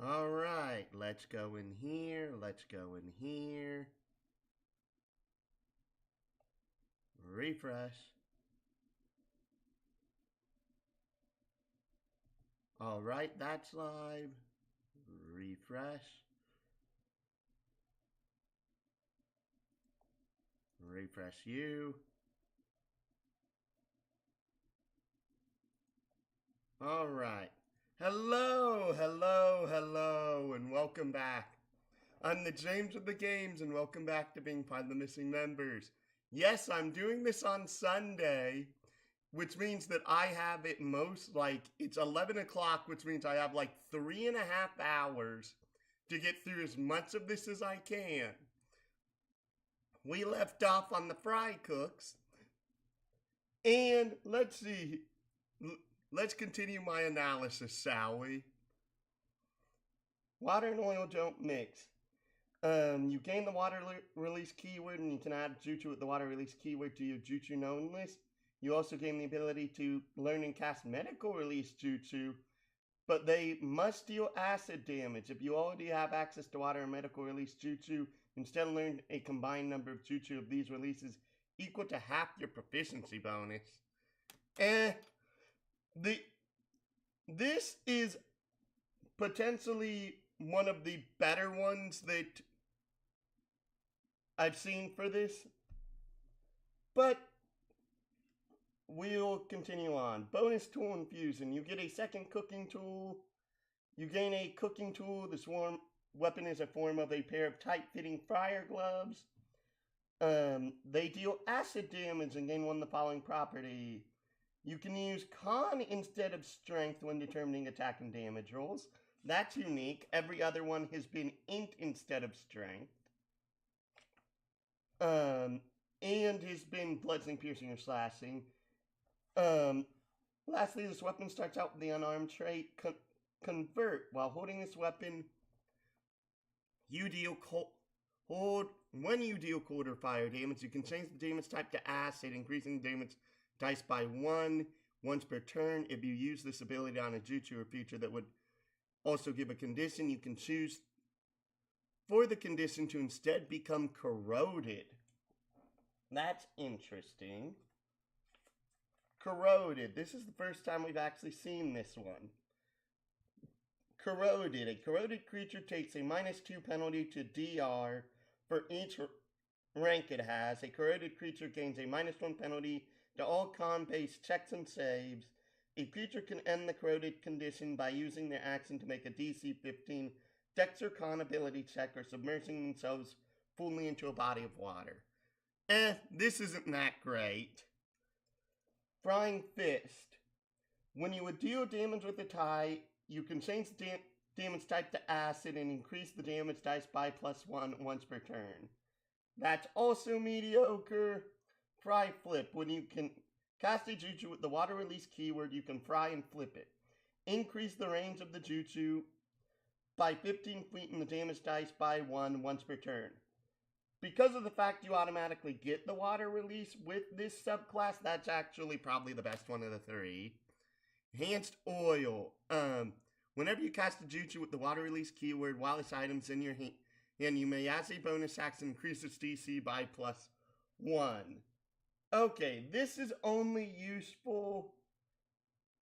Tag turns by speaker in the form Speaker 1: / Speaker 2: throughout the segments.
Speaker 1: Alright, let's go in here. Let's go in here. Refresh. Alright, that's live. Refresh. Refresh you. Alright. Hello, hello, hello, and welcome back. I'm the James of the Games, and welcome back to being Find the Missing Members. Yes, I'm doing this on Sunday, which means that I have it it's 11 o'clock, which means I have like 3.5 hours to get through as much of this as I can. We left off on the fry cooks, and let's see. Let's continue my analysis, shall we? Water and oil don't mix. You gain the water release keyword, and you can add jutsu with the water release keyword to your jutsu known list. You also gain the ability to learn and cast medical release jutsu, but they must deal acid damage. If you already have access to water and medical release jutsu, instead learn a combined number of jutsu of these releases equal to half your proficiency bonus. This is potentially one of the better ones that I've seen for this, but we'll continue on. Bonus tool infusion. You get a second cooking tool. You gain a cooking tool. This weapon is a form of a pair of tight-fitting fryer gloves. They deal acid damage and gain one of the following property. You can use con instead of strength when determining attack and damage rolls. That's unique. Every other one has been int instead of strength. And has been bludgeoning, piercing, or slashing. Lastly, this weapon starts out with the unarmed trait, convert. While holding this weapon, when you deal cold or fire damage, you can change the damage type to acid, increasing the damage dice by 1 once per turn. If you use this ability on a jutsu or feature that would also give a condition, you can choose for the condition to instead become corroded. That's interesting. Corroded. This is the first time we've actually seen this one. Corroded. A corroded creature takes a -2 penalty to DR for each rank it has. A corroded creature gains a -1 penalty to all con-based checks and saves. A creature can end the corroded condition by using their action to make a DC 15 Dex or Con ability check or submerging themselves fully into a body of water. This isn't that great. Frying Fist. When you would deal damage with a tie, you can change the damage type to acid and increase the damage dice by +1 once per turn. That's also mediocre. Fry Flip. When you can cast a jutsu with the water release keyword, you can fry and flip it. Increase the range of the jutsu by 15 feet and the damage dice by 1 once per turn. Because of the fact you automatically get the water release with this subclass, that's actually probably the best one of the three. Enhanced Oil. Whenever you cast a jutsu with the water release keyword while this item's in your hand, you may, as a bonus action, increase its DC by +1. Okay, this is only useful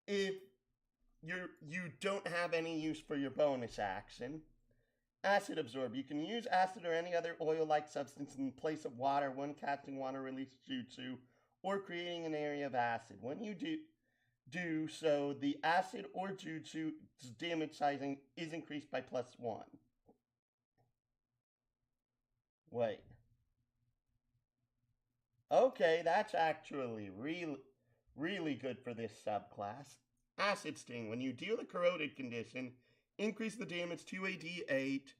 Speaker 1: if you don't have any use for your bonus action. Acid Absorb. You can use acid or any other oil-like substance in place of water when casting water release jutsu or creating an area of acid. When you do so, the acid or jutsu's damage sizing is increased by +1. Wait. Okay, that's actually really good for this subclass. Acid Sting. When you deal the corroded condition, increase the damage to a D8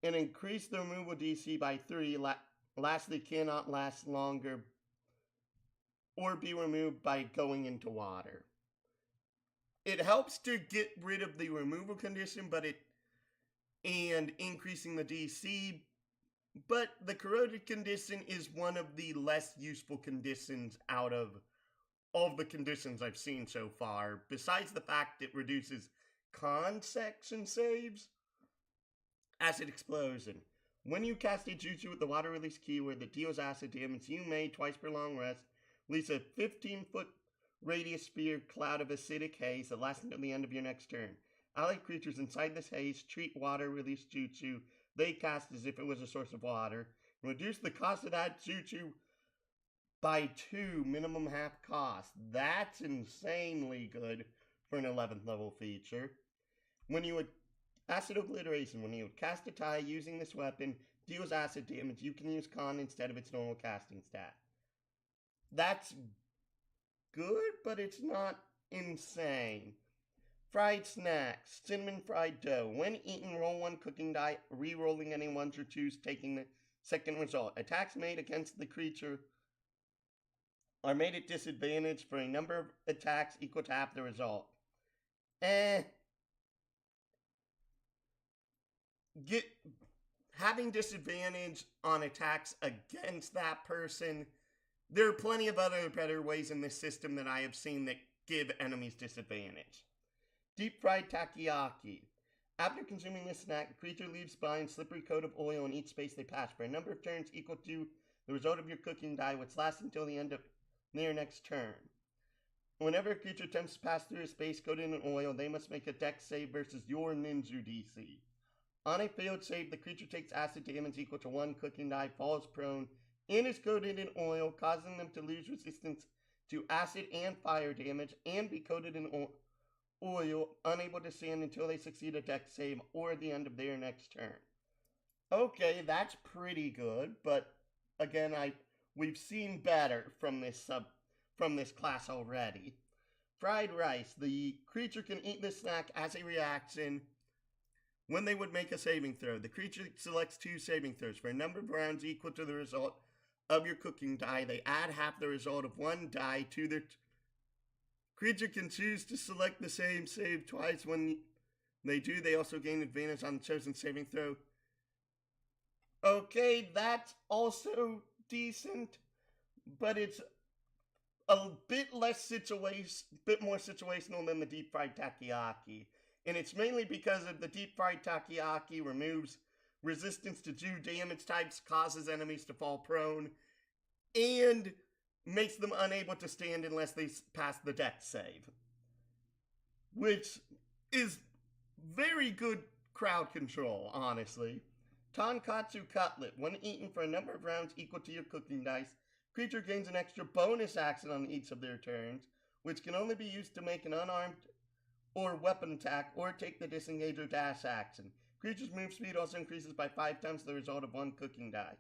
Speaker 1: and increase the removal DC by 3. Lastly, cannot last longer or be removed by going into water. It helps to get rid of the removal condition, and increasing the DC, but the corroded condition is one of the less useful conditions out of all of the conditions I've seen so far, besides the fact it reduces con section saves. Acid Explosion. When you cast a jutsu with the water release keyword that deals acid damage, you may, twice per long rest, release a 15-foot radius sphere cloud of acidic haze that lasts until the end of your next turn. Allied creatures inside this haze treat water release jutsu they cast as if it was a source of water, and reduce the cost of that jutsu by 2, minimum half cost. That's insanely good for an 11th level feature. When you would Acid Obliteration, when you would cast a tie using this weapon, deals acid damage, you can use con instead of its normal casting stat. That's good, but it's not insane. Fried snacks, cinnamon fried dough. When eaten, roll 1 cooking die, re-rolling any 1s or 2s, taking the second result. Attacks made against the creature are made at disadvantage for a number of attacks equal to half the result. Having disadvantage on attacks against that person, there are plenty of other better ways in this system that I have seen that give enemies disadvantage. Deep fried takoyaki. After consuming this snack, the creature leaves behind a slippery coat of oil in each space they pass for a number of turns equal to the result of your cooking die, which lasts until the end of their next turn. Whenever a creature attempts to pass through a space coated in oil, they must make a dex save versus your ninja DC. On a failed save, the creature takes acid damage equal to 1 cooking die, falls prone, and is coated in oil, causing them to lose resistance to acid and fire damage, and be coated in oil, unable to stand until they succeed a dex save or the end of their next turn. Okay, that's pretty good, but again, we've seen better from this class already. Fried rice. The creature can eat this snack as a reaction when they would make a saving throw. The creature selects 2 saving throws for a number of rounds equal to the result of your cooking die. They add half the result of 1 die to their creature can choose to select the same save twice. When they do, they also gain advantage on the chosen saving throw. Okay, that's also decent, but it's a bit more situational than the deep fried takoyaki. And it's mainly because of the deep fried takoyaki removes resistance to 2 damage types, causes enemies to fall prone, and makes them unable to stand unless they pass the dex save. Which is very good crowd control, honestly. Tonkatsu Cutlet. When eaten for a number of rounds equal to your cooking dice, creature gains an extra bonus action on each of their turns, which can only be used to make an unarmed or weapon attack, or take the disengage or dash action. Creature's move speed also increases by 5 times the result of 1 cooking die.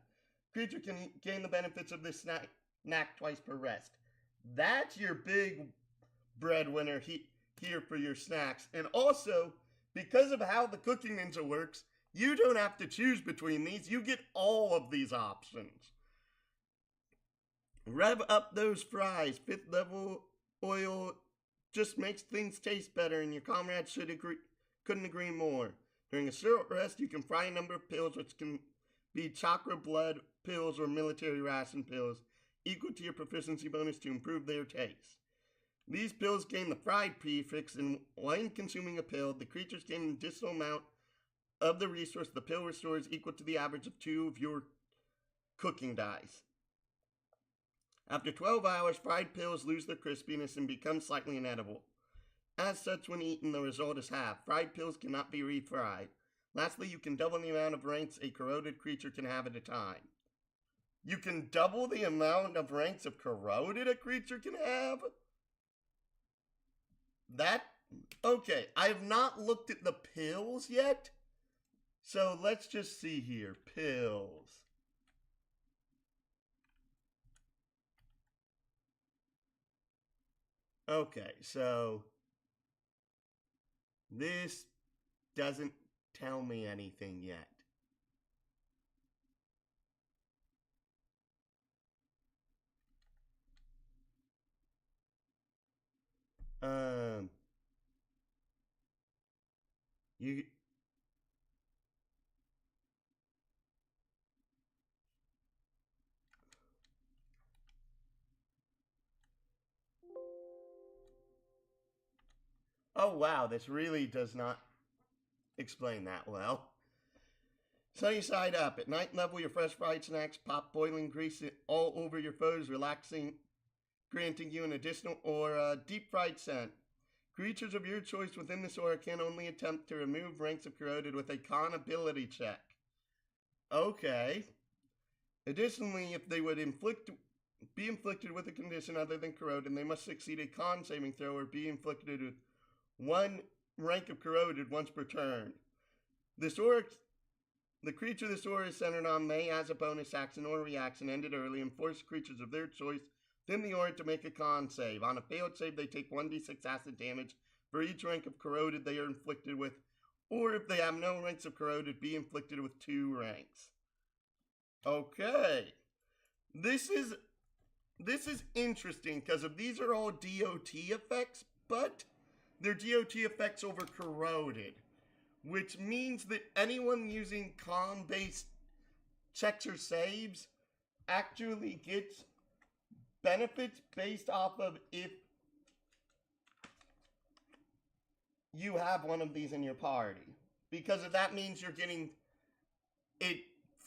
Speaker 1: Creature can gain the benefits of this snack twice per rest. That's your big breadwinner here for your snacks. And also, because of how the Cooking Ninja works, you don't have to choose between these. You get all of these options. Rev up those fries. 5th level oil just makes things taste better, and your comrades couldn't agree more. During a short rest, you can fry a number of pills, which can be chakra blood pills or military ration pills, equal to your proficiency bonus to improve their taste. These pills gain the fried prefix, and when consuming a pill, the creatures gain an additional amount of the resource the pill restores equal to the average of 2 of your cooking dice. After 12 hours, fried pills lose their crispiness and become slightly inedible. As such, when eaten, the result is half. Fried pills cannot be refried. Lastly, you can double the amount of ranks a corroded creature can have at a time. You can double the amount of ranks of corroded a creature can have? Okay, I have not looked at the pills yet. So let's just see here. Pills. Okay, so this doesn't tell me anything yet. You Oh wow, this really does not explain that well. Sunny side up. At night level, your fresh fried snacks pop boiling grease all over your foes, relaxing, granting you an additional aura. Deep fried scent. Creatures of your choice within this aura can only attempt to remove ranks of corroded with a con ability check. Okay. Additionally, if they would be inflicted with a condition other than corroded, they must succeed a con saving throw or be inflicted with one rank of corroded once per turn. The creature this aura is centered on may, as a bonus action or reaction, end it early and force creatures of their choice within the aura to make a con save. On a failed save, they take 1d6 acid damage for each rank of corroded they are inflicted with, or if they have no ranks of corroded, be inflicted with 2 ranks. Okay. This is interesting because these are all DOT effects, but they're DOT effects over corroded, which means that anyone using con-based checks or saves actually gets benefits based off of if you have one of these in your party. Because if that means you're getting, at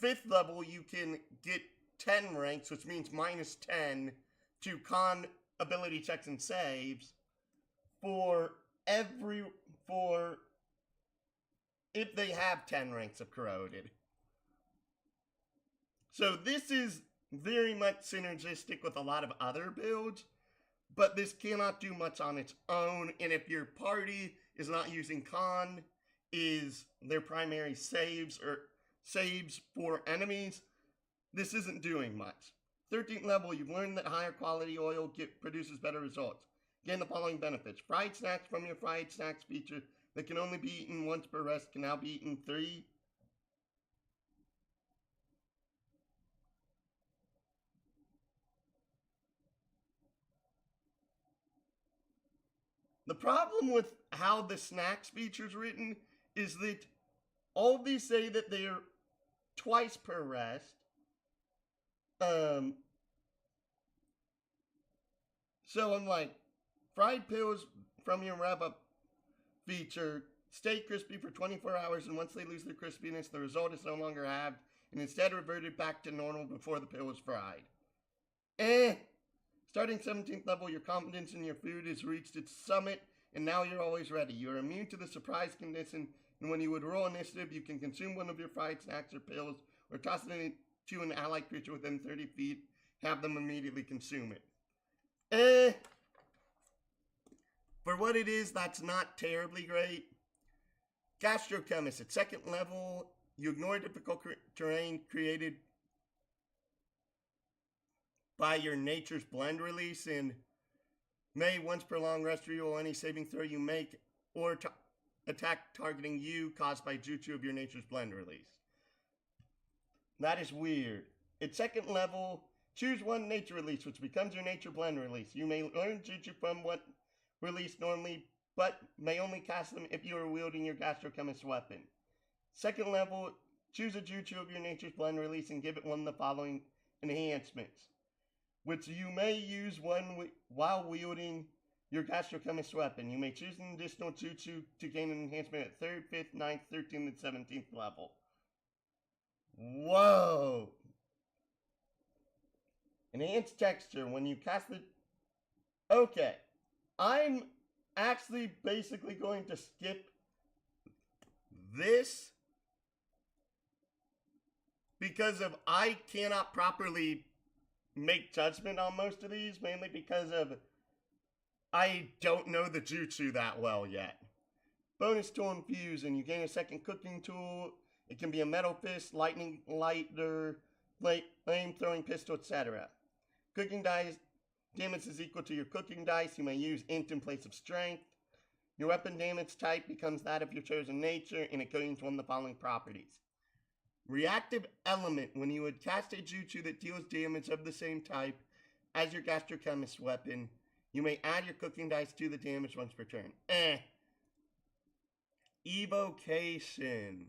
Speaker 1: 5th level, you can get 10 ranks, which means minus 10 to con ability checks and saves for if they have 10 ranks of corroded. So this is very much synergistic with a lot of other builds, but this cannot do much on its own, and if your party is not using con, is their primary saves or saves for enemies, this isn't doing much. 13th level, you've learned that higher quality oil produces better results. Gain the following benefits. Fried snacks from your fried snacks feature that can only be eaten once per rest can now be eaten 3. The problem with how the snacks feature is written is that all of these say that they're twice per rest. So I'm like, fried pills from your wrap-up feature stay crispy for 24 hours, and once they lose their crispiness, the result is no longer halved, and instead reverted back to normal before the pill was fried. Starting 17th level, your confidence in your food has reached its summit, and now you're always ready. You are immune to the surprise condition, and when you would roll initiative, you can consume one of your fried snacks or pills, or toss it to an allied creature within 30 feet, have them immediately consume it. For what it is, that's not terribly great. Gastrochemist, at 2nd level, you ignore difficult terrain created by your Nature's Blend release, and may once per long rest reroll any saving throw you make or attack targeting you caused by jutsu of your Nature's Blend release. That is weird. At 2nd level, choose one nature release, which becomes your Nature Blend release. You may learn jutsu from what release normally, but may only cast them if you are wielding your Gastrochemist weapon. 2nd level, choose a jutsu of your Nature's Blend release and give it one of the following enhancements, which you may use while wielding your Gastrochemist weapon. You may choose an additional jutsu to gain an enhancement at 3rd, 5th, 9th, 13th, and 17th level. Whoa! Enhanced texture when you cast the... Okay. I'm actually basically going to skip this because of I cannot properly make judgment on most of these, mainly because of I don't know the jutsu that well yet. Bonus tool infusion. You gain a 2nd cooking tool. It can be a metal fist, lightning lighter, flame throwing pistol, etc. Cooking dice damage is equal to your cooking dice. You may use int in place of strength. Your weapon damage type becomes that of your chosen nature, and it gains one of the following properties. Reactive element. When you would cast a jutsu that deals damage of the same type as your Gastrochemist weapon, you may add your cooking dice to the damage once per turn. Evocation.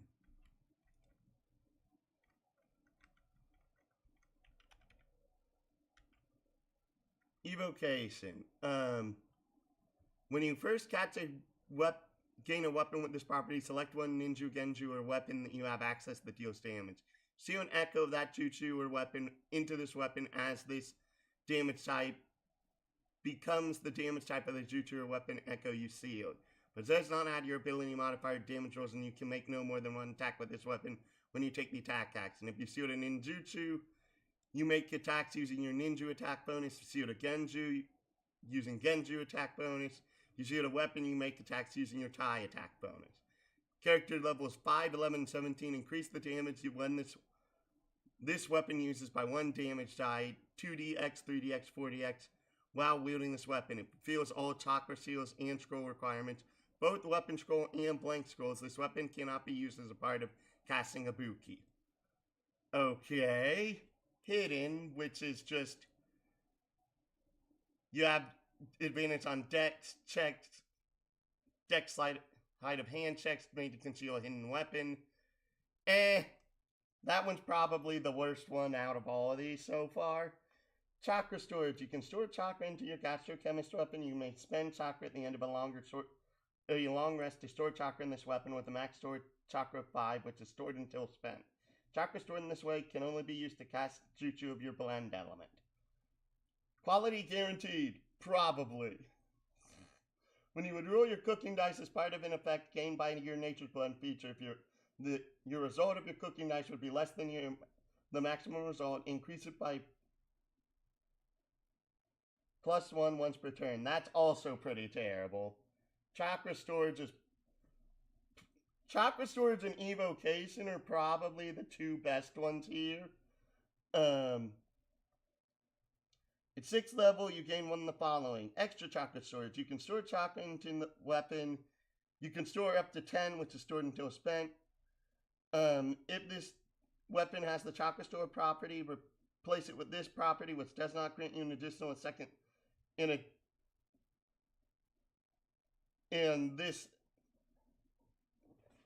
Speaker 1: Evocation. When you first catch a gain a weapon with this property, select one ninja, genju, or weapon that you have access that deals damage. Seal an echo of that jutsu or weapon into this weapon as this damage type becomes the damage type of the jutsu or weapon echo you sealed. But it does not add your ability modifier damage rolls, and you can make no more than one attack with this weapon when you take the attack action. If you sealed a ninjutsu, you make attacks using your ninja attack bonus. If you sealed a genju, using genju attack bonus. If you sealed a weapon, you make attacks using your tai attack bonus. Character levels 5, 11, 17 increase the damage when this weapon uses by 1 damage die, 2dx, 3dx, 4dx, while wielding this weapon. It fulfills all chakra seals and scroll requirements, both weapon scroll and blank scrolls. This weapon cannot be used as a part of casting a Buki. Okay. Hidden, which is just, you have advantage on dex checks, dex sleight of hand checks made to conceal a hidden weapon. That one's probably the worst one out of all of these so far. Chakra storage. You can store chakra into your gastrochemist weapon. You may spend chakra at the end of a long rest to store chakra in this weapon with a max stored chakra of 5, which is stored until spent. Chakra stored in this way can only be used to cast jutsu of your blend element. Quality guaranteed. Probably. When you would roll your cooking dice as part of an effect gained by your nature's blend feature, if your result of your cooking dice would be less than the maximum result, increase it by +1 once per turn. That's also pretty terrible. Chakra storage and evocation are probably the two best ones here. At 6th level, you gain one of the following. Extra chakra storage. You can store chakra into the weapon. You can store up to 10, which is stored until spent. If this weapon has the chakra store property, replace it with this property, which does not grant you an additional second and this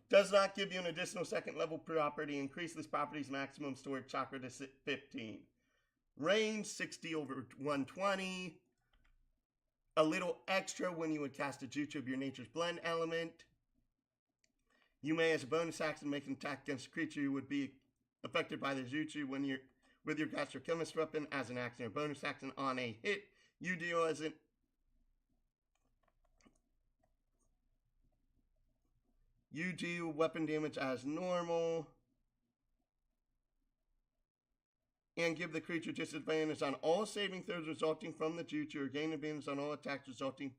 Speaker 1: does not give you an additional second level property. Increase this property's maximum stored chakra to 15. Range 60 over 120. A little extra when you would cast a jutsu of your nature's blend element. You may, as a bonus action, make an attack against a creature who would be affected by the jutsu when you're with your gastrochemist weapon as an action or bonus action. On a hit, you deal weapon damage as normal. And give the creature disadvantage on all saving throws resulting from the jutsu, or gain advantage on all attacks resulting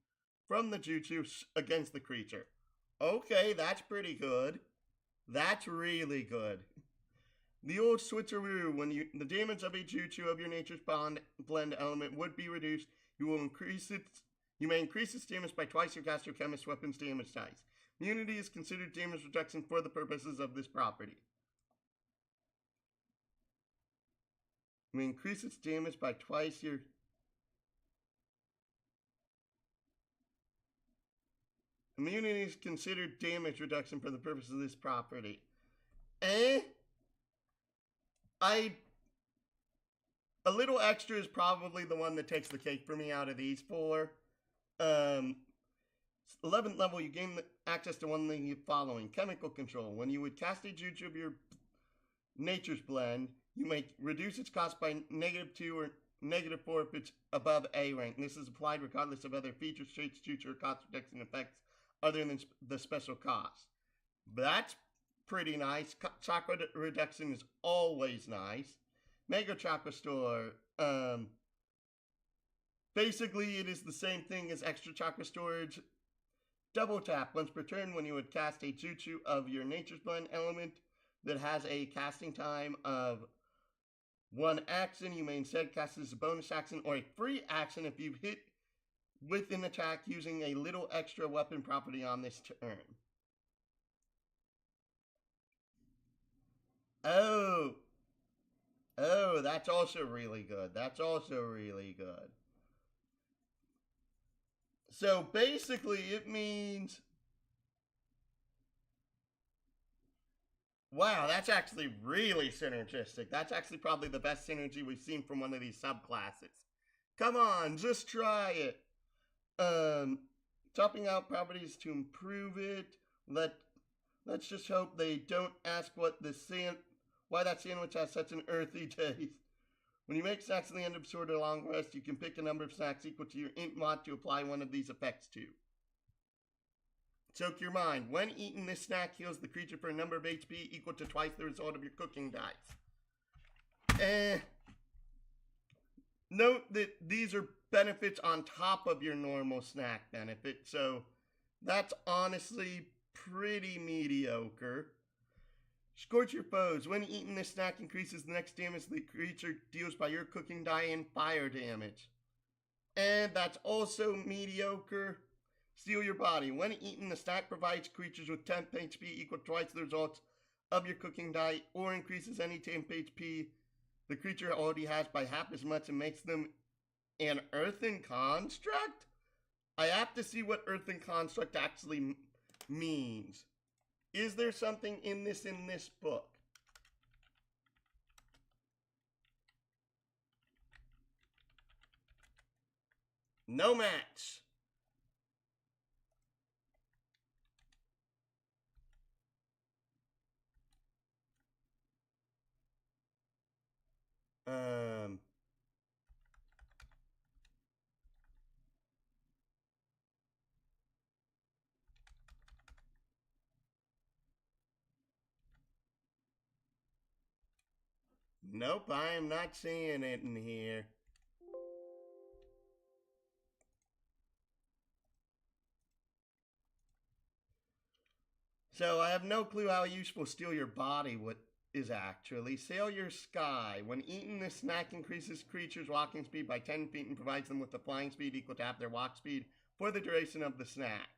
Speaker 1: from the jutsu against the creature. Okay, that's pretty good. That's really good. The old switcheroo, when the damage of a jutsu of your nature's blend element would be reduced, you may increase its damage by twice your gastrochemist weapon's damage dice. Immunity is considered damage reduction for the purposes of this property. You may increase its damage by twice your... Immunity is considered damage reduction for the purpose of this property. A little extra is probably the one that takes the cake for me out of these four. 11th level, you gain access to one of the following. Chemical control. When you would cast a jutsu of your nature's blend, you may reduce its cost by -2 or -4 if it's above A rank. This is applied regardless of other features, traits, jutsu, or cost reduction effects other than the special cost. That's pretty nice. Chakra reduction is always nice. Mega Chakra Store. Basically, it is the same thing as extra chakra storage. Double tap once per turn when you would cast a jutsu of your nature's blend element that has a casting time of 1 action. You may instead cast it as a bonus action or a free action if you've hit with an attack using a little extra weapon property on this turn. Oh, that's also really good. That's also really good. So basically it means, wow, that's actually really synergistic. That's actually probably the best synergy we've seen from one of these subclasses. Come on, just try it. Chopping out properties to improve it. Let's just hope they don't ask why that sandwich has such an earthy taste. When you make snacks at the end of sort of long rest, you can pick a number of snacks equal to your int mod to apply one of these effects to. Soak your mind. When eaten, this snack heals the creature for a number of HP equal to twice the result of your cooking dice. Note that these are benefits on top of your normal snack benefit, so that's honestly pretty mediocre. Scorch your foes. When eaten, this snack increases the next damage the creature deals by your cooking die and fire damage. And that's also mediocre. Steal your body. When eaten, the snack provides creatures with 10 HP equal to twice the results of your cooking die, or increases any 10 HP the creature already has by half as much and makes them an earthen construct? I have to see what earthen construct actually means. Is there something in this book? No match. Nope, I am not seeing it in here. So I have no clue how useful Steal Your Body is actually. Sail Your Sky. When eaten, this snack increases creatures' walking speed by 10 feet and provides them with a flying speed equal to half their walk speed for the duration of the snack.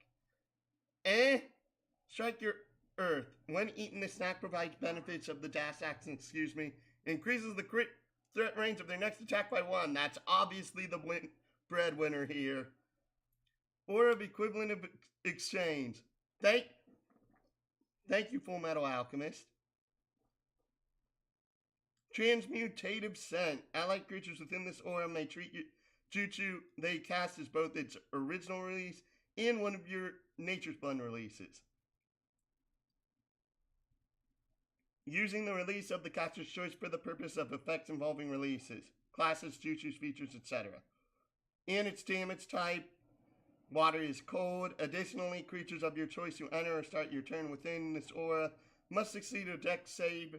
Speaker 1: Strike Your Earth. When eaten, this snack provides benefits of the dash action, increases the crit threat range of their next attack by 1. That's obviously the breadwinner here. Or of equivalent of exchange. Thank you, Full Metal Alchemist. Transmutative Scent. Allied creatures within this aura may treat you jutsu they cast as both its original release and one of your Nature's Blend releases, using the release of the caster's choice for the purpose of effects involving releases, classes, jutsus, features, etc. And its damage type, water is cold. Additionally, creatures of your choice who enter or start your turn within this aura must succeed a dex save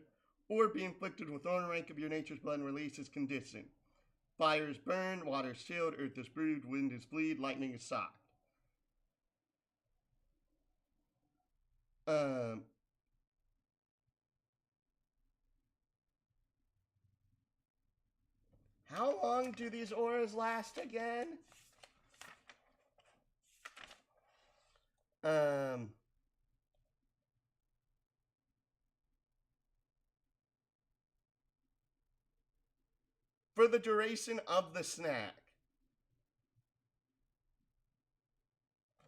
Speaker 1: or be inflicted with one rank of your Nature's Blend releases condition. Fire is burned, water is chilled, earth is brewed, wind is bleed, lightning is socked. How long do these auras last again? For the duration of the snack.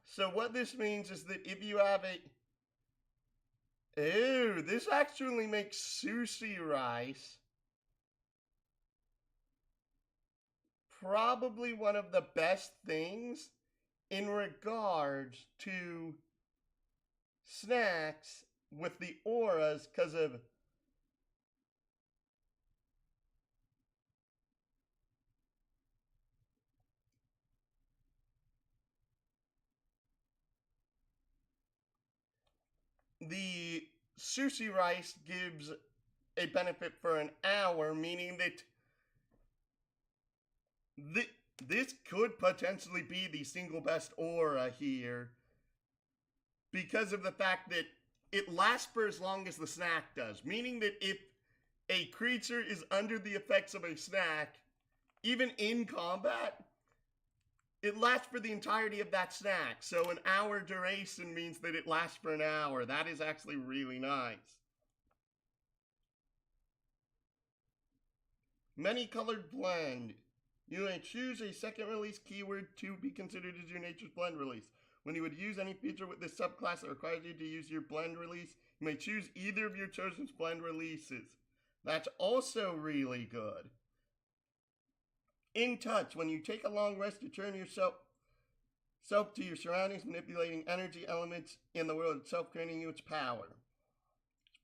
Speaker 1: So what this means is that if you have this actually makes sushi rice probably one of the best things in regards to snacks with the auras because of the sushi rice gives a benefit for an hour, meaning that this could potentially be the single best aura here because of the fact that it lasts for as long as the snack does, meaning that if a creature is under the effects of a snack, even in combat, it lasts for the entirety of that snack. So an hour duration means that it lasts for an hour. That is actually really nice. Many colored blend. You may choose a second release keyword to be considered as your Nature's Blend release. When you would use any feature with this subclass that requires you to use your blend release, you may choose either of your chosen blend releases. That's also really good. In touch, when you take a long rest to turn yourself self to your surroundings, manipulating energy elements in the world itself, granting you its power.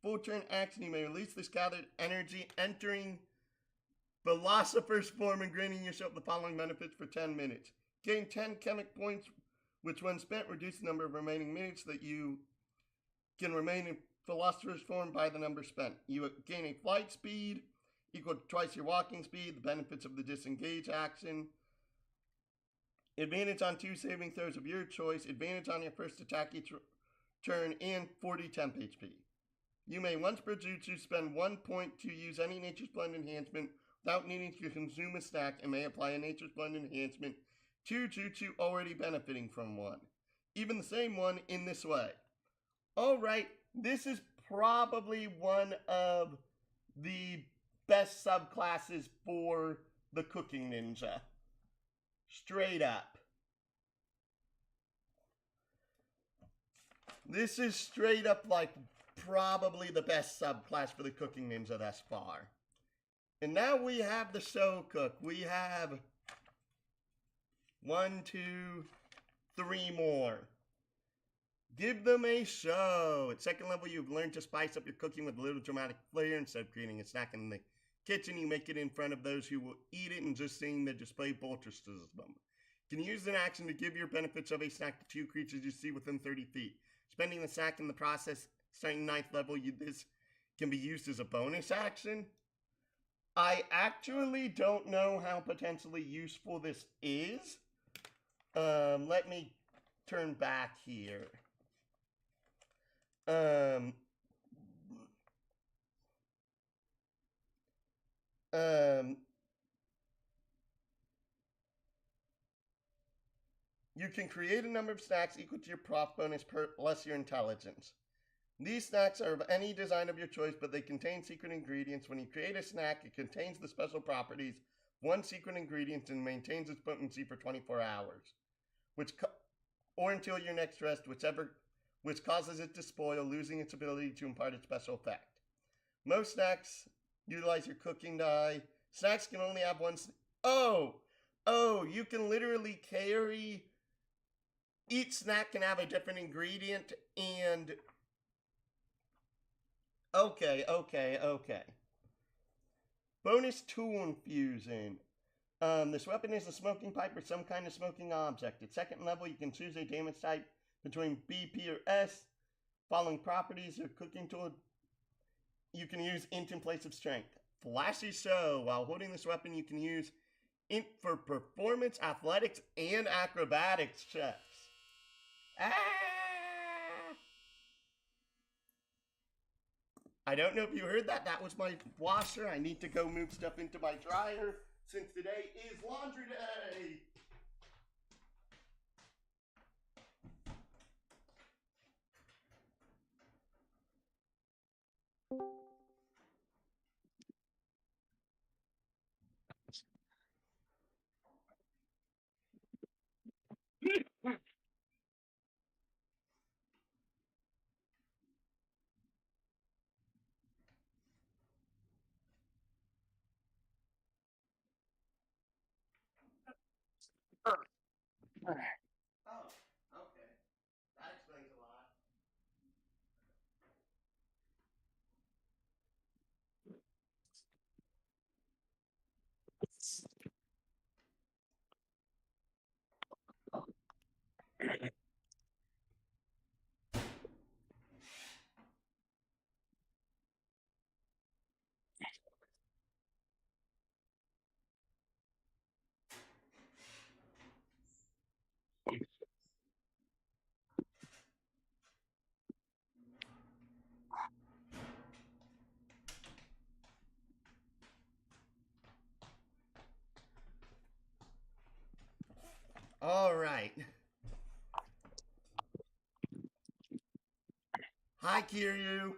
Speaker 1: Full turn action, you may release this gathered energy, entering Philosopher's form and granting yourself the following benefits for 10 minutes. Gain 10 chemic points, which when spent, reduce the number of remaining minutes that you can remain in Philosopher's form by the number spent. You gain a flight speed equal to twice your walking speed, the benefits of the disengage action. Advantage on 2 saving throws of your choice, advantage on your first attack each turn, and 40 temp HP. You may once per jutsu spend 1 point to use any Nature's Blend enhancement without needing to consume a stack, and may apply a Nature's Blend enhancement to jutsu already benefiting from one. Even the same one in this way. Alright, this is probably one of the best subclasses for the Cooking Ninja. Straight up. This is straight up like probably the best subclass for the Cooking Ninja thus far. And now we have the Show Cook. We have 1, 2, 3 more. Give them a show. At second level, you've learned to spice up your cooking with a little dramatic flair. Instead of creating a snack in the kitchen, you make it in front of those who will eat it and just seeing the display bolsters them. You can use an action to give your benefits of a snack to 2 creatures you see within 30 feet. Spending the snack in the process, starting 9th level, this can be used as a bonus action. I actually don't know how potentially useful this is. Let me turn back here. You can create a number of snacks equal to your prof bonus plus your intelligence. These snacks are of any design of your choice, but they contain secret ingredients. When you create a snack, it contains the special properties of one secret ingredient and maintains its potency for 24 hours, or until your next rest, which causes it to spoil, losing its ability to impart its special effect. Most snacks utilize your cooking dye. Snacks can only have one. You can literally carry. Each snack can have a different ingredient, and Okay. Bonus tool infusion. This weapon is a smoking pipe or some kind of smoking object. At second level, you can choose a damage type between B, P, or S. Following properties of cooking tool, you can use int in place of strength. Flashy show. While holding this weapon, you can use int for performance, athletics, and acrobatics checks. I don't know if you heard that. That was my washer. I need to go move stuff into my dryer since today is laundry day. Oh, okay. That explains a lot. All right. Hi, Kiryu.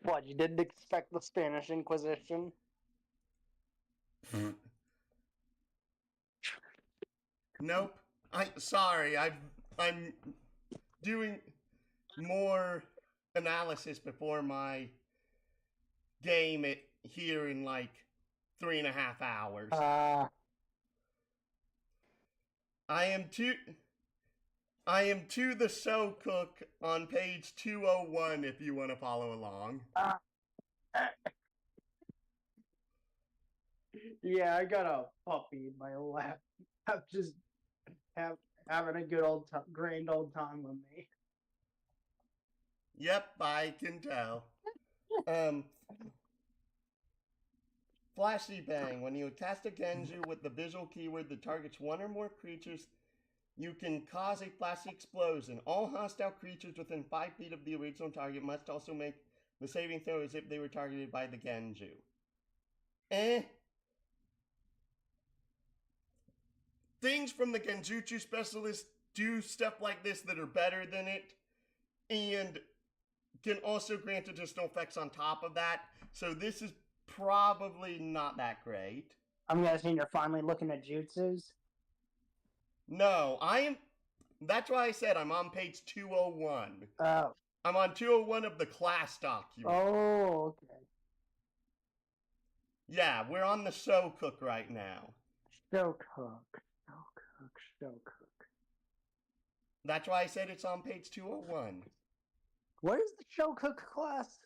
Speaker 2: What, you didn't expect the Spanish Inquisition?
Speaker 1: Nope. Sorry. I'm doing more analysis before my game here in like 3.5 hours. I am to the show cook on page 201 if you want to follow along.
Speaker 2: Yeah, I got a puppy in my lap. I'm just having a good grand old time with me.
Speaker 1: Yep, I can tell. Flashy Bang. When you cast a Genju with the visual keyword that targets one or more creatures, you can cause a flashy explosion. All hostile creatures within 5 feet of the original target must also make the saving throw as if they were targeted by the Genju. Things from the Genjutsu specialist do stuff like this that are better than it, and can also grant additional effects on top of that. So this is probably not that great.
Speaker 2: I'm guessing you're finally looking at jutsus?
Speaker 1: No, I am. That's why I said I'm on page 201.
Speaker 2: Oh.
Speaker 1: I'm on 201 of the class document.
Speaker 2: Oh, okay.
Speaker 1: Yeah, we're on the show cook right now.
Speaker 2: Show cook.
Speaker 1: That's why I said it's on page 201.
Speaker 2: What is the show cook class?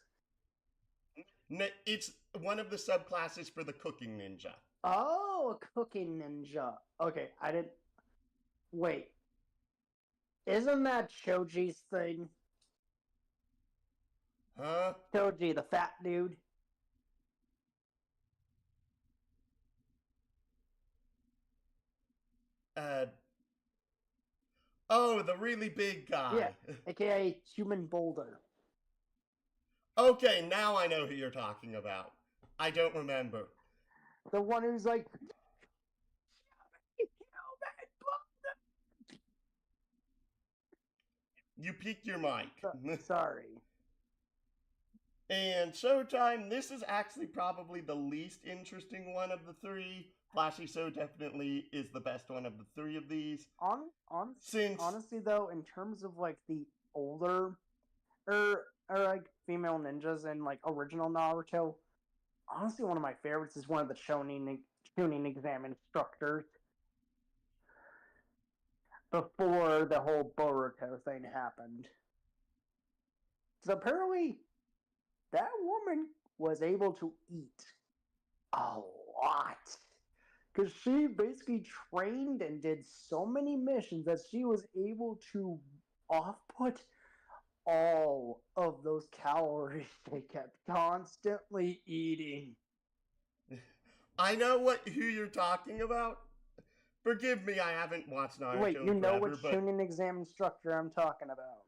Speaker 1: It's one of the subclasses for the cooking ninja.
Speaker 2: Oh, a cooking ninja. Okay, I didn't. Wait. Isn't that Choji's thing?
Speaker 1: Huh?
Speaker 2: Choji, the fat dude.
Speaker 1: Oh, the really big guy.
Speaker 2: Yeah, aka Human Boulder.
Speaker 1: Okay, now I know who you're talking about. I don't remember.
Speaker 2: The one who's like,
Speaker 1: you peaked your mic.
Speaker 2: Sorry.
Speaker 1: And Showtime, this is actually probably the least interesting one of the three. Flashy Show definitely is the best one of the three of these.
Speaker 2: Honestly, though, in terms of like the older or like female ninjas in like original Naruto, honestly, one of my favorites is one of the tuning exam instructors. Before the whole Boruto thing happened. So apparently, that woman was able to eat a lot. Because she basically trained and did so many missions that she was able to off-put all of those calories they kept constantly eating.
Speaker 1: I know who you're talking about. Forgive me, I haven't watched Naruto
Speaker 2: Wait, you know
Speaker 1: forever,
Speaker 2: which tuning exam instructor I'm talking about?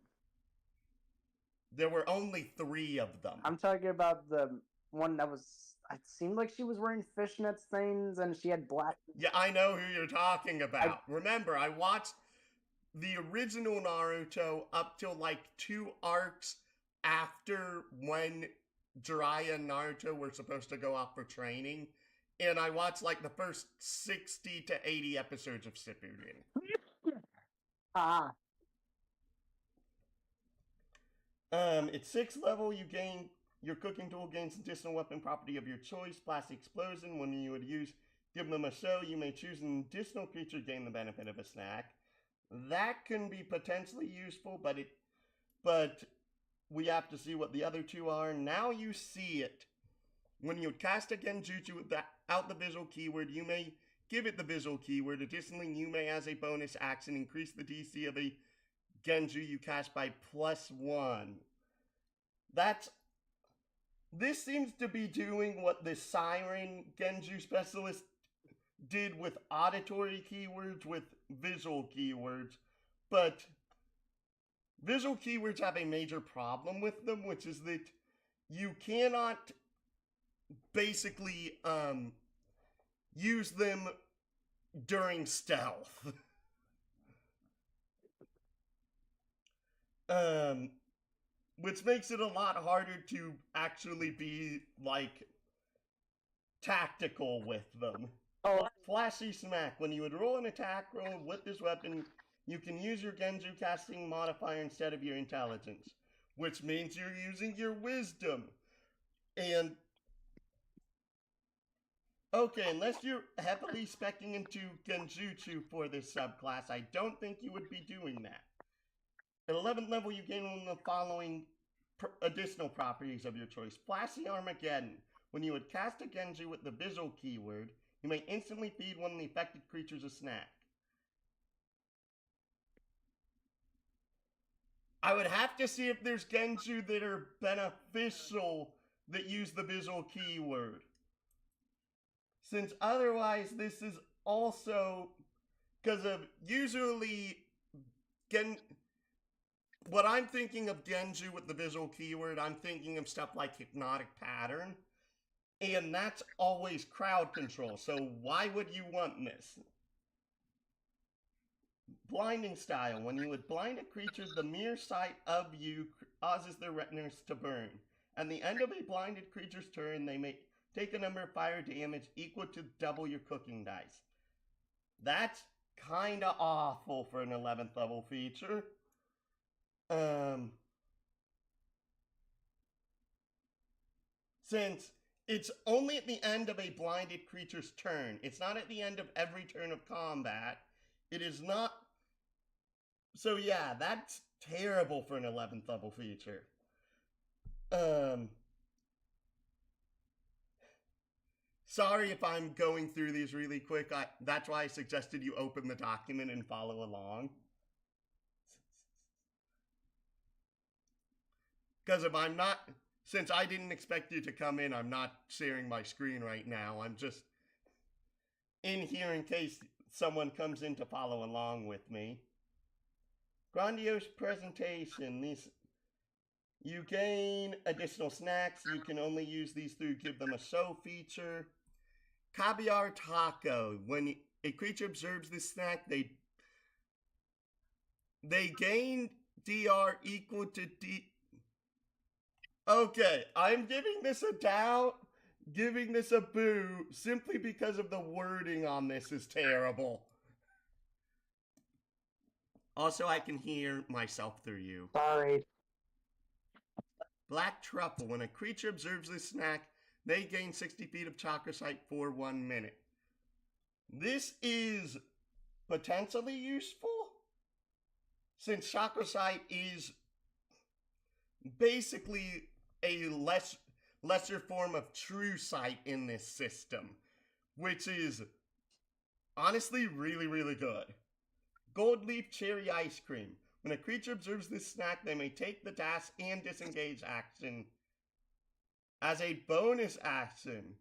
Speaker 1: There were only 3 of them.
Speaker 2: I'm talking about the one that was. It seemed like she was wearing fishnets things and she had black.
Speaker 1: Yeah, I know who you're talking about. Remember, I watched the original Naruto up till like 2 arcs after when Jiraiya and Naruto were supposed to go off for training. And I watched like the first 60 to 80 episodes of Shippuden. It's 6th level, you gain your cooking tool gains additional weapon property of your choice, plastic explosion. When you would give them a show, you may choose an additional creature gain the benefit of a snack. That can be potentially useful, but we have to see what the other 2 are. Now you see it. When you cast a Genjutsu without the visual keyword, you may give it the visual keyword. Additionally, you may, as a bonus action, increase the DC of a Genju you cast by +1. This seems to be doing what the Siren Genju specialist did with auditory keywords with visual keywords, but visual keywords have a major problem with them, which is that you cannot basically use them during stealth. Which makes it a lot harder to actually be, like, tactical with them.
Speaker 2: Oh.
Speaker 1: Flashy Smack. When you would roll an attack roll with this weapon, you can use your Genju casting modifier instead of your intelligence, which means you're using your wisdom. And Okay, unless you're heavily speccing into Genjutsu for this subclass, I don't think you would be doing that. At 11th level, you gain one of the following additional properties of your choice. Flashy Armageddon. When you would cast a Genji with the visual keyword, you may instantly feed one of the affected creatures a snack. I would have to see if there's Genju that are beneficial that use the visual keyword. Since otherwise, this is also because of usually what I'm thinking of Genju with the visual keyword, I'm thinking of stuff like Hypnotic Pattern, and that's always crowd control. So why would you want this? Blinding style. When you would blind a creature, the mere sight of you causes their retinas to burn. At the end of a blinded creature's turn, they may take a number of fire damage equal to double your cooking dice. That's kinda awful for an 11th level feature. Since it's only at the end of a blinded creature's turn. It's not at the end of every turn of combat. It is not. So yeah, that's terrible for an 11th level feature. Sorry if I'm going through these really quick. That's why I suggested you open the document and follow along. Because if I'm not, since I didn't expect you to come in, I'm not sharing my screen right now. I'm just in here in case someone comes in to follow along with me. Grandiose presentation. You gain additional snacks. You can only use these through Give Them a Show feature. Caviar Taco. When a creature observes this snack, they gain DR equal to D. Okay, I'm giving this a doubt, giving this a boo, simply because of the wording on this is terrible. Also, I can hear myself through you.
Speaker 2: Sorry.
Speaker 1: Black Truffle. When a creature observes this snack, they gain 60 feet of chakra sight for 1 minute. This is potentially useful, since chakra sight is basically a lesser form of true sight in this system, which is honestly really, really good. Gold Leaf Cherry Ice Cream. When a creature observes this snack, they may take the dash and disengage action as a bonus action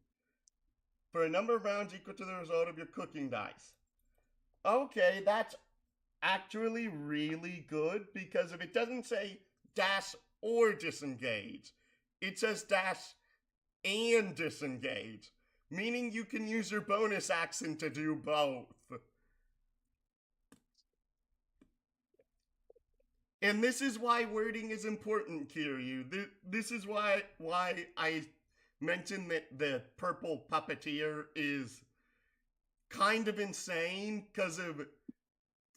Speaker 1: for a number of rounds equal to the result of your cooking dice. Okay, that's actually really good, because if it doesn't say dash or disengage, it says dash and disengage, meaning you can use your bonus action to do both. And this is why wording is important, Kiryu. This is why I mentioned that the purple puppeteer is kind of insane, because of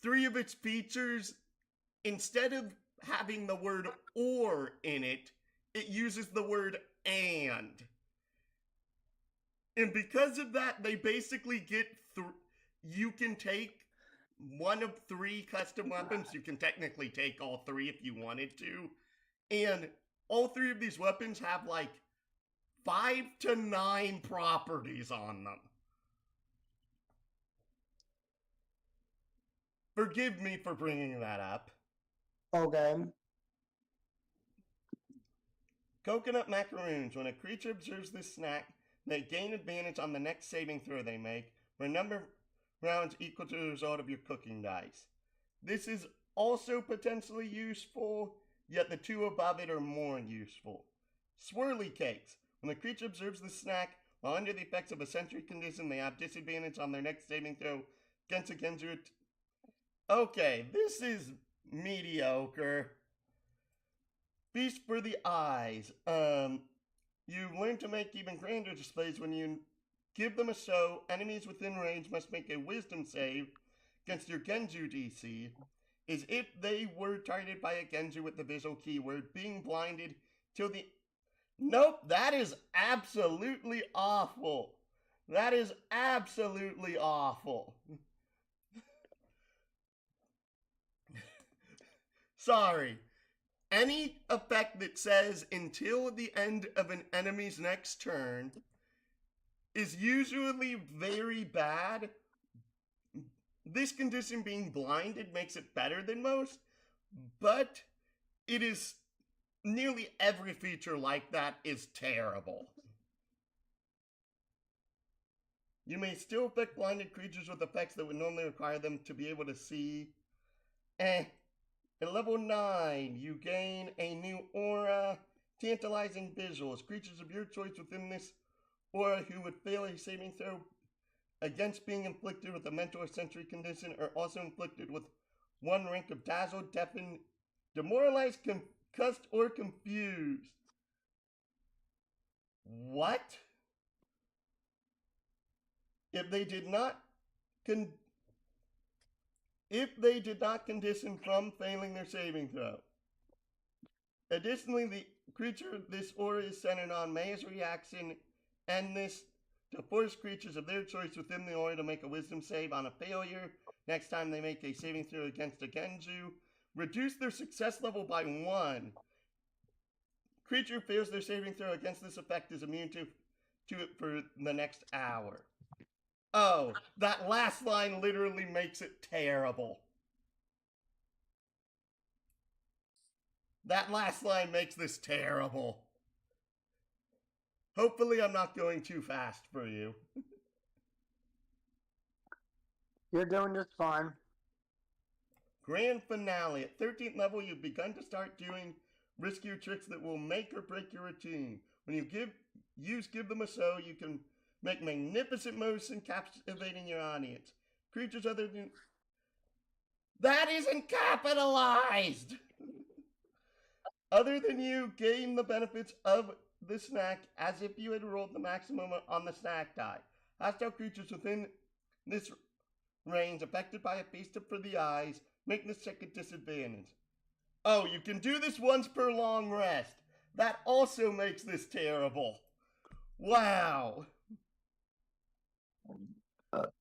Speaker 1: 3 of its features, instead of having the word or in it, it uses the word and. And because of that, they basically get you can take one of 3 custom weapons. You can technically take all 3 if you wanted to. And all 3 of these weapons have like 5 to 9 properties on them. Forgive me for bringing that up.
Speaker 2: Okay.
Speaker 1: Coconut Macaroons. When a creature observes this snack, they gain advantage on the next saving throw they make for a number of rounds equal to the result of your cooking dice. This is also potentially useful, yet the 2 above it are more useful. Swirly Cakes. When the creature observes the snack while under the effects of a sensory condition, they have disadvantage on their next saving throw against a Genju. Okay, this is mediocre. Feast for the Eyes. You learn to make even grander displays when you give them a show. Enemies within range must make a wisdom save against your Genju DC, as if they were targeted by a Genju with the visual keyword, being blinded till the... Nope, that is absolutely awful. That is absolutely awful. Sorry. Any effect that says until the end of an enemy's next turn is usually very bad. This condition being blinded makes it better than most, but it is nearly every feature like that is terrible. You may still affect blinded creatures with effects that would normally require them to be able to see. At level 9, you gain a new aura, tantalizing visuals. Creatures of your choice within this aura who would fail a saving throw against being inflicted with a mental or sensory condition are also inflicted with 1 rank of dazzled, deafened, demoralized, concussed, or confused. What? If they did not condition from failing their saving throw. Additionally, the creature this aura is centered on may as a reaction end this to force creatures of their choice within the aura to make a wisdom save on a failure next time they make a saving throw against a Genju. Reduce their success level by 1. Creature fails their saving throw against this effect is immune to it for the next hour. Oh, that last line literally makes it terrible. That last line makes this terrible. Hopefully I'm not going too fast for you.
Speaker 2: You're doing just fine.
Speaker 1: Grand finale. At 13th level, you've begun to start doing riskier tricks that will make or break your routine. When you give them a show, you can make magnificent motion captivating your audience. Creatures other than... That isn't capitalized! Other than you gain the benefits of the snack as if you had rolled the maximum on the snack die. Hostile creatures within this range affected by a feast for the eyes make this check at disadvantage. Oh, you can do this once per long rest. That also makes this terrible. Wow.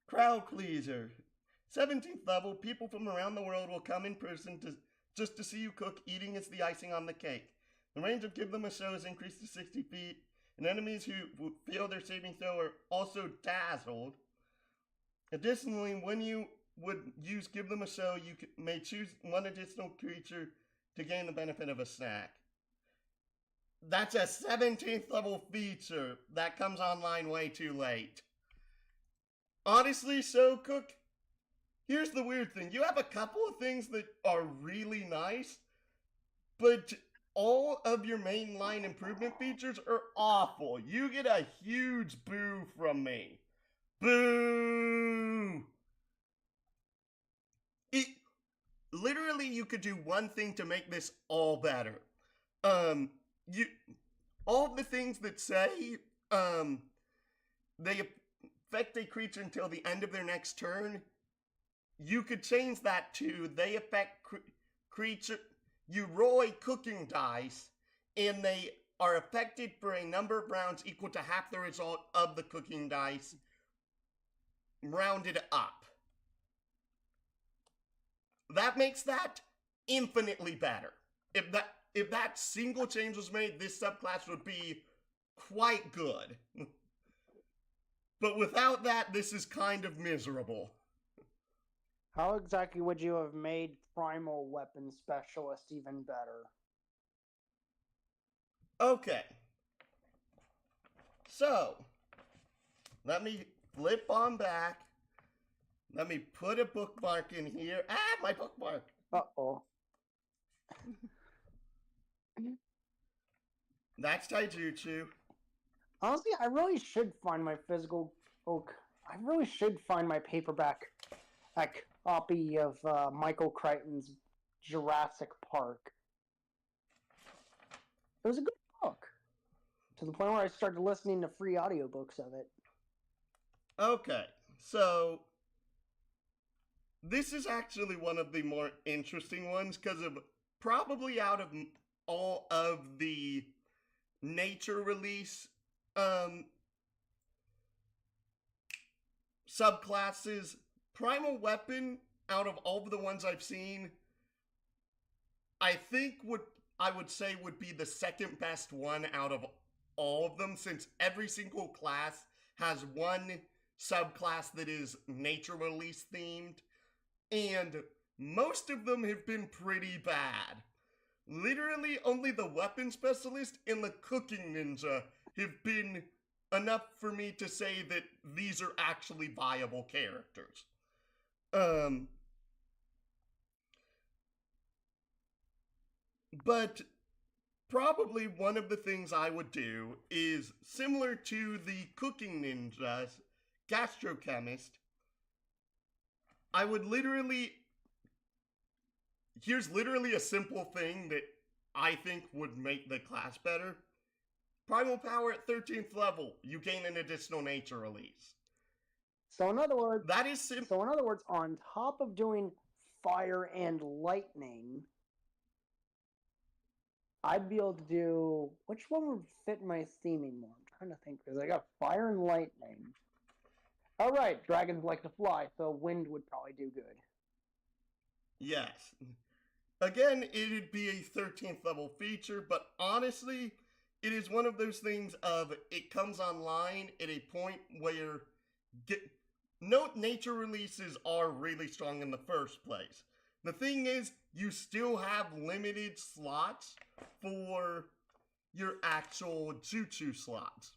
Speaker 1: Crowd pleaser. 17th level, people from around the world will come in person just to see you cook. Eating is the icing on the cake. The range of Give Them a Show is increased to 60 feet, and enemies who fail their saving throw are also dazzled. Additionally, when you would use Give Them a Show, you may choose 1 additional creature to gain the benefit of a snack. That's a 17th level feature that comes online way too late. Honestly, So Cook, here's the weird thing. You have a couple of things that are really nice, but all of your mainline improvement features are awful. You get a huge boo from me. Boo! Literally, you could do one thing to make this all better. All the things that say, they affect a creature until the end of their next turn, you could change that to they affect creature. You roll a cooking dice, and they are affected for a number of rounds equal to half the result of the cooking dice, rounded up. That makes that infinitely better. If that single change was made, this subclass would be quite good. But without that, this is kind of miserable.
Speaker 2: How exactly would you have made Primal Weapon Specialist even better?
Speaker 1: Okay. So, let me flip on back. Let me put a bookmark in here. Ah, my bookmark.
Speaker 2: Uh-oh.
Speaker 1: That's Taijutsu.
Speaker 2: Honestly, I really should find my physical book. I really should find my paperback copy of Michael Crichton's Jurassic Park. It was a good book, to the point where I started listening to free audiobooks of it.
Speaker 1: Okay, so this is actually one of the more interesting ones because of probably out of all of the nature release subclasses, primal weapon, out of all of the ones I've seen, I think I would say would be the second best one out of all of them, since every single class has one subclass that is nature release themed, and most of them have been pretty bad. Literally only the weapon specialist and the cooking ninja have been enough for me to say that these are actually viable characters. But probably one of the things I would do is similar to the cooking ninjas, gastrochemist. I would literally, here's literally a simple thing that I think would make the class better. Primal power at 13th level, you gain an additional nature release.
Speaker 2: So in other words,
Speaker 1: So
Speaker 2: in other words, on top of doing fire and lightning, I'd be able to do, which one would fit my theming more? I'm trying to think, because I got fire and lightning. All right, dragons like to fly, so wind would probably do good.
Speaker 1: Yes. Again, it'd be a 13th level feature, but honestly, it is one of those things of it comes online at a point where nature releases are really strong in the first place. The thing is, you still have limited slots for your actual jutsu slots.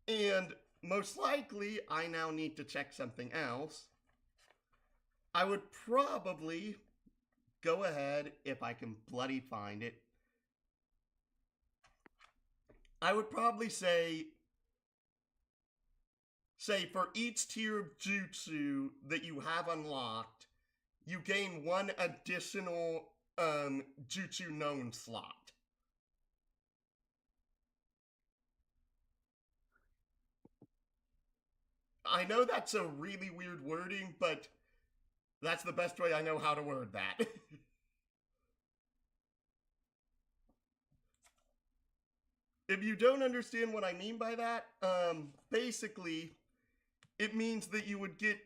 Speaker 1: And most likely, I now need to check something else. I would probably go ahead, if I can bloody find it. I would probably say for each tier of jutsu that you have unlocked, you gain one additional jutsu known slot. I know that's a really weird wording, but that's the best way I know how to word that. If you don't understand what I mean by that, basically, it means that you would get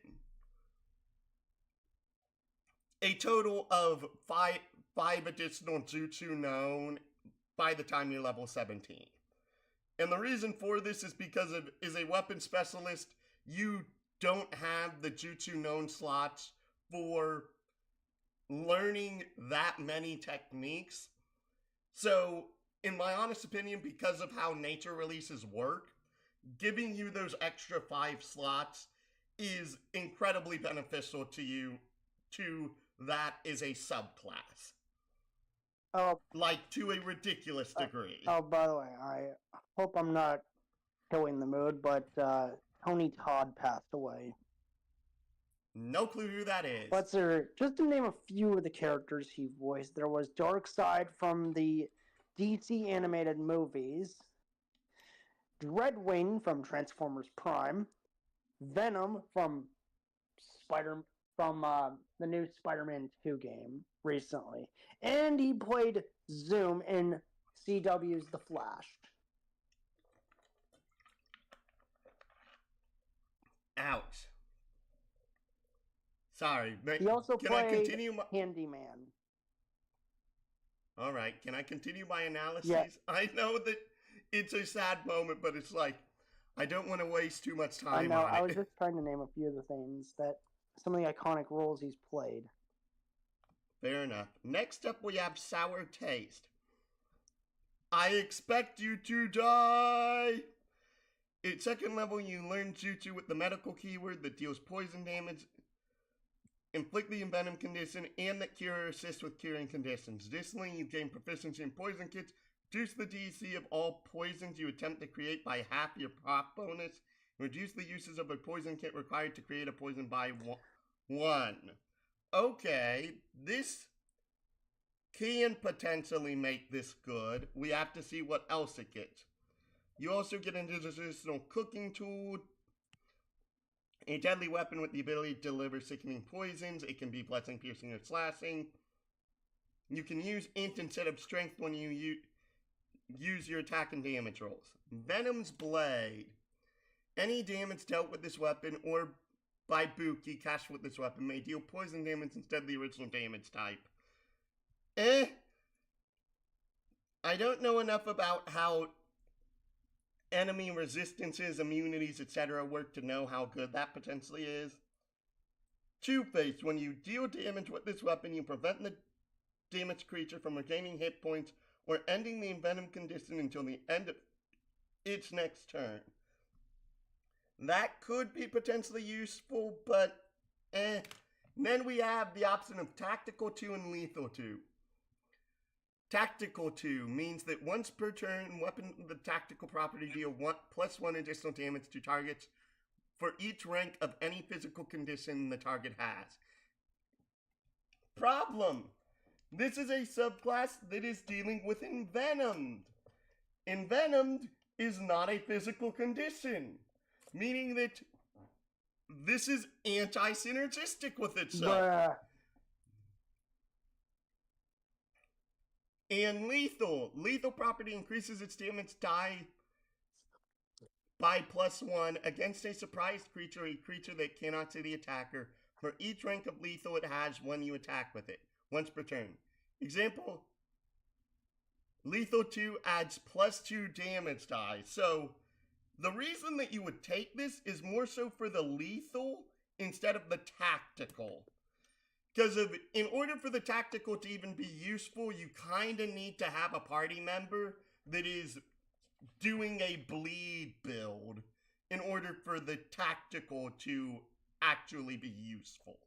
Speaker 1: a total of five additional jutsu known by the time you're level 17. And the reason for this is because as a weapon specialist, you don't have the jutsu known slots for learning that many techniques. So, in my honest opinion, because of how nature releases work, giving you those extra 5 slots is incredibly beneficial to you, to that is a subclass.
Speaker 2: Oh,
Speaker 1: like to a ridiculous degree.
Speaker 2: Oh, by the way, I hope I'm not killing the mood, but Tony Todd passed away.
Speaker 1: No clue who that is.
Speaker 2: But sir, just to name a few of the characters he voiced, there was Darkseid from the DC animated movies, Dreadwing from Transformers Prime, Venom from the new Spider-Man 2 game recently, and he played Zoom in CW's The Flash.
Speaker 1: Ouch. Sorry, but
Speaker 2: He also
Speaker 1: can I
Speaker 2: played
Speaker 1: continue
Speaker 2: Handyman.
Speaker 1: All right, can I continue my analysis?
Speaker 2: Yeah.
Speaker 1: I know that it's a sad moment, but it's like, I don't want to waste too much time
Speaker 2: I know,
Speaker 1: on it.
Speaker 2: I was just trying to name a few of the things some of the iconic roles he's played.
Speaker 1: Fair enough. Next up, we have Sour Taste. I expect you to die! At second level, you learn Jutsu with the medical keyword that deals poison damage, inflict the envenom condition, and that cure or assist with curing conditions. Additionally, you gain proficiency in poison kits, reduce the DC of all poisons you attempt to create by half your prop bonus, and reduce the uses of a poison kit required to create a poison by 1. Okay, this can potentially make this good. We have to see what else it gets. You also get an additional cooking tool, a deadly weapon with the ability to deliver sickening poisons. It can be blessing, piercing, or slashing. You can use int instead of strength when you use your attack and damage rolls. Venom's Blade. Any damage dealt with this weapon or by Buki cast with this weapon may deal poison damage instead of the original damage type. I don't know enough about how enemy resistances, immunities, etc. work to know how good that potentially is. Two-Face, when you deal damage with this weapon, you prevent the damaged creature from regaining hit points or ending the envenom condition until the end of its next turn. That could be potentially useful, but And then we have the option of Tactical 2 and Lethal 2. Tactical 2 means that once per turn, weapon the tactical property deal +1 additional damage to targets for each rank of any physical condition the target has. Problem. This is a subclass that is dealing with Envenomed. Envenomed is not a physical condition, meaning that this is anti-synergistic with itself.
Speaker 2: Bruh.
Speaker 1: And lethal. Lethal property increases its damage die by +1 against a surprised creature, a creature that cannot see the attacker, for each rank of lethal it has when you attack with it, once per turn. Example, Lethal 2 adds +2 damage die. So, the reason that you would take this is more so for the lethal instead of the tactical. Because in order for the tactical to even be useful, you kind of need to have a party member that is doing a bleed build in order for the tactical to actually be useful.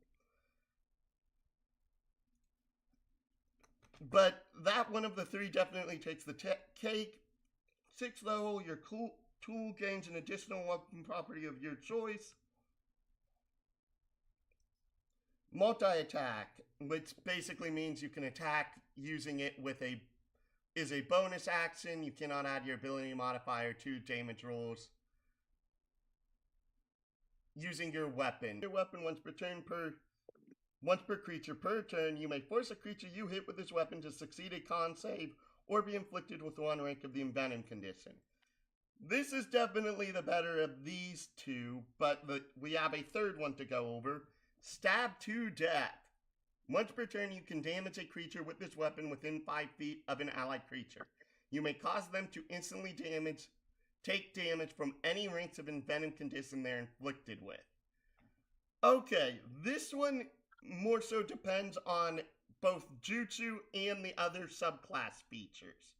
Speaker 1: But that one of the three definitely takes the cake. 6th level, your tool gains an additional weapon property of your choice. Multi-attack, which basically means you can attack using it with is a bonus action. You cannot add your ability modifier to damage rolls using your weapon. Your weapon once per creature per turn, you may force a creature you hit with this weapon to succeed a con save or be inflicted with 1 rank of the envenom condition. This is definitely the better of these two, but we have a third one to go over. Stab to death. Once per turn, you can damage a creature with this weapon within 5 feet of an allied creature. You may cause them to instantly take damage from any ranks of envenom condition they're inflicted with. Okay, this one more so depends on both Jutsu and the other subclass features.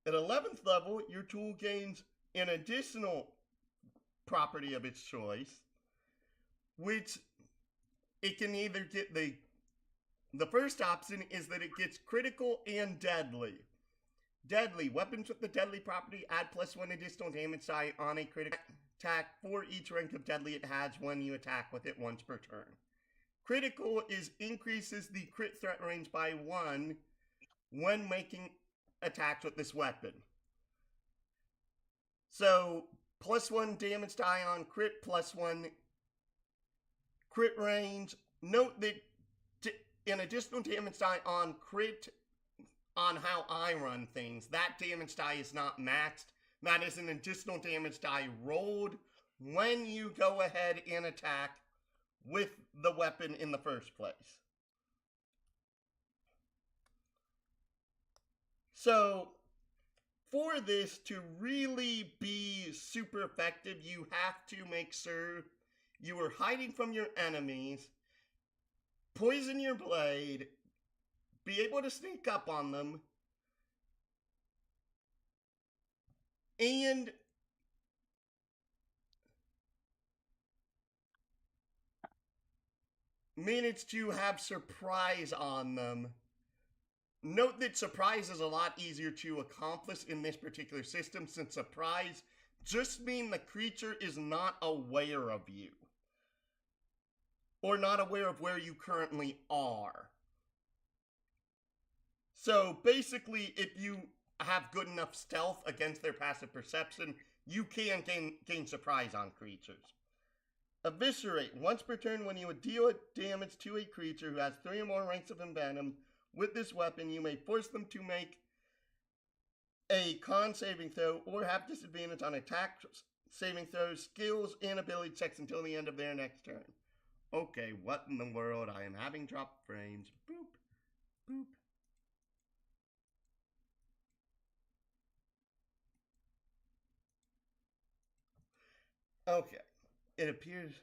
Speaker 1: At 11th level, your tool gains an additional property of its choice, which it can either get the first option is that it gets critical and deadly. Deadly. Weapons with the deadly property add +1 additional damage die on a critical attack for each rank of deadly it has when you attack with it once per turn. Critical increases the crit threat range by 1 when making attacks with this weapon. So, +1 damage die on crit, +1 crit range. Note that an additional damage die on crit, on how I run things, that damage die is not maxed. That is an additional damage die rolled when you go ahead and attack with the weapon in the first place. So, for this to really be super effective, you have to make sure you are hiding from your enemies, poison your blade, be able to sneak up on them, and manage to have surprise on them. Note that surprise is a lot easier to accomplish in this particular system, since surprise just means the creature is not aware of you, or not aware of where you currently are. So basically, if you have good enough stealth against their passive perception, you can gain surprise on creatures. Eviscerate. Once per turn, when you deal damage to a creature who has 3 or more ranks of envenom, with this weapon, you may force them to make a con saving throw or have disadvantage on attack saving throws, skills, and ability checks until the end of their next turn. Okay, what in the world? I am having drop frames. Boop, boop. Okay, it appears.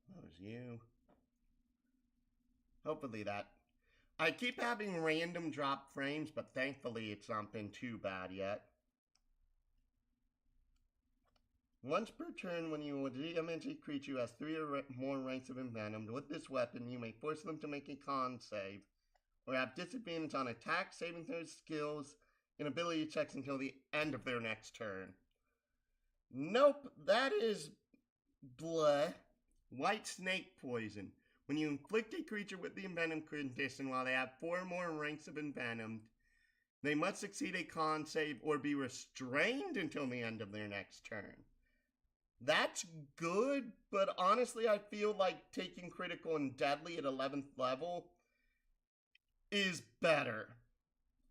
Speaker 1: That was you. Hopefully that. I keep having random drop frames, but thankfully it's not been too bad yet. Once per turn, when you damage a creature who has 3 or more ranks of envenomed with this weapon, you may force them to make a con save, or have disadvantage on attack, saving throws, skills, and ability checks until the end of their next turn. Nope, that is bleh. White snake poison. When you inflict a creature with the envenom condition while they have 4 or more ranks of envenomed, they must succeed a con save or be restrained until the end of their next turn. That's good, but honestly, I feel like taking critical and deadly at 11th level is better.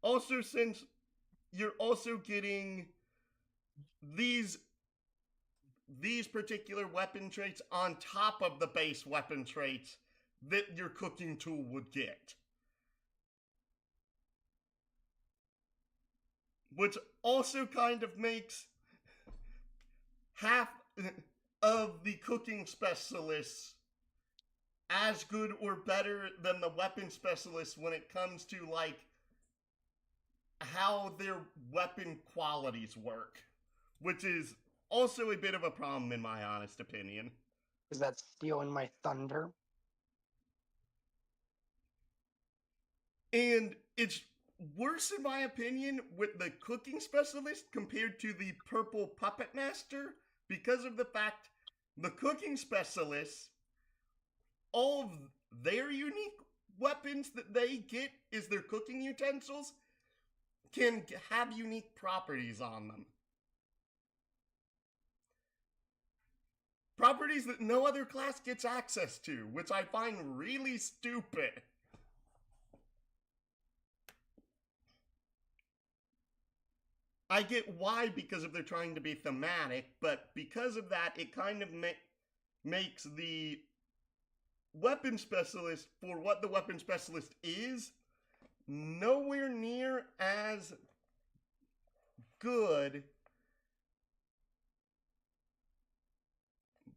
Speaker 1: Also, since you're also getting these particular weapon traits on top of the base weapon traits that your cooking tool would get. Which also kind of makes half of the cooking specialists as good or better than the weapon specialists when it comes to like how their weapon qualities work, which is also a bit of a problem in my honest opinion.
Speaker 2: Is that stealing my thunder?
Speaker 1: And it's worse in my opinion with the cooking specialist compared to the purple puppet master, because of the fact the cooking specialists, all of their unique weapons that they get is their cooking utensils can have unique properties on them. Properties that no other class gets access to, which I find really stupid. I get why, because of they're trying to be thematic, but because of that, it kind of makes the weapon specialist, for what the weapon specialist is, nowhere near as good,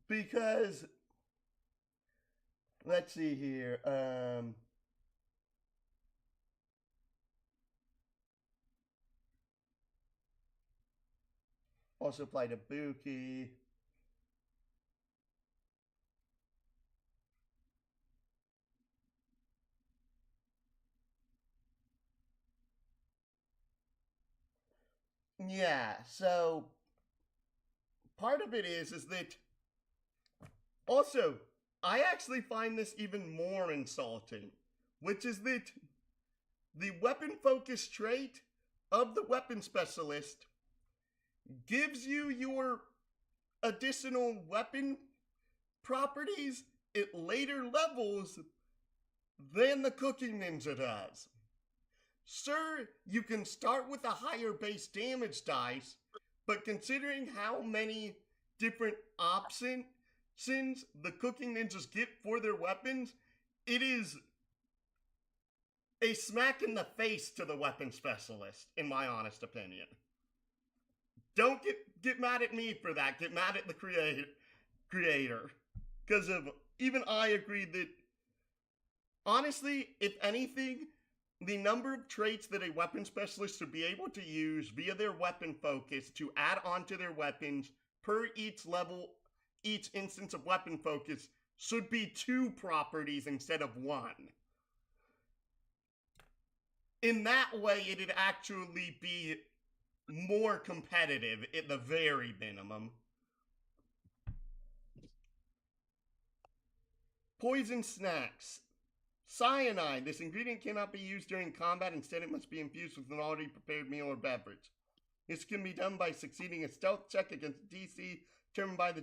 Speaker 1: because let's see here. Also played a Buki. Yeah, so part of it is that also I actually find this even more insulting, which is that the weapon focus trait of the weapon specialist gives you your additional weapon properties at later levels than the cooking ninja does. Sure, you can start with a higher base damage dice, but considering how many different options the cooking ninjas get for their weapons, it is a smack in the face to the weapon specialist, in my honest opinion. Don't get mad at me for that. Get mad at the creator. Because of even I agree that, honestly, if anything, the number of traits that a weapon specialist should be able to use via their weapon focus to add onto their weapons per each level, each instance of weapon focus, should be 2 properties instead of 1. In that way, it'd actually be more competitive at the very minimum. Poison snacks. Cyanide. This ingredient cannot be used during combat. Instead, it must be infused with an already prepared meal or beverage. This can be done by succeeding a stealth check against DC determined by the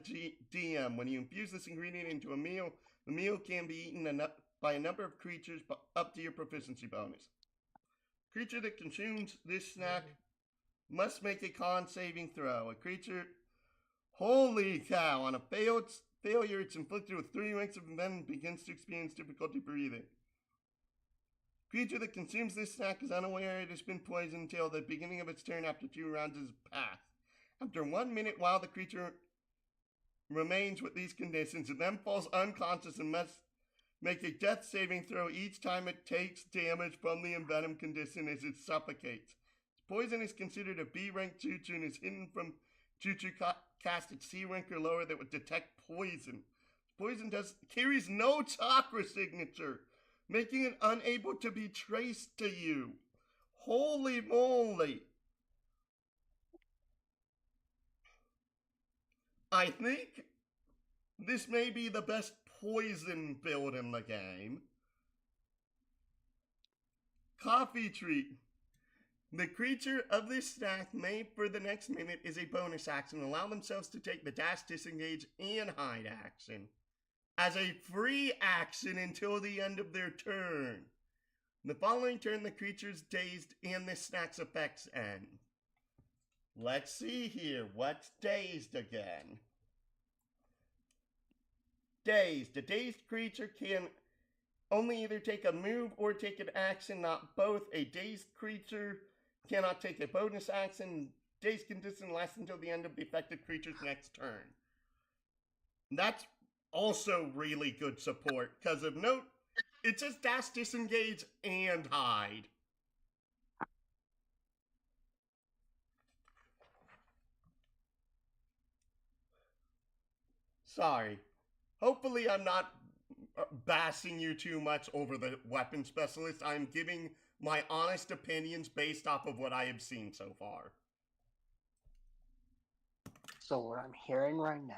Speaker 1: DM. When you infuse this ingredient into a meal, the meal can be eaten by a number of creatures up to your proficiency bonus. Creature that consumes this snack must make a con saving throw. A creature, holy cow, on a failure, it's inflicted with 3 ranks of venom and begins to experience difficulty breathing. Creature that consumes this snack is unaware it has been poisoned until the beginning of its turn after 2 rounds is passed. After 1 minute, while the creature remains with these conditions, it then falls unconscious and must make a death saving throw each time it takes damage from the envenom condition as it suffocates. Poison is considered a B rank jutsu and is hidden from jutsu cast at C rank or lower that would detect poison. Poison carries no chakra signature, making it unable to be traced to you. Holy moly. I think this may be the best poison build in the game. Coffee treat. The creature of this snack may, for the next minute, is a bonus action. Allow themselves to take the dash, disengage, and hide action as a free action until the end of their turn. The following turn, the creature's dazed and this snack's effects end. Let's see here. What's dazed again? Dazed. A dazed creature can only either take a move or take an action, not both. A dazed creature cannot take a bonus action. Dazed condition lasts until the end of the affected creature's next turn. That's also really good support, because of note, it says dash, disengage, and hide. Sorry. Hopefully I'm not bashing you too much over the weapon specialist. I'm giving my honest opinions based off of what I have seen so far.
Speaker 2: So what I'm hearing right now,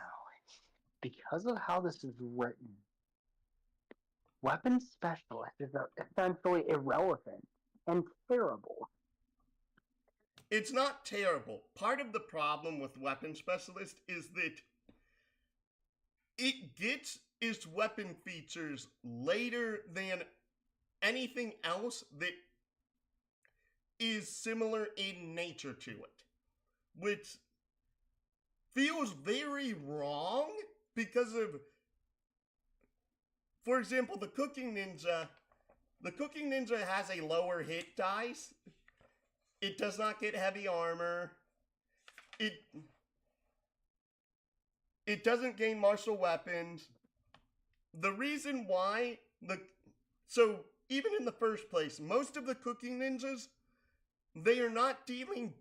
Speaker 2: because of how this is written, weapon specialist is essentially irrelevant and terrible.
Speaker 1: It's not terrible. Part of the problem with weapon specialist is that it gets its weapon features later than anything else that is similar in nature to it, which feels very wrong because of, for example, the Cooking Ninja. The Cooking Ninja has a lower hit dice. It does not get heavy armor. It doesn't gain martial weapons. The reason why so even in the first place, most of the Cooking Ninjas, they are not dealing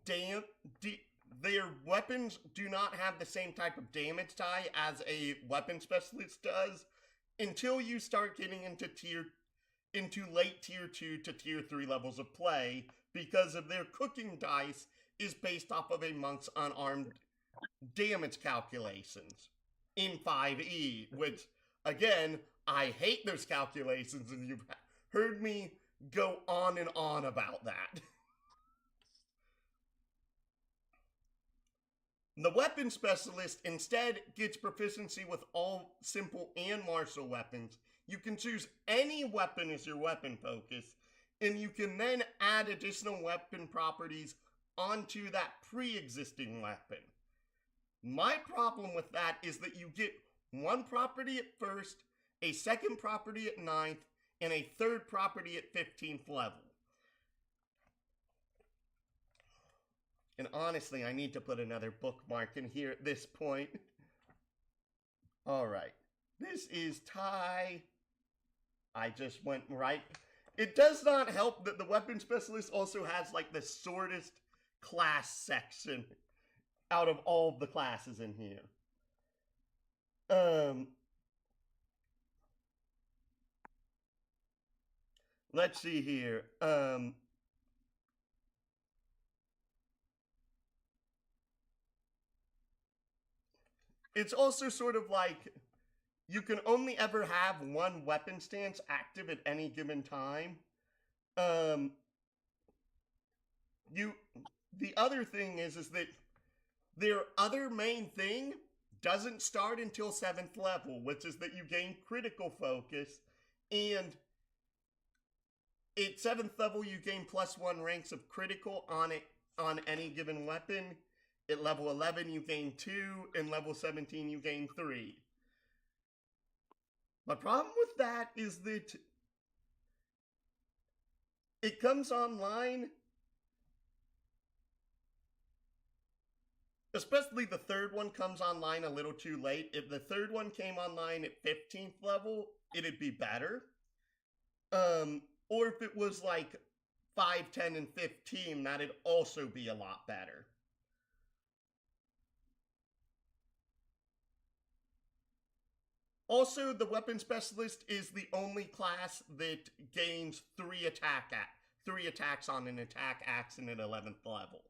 Speaker 1: their weapons do not have the same type of damage die as a weapon specialist does until you start getting into late tier 2 to tier 3 levels of play, because of their cooking dice is based off of a monk's unarmed damage calculations in 5e, which, again, I hate those calculations, and you've heard me go on and on about that. The weapon specialist instead gets proficiency with all simple and martial weapons. You can choose any weapon as your weapon focus, and you can then add additional weapon properties onto that pre-existing weapon. My problem with that is that you get one property at first, a second property at 9th, and a third property at 15th level. And honestly, I need to put another bookmark in here at this point. Alright. This is Thai. I just went right. It does not help that the weapon specialist also has like the shortest class section out of all of the classes in here. Let's see here. It's also sort of like you can only ever have one weapon stance active at any given time. the other thing is that their other main thing doesn't start until 7th level, which is that you gain critical focus, and at 7th level you gain +1 ranks of critical on any given weapon. At level 11 you gain 2, and level 17 you gain 3. My problem with that is that it comes online, especially the third one comes online a little too late. If the third one came online at 15th level, it'd be better. Or if it was like 5, 10, and 15, that'd also be a lot better. Also, the weapon specialist is the only class that gains 3 attacks on an attack action at 11th level.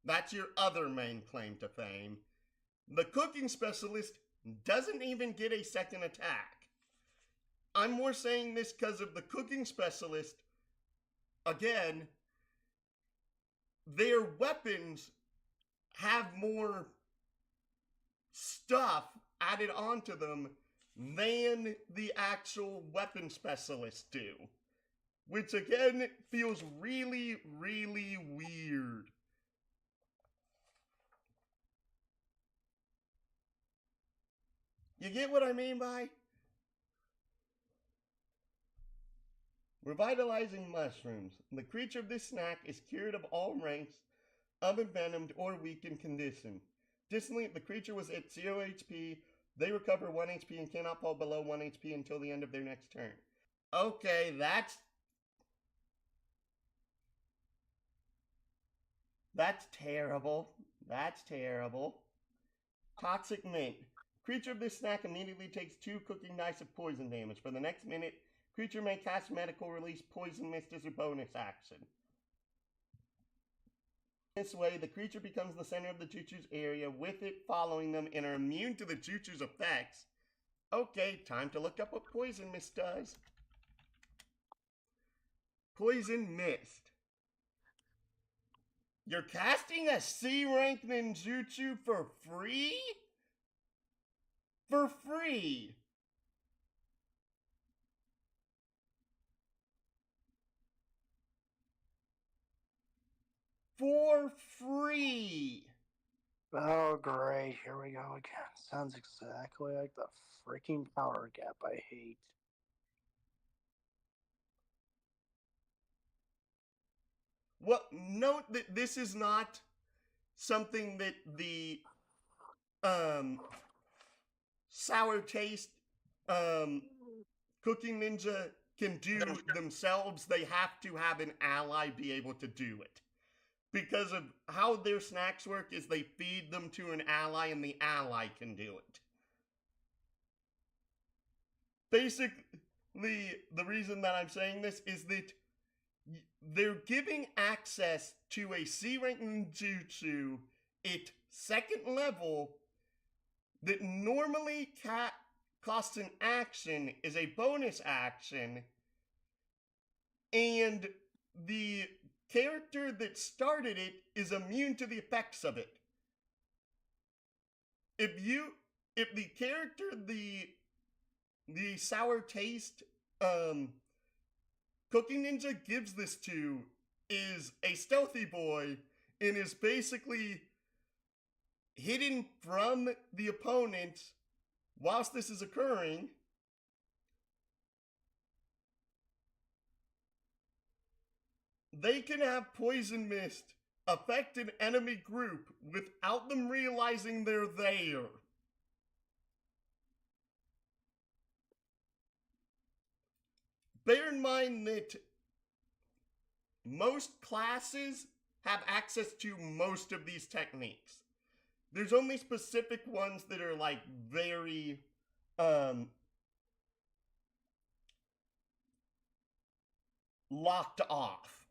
Speaker 1: That's your other main claim to fame. The cooking specialist doesn't even get a second attack. I'm more saying this because of the cooking specialist. Again, their weapons have more stuff added onto them than the actual weapon specialists do. Which again feels really, really weird. You get what I mean by? Revitalizing mushrooms. The creature of this snack is cured of all ranks of envenomed or weakened condition. Additionally, if the creature was at 0 HP, they recover 1 HP and cannot fall below 1 HP until the end of their next turn. Okay, that's terrible. That's terrible. Toxic Mint. Creature of this snack immediately takes 2 cooking dice of poison damage. For the next minute, creature may cast Medical Release Poison Mist as a bonus action. This way, the creature becomes the center of the Juju's area, with it following them, and are immune to the Juju's effects. Okay, time to look up what Poison Mist does. Poison Mist. You're casting a C-rank ninjutsu for free? For free! For free!
Speaker 2: Oh, great. Here we go again. Sounds exactly like the freaking power gap I hate.
Speaker 1: Well, note that this is not something that the sour taste cooking ninja can do themselves. They have to have an ally be able to do it. Because of how their snacks work is they feed them to an ally and the ally can do it. Basically, the reason that I'm saying this is that they're giving access to a C-rank ninjutsu at 2nd level that normally costs an action is a bonus action, and the character that started it is immune to the effects of it. If the character the sour taste cooking ninja gives this to is a stealthy boy and is basically hidden from the opponent whilst this is occurring, they can have Poison Mist affect an enemy group without them realizing they're there. Bear in mind that most classes have access to most of these techniques. There's only specific ones that are like very locked off.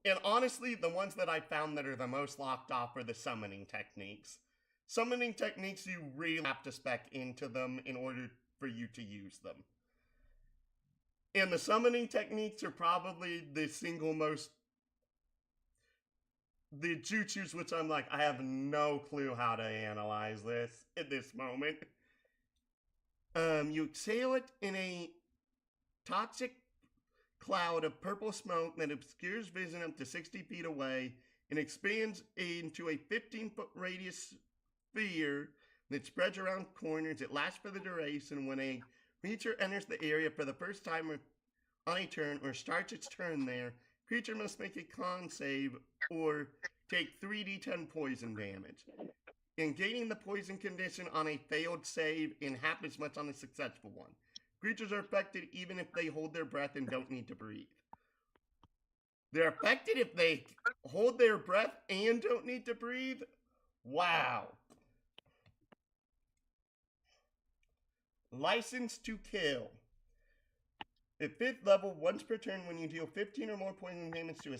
Speaker 1: And honestly, the ones that I found that are the most locked off are the summoning techniques. Summoning techniques, you really have to spec into them in order for you to use them. And the summoning techniques are probably the single most the jutsus, which I'm like, I have no clue how to analyze this at this moment. You exhale it in a toxic cloud of purple smoke that obscures vision up to 60 feet away and expands into a 15-foot radius sphere that spreads around corners. It lasts for the duration. When a creature enters the area for the first time on a turn or starts its turn there, creature must make a con save or take 3d10 poison damage. And gaining the poison condition on a failed save and half as much on a successful one. Creatures are affected even if they hold their breath and don't need to breathe. They're affected if they hold their breath and don't need to breathe? Wow. License to kill. At 5th level, once per turn, when you deal 15 or more poison damage to a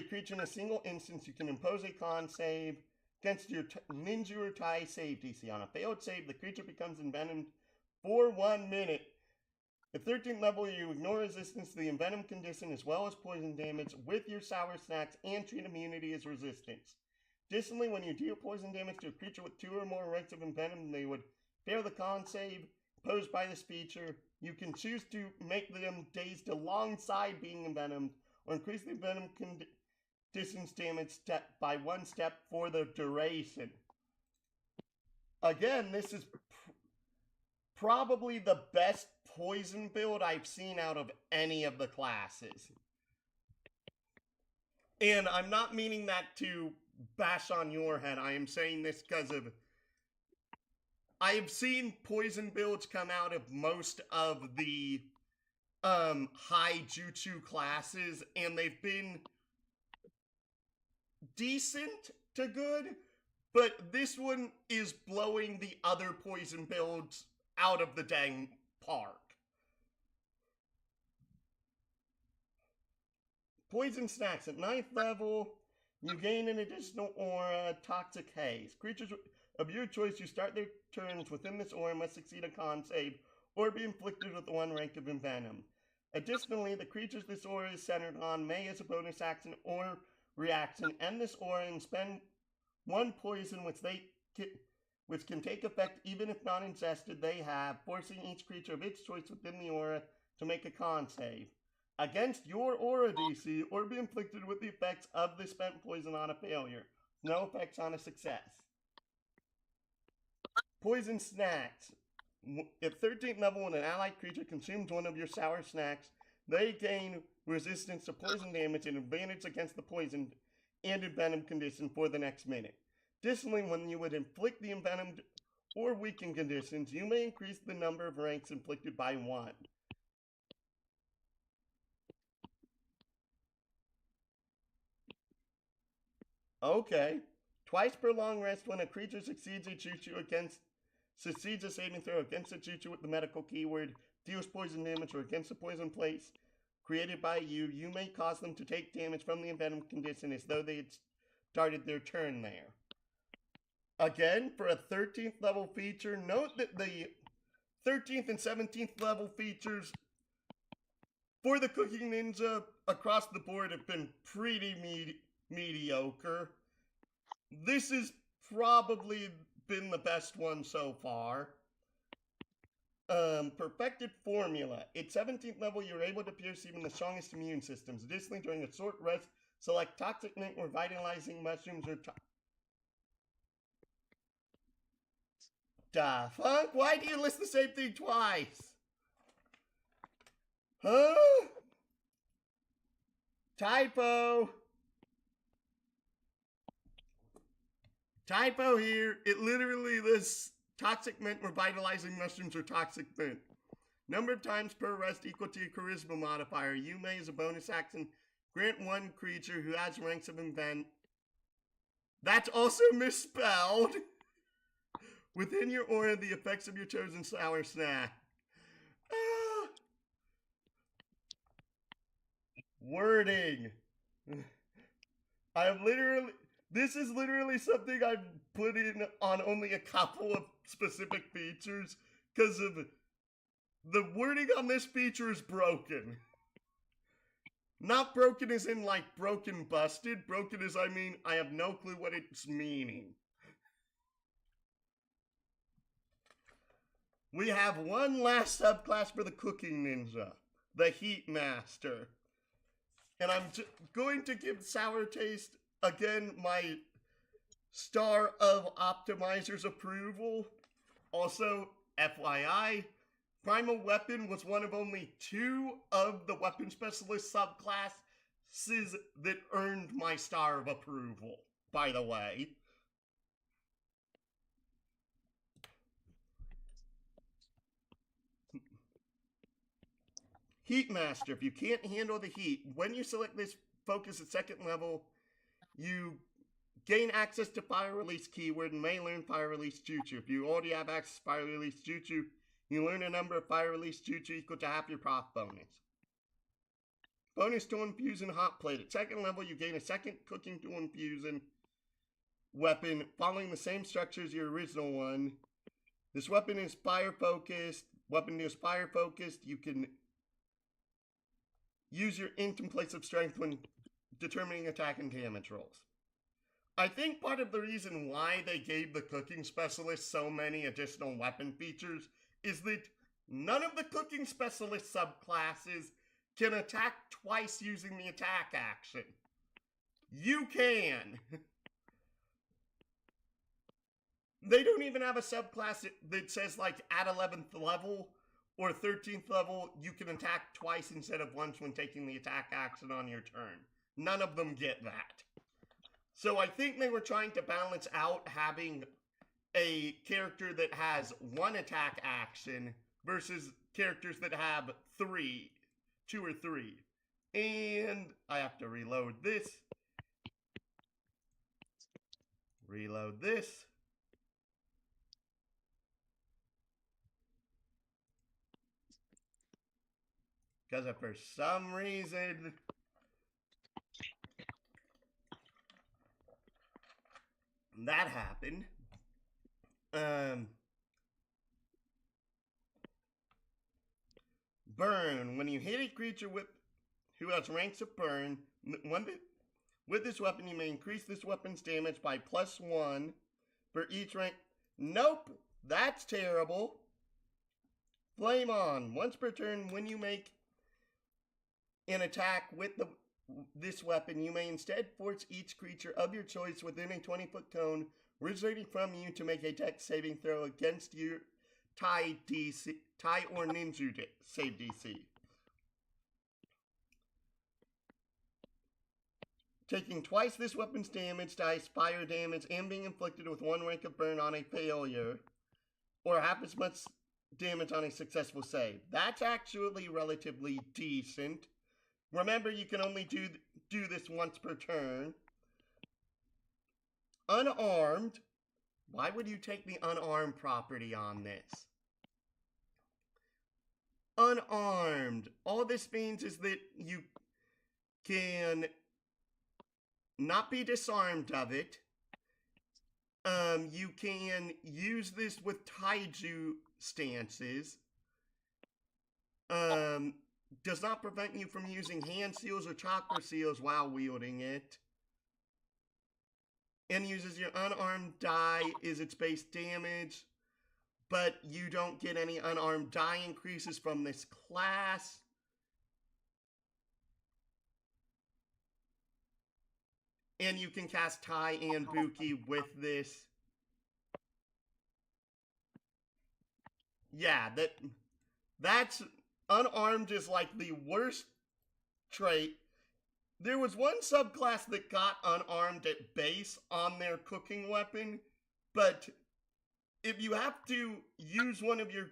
Speaker 1: creature in a single instance, you can impose a con save against your ninja or Tai save DC. On a failed save, the creature becomes envenomed for 1 minute. At 13th level, you ignore resistance to the envenom condition as well as poison damage with your sour snacks and treat immunity as resistance. Additionally, when you deal poison damage to a creature with 2 or more ranks of envenom, they would fail the con save posed by this feature. You can choose to make them dazed alongside being envenomed or increase the envenom condition's damage step by 1 step for the duration. Again, this is probably the best poison build I've seen out of any of the classes. And I'm not meaning that to bash on your head. I am saying this because of I've seen poison builds come out of most of the high jutsu classes, and they've been decent to good, but this one is blowing the other poison builds out of the dang park. Poison snacks at 9th level, you gain an additional aura, Toxic Haze. Creatures of your choice who start their turns within this aura must succeed a con save or be inflicted with 1 rank of envenom. Additionally, the creatures this aura is centered on may, as a bonus action or reaction, end this aura and spend 1 poison which can take effect even if not ingested they have, forcing each creature of its choice within the aura to make a con save against your aura DC or be inflicted with the effects of the spent poison on a failure. No effects on a success. Poison snacks. At 13th level, when an allied creature consumes one of your sour snacks, they gain resistance to poison damage and advantage against the poison and envenom condition for the next minute. Additionally, when you would inflict the envenomed or weakened conditions, you may increase the number of ranks inflicted by 1. Okay. Twice per long rest, when a creature succeeds a saving throw against a jutsu with the medical keyword, deals poison damage, or against a poison place created by you, you may cause them to take damage from the envenom condition as though they had started their turn there. Again, for a 13th level feature, note that the 13th and 17th level features for the Cooking Ninja across the board have been pretty mediocre. This has probably been the best one so far. Perfected Formula. At 17th level, you're able to pierce even the strongest immune systems. Additionally, during a short rest, select Toxic Mint or Vitalizing Mushrooms or Da fuck? Why do you list the same thing twice? Huh? Typo. Typo here. It literally lists Toxic Mint, Revitalizing Mushrooms, or Toxic Mint. Number of times per rest equal to your Charisma modifier. You may, as a bonus action, grant 1 creature who has ranks of invent. That's also misspelled. Within your aura, the effects of your chosen sour snack. Wording. This is literally something I've put in on only a couple of specific features because of the wording on this feature is broken. Not broken as in like broken busted. Broken as I mean I have no clue what it's meaning. We have one last subclass for the cooking ninja, the Heat Master. And I'm going to give Sour Taste, again, my star of Optimizer's approval. Also, FYI, Primal Weapon was one of only 2 of the Weapon Specialist subclasses that earned my star of approval, by the way. Heat Master, if you can't handle the heat, when you select this focus at 2nd level, you gain access to Fire Release keyword and may learn Fire Release Jutsu. If you already have access to Fire Release Jutsu, you learn a number of Fire Release Jutsu equal to half your proc bonus. Bonus Tool Infusion Hot Plate. At 2nd level, you gain a 2nd Cooking Tool Infusion weapon following the same structure as your original one. This weapon is fire focused. Weapon is fire focused. You can use your int in place of strength when determining attack and damage rolls. I think part of the reason why they gave the cooking specialist so many additional weapon features is that none of the cooking specialist subclasses can attack twice using the attack action. You can. They don't even have a subclass that says like at 11th level or 13th level, you can attack twice instead of once when taking the attack action on your turn. None of them get that. So I think they were trying to balance out having a character that has 1 attack action versus characters that have 2 or 3. And I have to reload this. Reload this. Because if for some reason that happened, burn. When you hit a creature who has ranks of burn, with this weapon you may increase this weapon's damage by +1 for each rank. Nope, that's terrible. Flame on. Once per turn, when you make an attack with this weapon, you may instead force each creature of your choice within a 20-foot cone originating from you to make a dex saving throw against your tie or ninja save DC. Taking twice this weapon's damage dice, fire damage, and being inflicted with 1 rank of burn on a failure, or half as much damage on a successful save. That's actually relatively decent. Remember, you can only do this once per turn. Unarmed. Why would you take the unarmed property on this? Unarmed. All this means is that you can not be disarmed of it. You can use this with taiju stances. Does not prevent you from using hand seals or chakra seals while wielding it. And uses your unarmed die is its base damage, but you don't get any unarmed die increases from this class. And you can cast Tai and Buki with this. Yeah, that's unarmed is like the worst trait. There was one subclass that got unarmed at base on their cooking weapon, but if you have to use one of your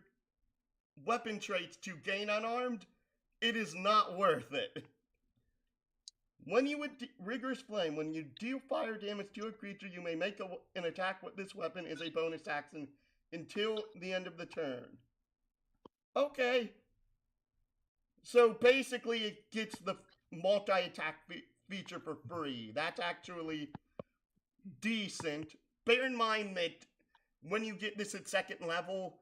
Speaker 1: weapon traits to gain unarmed, it is not worth it. When you would Rigorous Flame, when you deal fire damage to a creature, you may make an attack with this weapon as a bonus action until the end of the turn. Okay. So basically it gets the multi-attack feature for free. That's actually decent. Bear in mind that when you get this at 2nd level,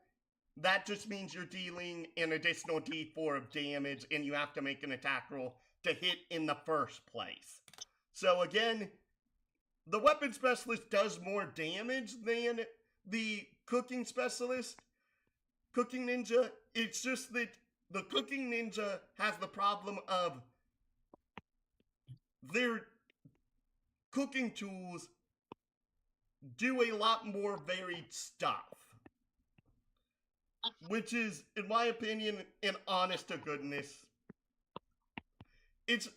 Speaker 1: that just means you're dealing an additional d4 of damage and you have to make an attack roll to hit in the first place. So again, the weapon specialist does more damage than the cooking specialist, cooking ninja. It's just that the cooking ninja has the problem of their cooking tools do a lot more varied stuff, which is, in my opinion, an honest to goodness. It's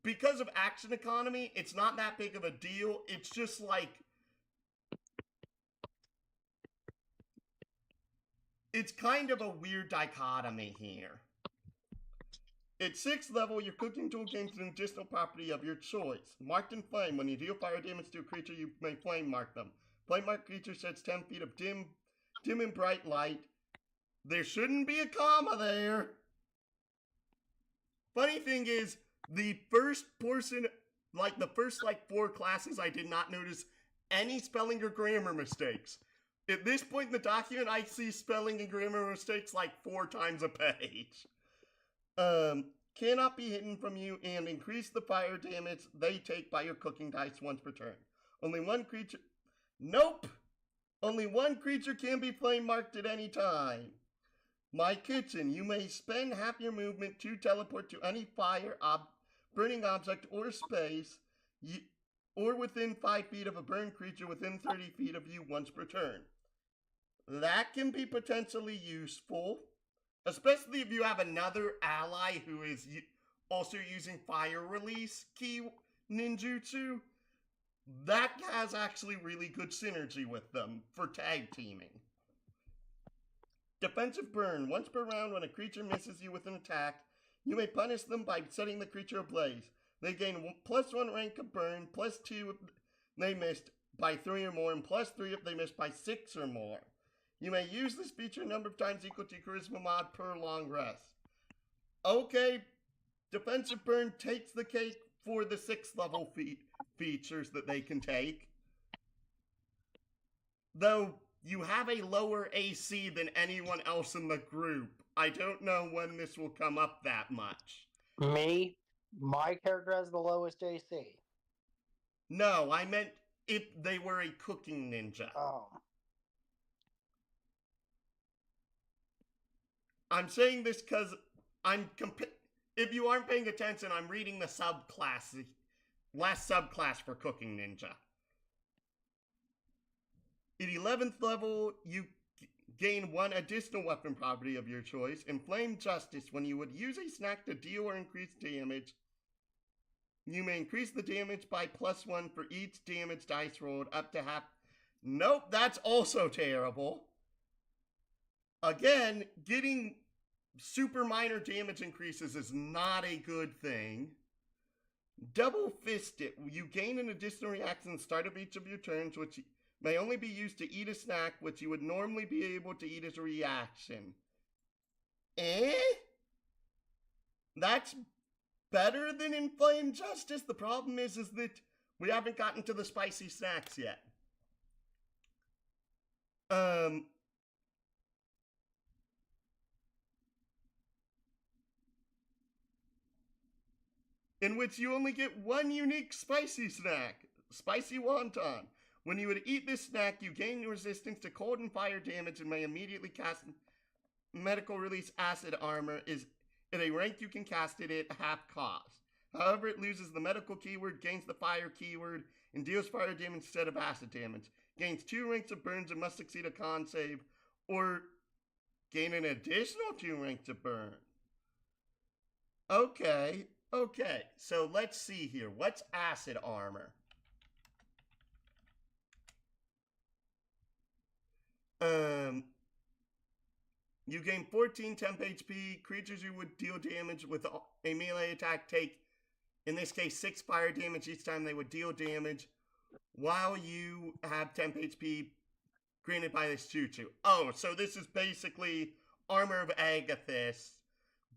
Speaker 1: because of action economy, it's not that big of a deal. It's just like, it's kind of a weird dichotomy here. At 6th level, your cooking tool gains an additional property of your choice. Marked in flame. When you deal fire damage to a creature, you may flame mark them. Flame marked creature sheds 10 feet of dim and bright light. There shouldn't be a comma there. Funny thing is, the first portion, like the first 4 classes, I did not notice any spelling or grammar mistakes. At this point in the document, I see spelling and grammar mistakes 4 times a page. Cannot be hidden from you and increase the fire damage they take by your cooking dice once per turn. Only one creature... Nope! Only one creature can be flame marked at any time. My kitchen. You may spend half your movement to teleport to any fire, burning object, or space, or within 5 feet of a burned creature within 30 feet of you once per turn. That can be potentially useful, especially if you have another ally who is also using fire release key ninjutsu. That has actually really good synergy with them for tag teaming. Defensive burn. Once per round, when a creature misses you with an attack, you may punish them by setting the creature ablaze. They gain +1 rank of burn, +2 if they missed by 3 or more, and +3 if they missed by 6 or more. You may use this feature a number of times equal to charisma mod per long rest. Okay, defensive burn takes the cake for the 6th level features that they can take. Though you have a lower AC than anyone else in the group. I don't know when this will come up that much.
Speaker 2: Me? My character has the lowest AC.
Speaker 1: No, I meant if they were a cooking ninja.
Speaker 2: Oh.
Speaker 1: I'm saying this because if you aren't paying attention, I'm reading the last subclass for cooking ninja. At 11th level, you gain 1 additional weapon property of your choice. Inflamed Justice. When you would use a snack to deal or increase damage, you may increase the damage by +1 for each damage dice rolled up to half. Nope, that's also terrible. Again, getting super minor damage increases is not a good thing. Double Fisted. You gain an additional reaction at the start of each of your turns, which may only be used to eat a snack, which you would normally be able to eat as a reaction. That's better than Inflamed Justice. The problem is that we haven't gotten to the spicy snacks yet. In which you only get 1 unique spicy snack, Spicy Wonton. When you would eat this snack, you gain resistance to cold and fire damage and may immediately cast medical release acid armor is at a rank you can cast it at half cost. However, it loses the medical keyword, gains the fire keyword, and deals fire damage instead of acid damage. Gains 2 ranks of burns and must succeed a con save, or gain an additional 2 ranks of burn. Okay, so let's see here. What's acid armor? You gain 14 temp HP. Creatures you would deal damage with a melee attack take, in this case, 6 fire damage each time they would deal damage, while you have temp HP granted by this jutsu. Oh, so this is basically Armor of Agathis,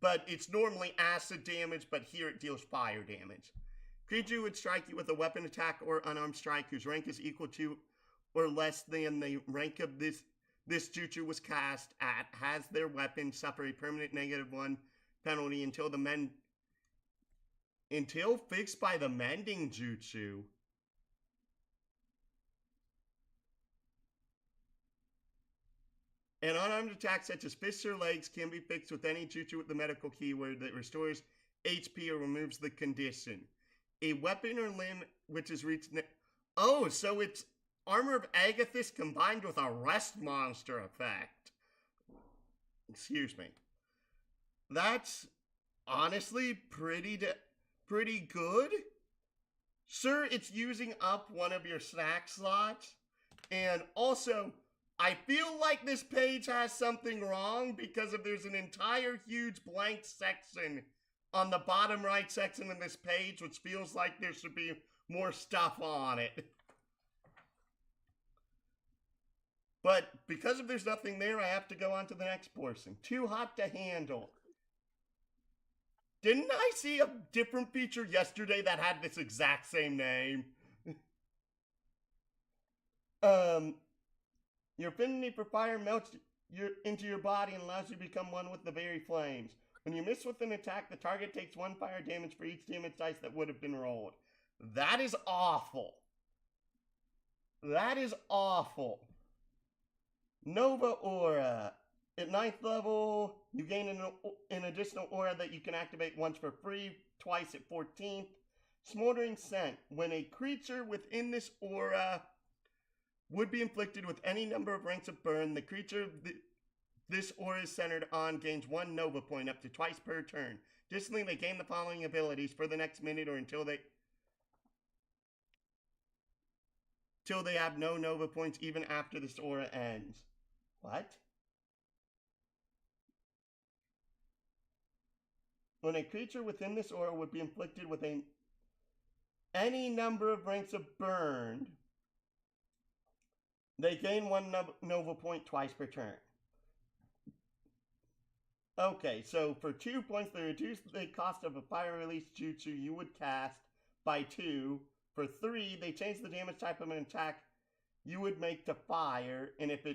Speaker 1: but it's normally acid damage, but here it deals fire damage. Creature would strike you with a weapon attack or unarmed strike whose rank is equal to or less than the rank of this jutsu was cast at, has their weapon suffer a permanent -1 penalty until the until fixed by the mending jutsu. And unarmed attacks such as fists or legs can be fixed with any jutsu with the medical keyword that restores HP or removes the condition. A weapon or limb which is reached... Oh, so it's Armor of Agathis combined with a rest monster effect. Excuse me. That's honestly pretty good. Sure, it's using up one of your snack slots. And also, I feel like this page has something wrong because if there's an entire huge blank section on the bottom right section of this page, which feels like there should be more stuff on it. But because if there's nothing there, I have to go on to the next portion. Too hot to handle. Didn't I see a different feature yesterday that had this exact same name? Your affinity for fire melts into your body and allows you to become one with the very flames. When you miss with an attack, the target takes 1 fire damage for each damage dice that would have been rolled. That is awful. That is awful. Nova Aura. At 9th level, you gain an additional aura that you can activate once for free, twice at 14th. Smoldering Scent. When a creature within this aura would be inflicted with any number of ranks of burn, the creature this aura is centered on gains 1 Nova point up to twice per turn. Additionally, they gain the following abilities for the next minute or until they have no Nova points even after this aura ends. What? When a creature within this aura would be inflicted with any number of ranks of burn, they gain 1 Nova point twice per turn. Okay, so for 2 points, they reduce the cost of a fire release jutsu you would cast by 2. For 3, they change the damage type of an attack you would make to fire, and if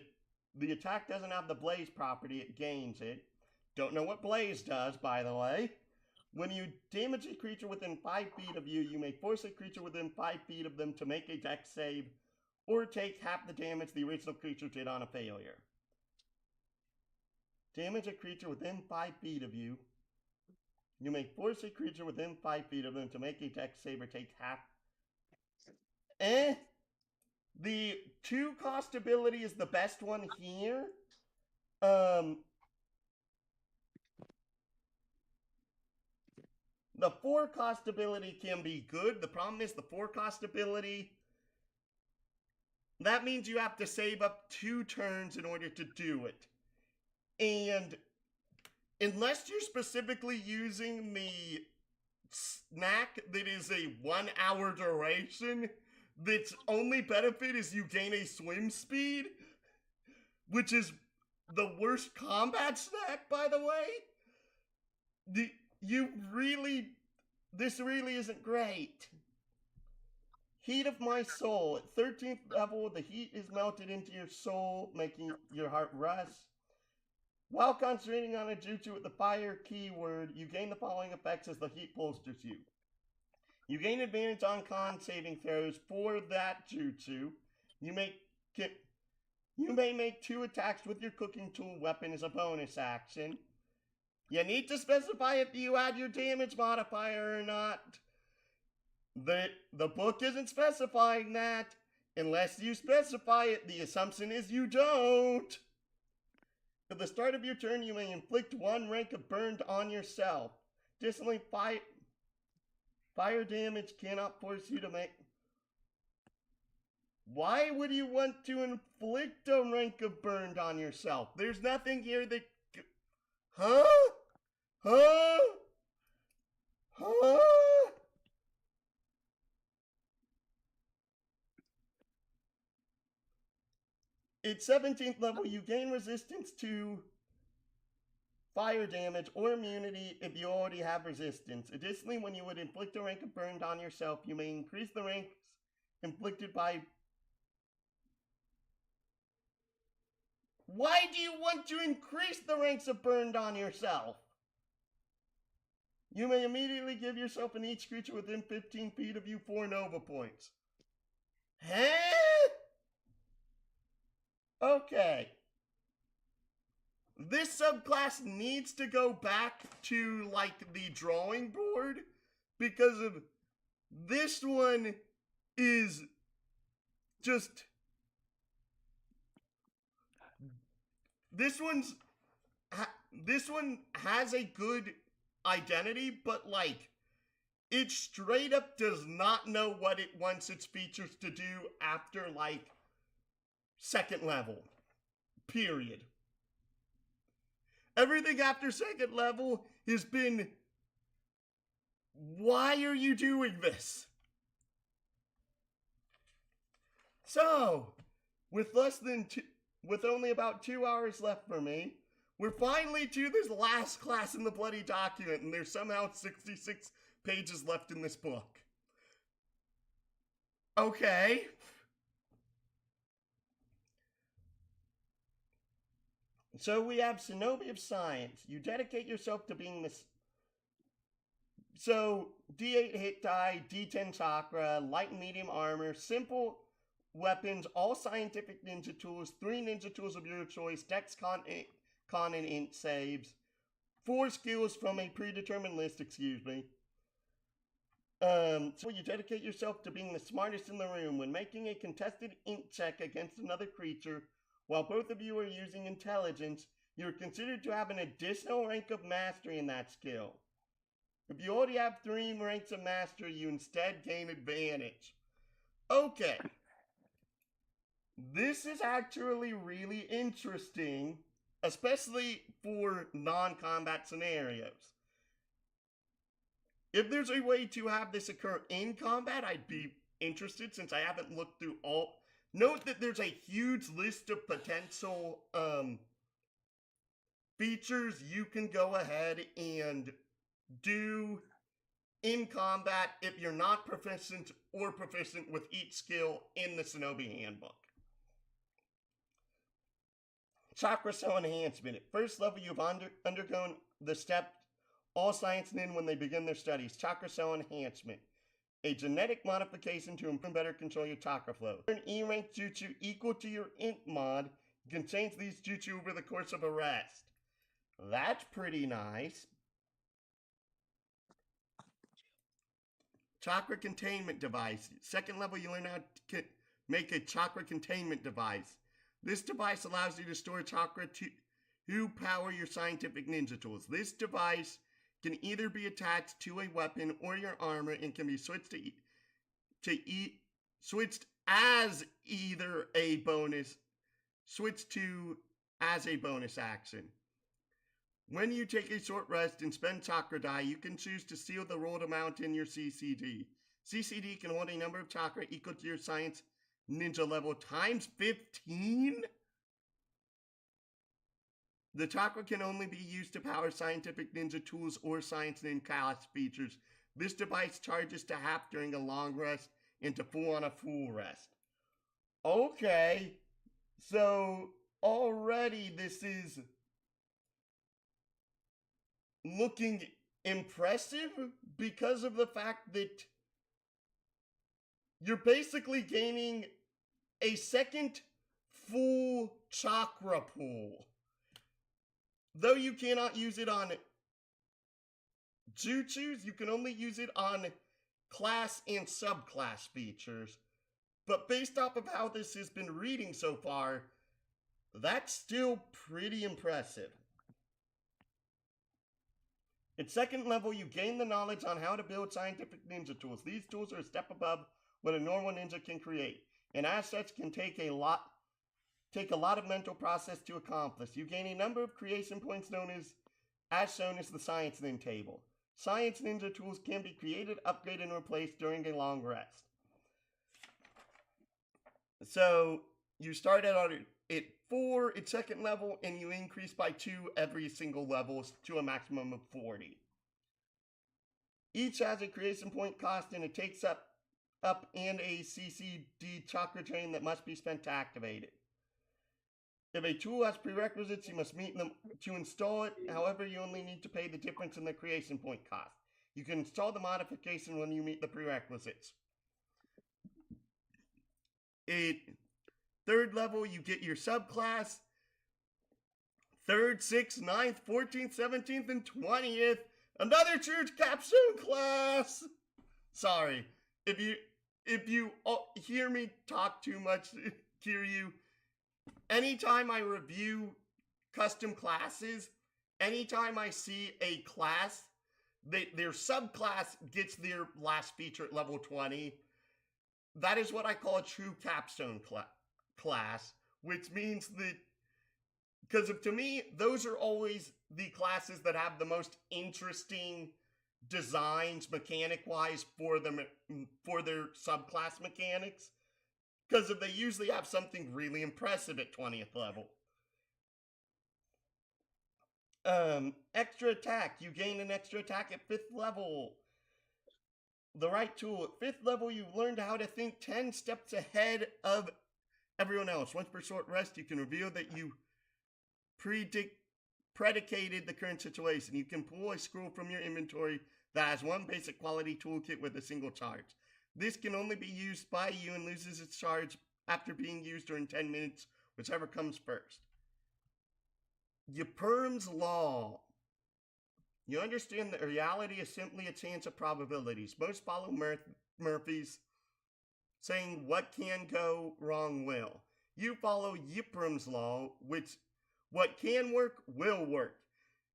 Speaker 1: the attack doesn't have the blaze property, it gains it. Don't know what blaze does, by the way. When you damage a creature within 5 feet of you, you may force a creature within 5 feet of them to make a dex save, or take half the damage the original creature did on a failure. Damage a creature within 5 feet of you. You may force a creature within 5 feet of them to make a dex save or take half. The 2 cost ability is the best one here. The 4 cost ability can be good. The problem is the 4 cost ability, that means you have to save up 2 turns in order to do it. And unless you're specifically using the snack that is a 1 hour duration, that's only benefit is you gain a swim speed, which is the worst combat snack, by the way. This really isn't great. Heat of my soul. At 13th level, the heat is melted into your soul, making your heart rust. While concentrating on a jutsu with the fire keyword, you gain the following effects as the heat bolsters you. You gain advantage on con saving throws for that jutsu. You may make 2 attacks with your cooking tool weapon as a bonus action. You need to specify if you add your damage modifier or not. The book isn't specifying that. Unless you specify it, the assumption is you don't. At the start of your turn, you may inflict 1 rank of burned on yourself. Additionally, fire damage cannot force you to make... Why would you want to inflict a rank of burned on yourself? There's nothing here that... Huh? At 17th level, you gain resistance to fire damage or immunity if you already have resistance. Additionally, when you would inflict a rank of burned on yourself, you may increase the ranks inflicted by... Why do you want to increase the ranks of burned on yourself? You may immediately give yourself and each creature within 15 feet of you 4 Nova points. Huh? Okay. This subclass needs to go back to, like, the drawing board because of this one is just... This one has a good identity, but, like, it straight up does not know what it wants its features to do after, like, second level. Period. Everything after second level has been, why are you doing this? So, with only about 2 hours left for me, we're finally to this last class in the bloody document, and there's somehow 66 pages left in this book. Okay. So we have Shinobi of Science. You dedicate yourself to being this. So, D8 hit die, D10 chakra, light and medium armor, simple weapons, all scientific ninja tools, 3 ninja tools of your choice, dex, con, and int saves, 4 skills from a predetermined list, excuse me. So you dedicate yourself to being the smartest in the room. When making a contested int check against another creature, while both of you are using intelligence, you are considered to have an additional rank of mastery in that skill. If you already have 3 ranks of mastery, you instead gain advantage. Okay. This is actually really interesting, especially for non-combat scenarios. If there's a way to have this occur in combat, I'd be interested since I haven't looked through all... Note that there's a huge list of potential features you can go ahead and do in combat if you're not proficient or proficient with each skill in the Shinobi Handbook. Chakra Cell Enhancement. At first level, you've undergone the step all science nin when they begin their studies. Chakra Cell Enhancement. A genetic modification to improve and better control your chakra flow. An E-rank jutsu equal to your int mod. You can change these jutsu over the course of a rest. That's pretty nice. Chakra Containment Device. Second level, you learn how to make a chakra containment device. This device allows you to store chakra to power your scientific ninja tools. This device can either be attached to a weapon or your armor and can be switched as a bonus action. When you take a short rest and spend chakra die, you can choose to seal the rolled amount in your CCD. CCD can hold a number of chakra equal to your science ninja level times 15? The chakra can only be used to power scientific ninja tools or science nin class features. This device charges to half during a long rest and to full on a full rest. Okay, so already this is looking impressive because of the fact that you're basically gaining a second full chakra pool. Though you cannot use it on jutsus, you can only use it on class and subclass features. But based off of how this has been reading so far, that's still pretty impressive. At second level, you gain the knowledge on how to build scientific ninja tools. These tools are a step above what a normal ninja can create, and as such can take a lot of mental process to accomplish. You gain a number of creation points as shown as the Science Nin table. Science Ninja tools can be created, upgraded, and replaced during a long rest. So, you start out at 4 at second level, and you increase by 2 every single level to a maximum of 40. Each has a creation point cost, and it takes up and a CCD chakra drain that must be spent to activate it. If a tool has prerequisites, you must meet them to install it. However, you only need to pay the difference in the creation point cost. You can install the modification when you meet the prerequisites. Third level, you get your subclass. 3rd, 6th, 9th, 14th, 17th, and 20th. Another church capstone class. Sorry, if you hear me talk too much, Kiryu, anytime I review custom classes, anytime I see a class, their subclass gets their last feature at level 20. That is what I call a true capstone class, which means that, because to me, those are always the classes that have the most interesting designs mechanic-wise for their subclass mechanics, because they usually have something really impressive at 20th level. Extra attack. You gain an extra attack at 5th level. The right tool. At 5th level, you've learned how to think 10 steps ahead of everyone else. Once per short rest, you can reveal that you predicated the current situation. You can pull a scroll from your inventory that has one basic quality toolkit with a single charge. This can only be used by you and loses its charge after being used during 10 minutes, whichever comes first. Yperm's Law. You understand that reality is simply a chance of probabilities. Most follow Murphy's, saying what can go wrong will. You follow Yperm's Law, which what can work will work.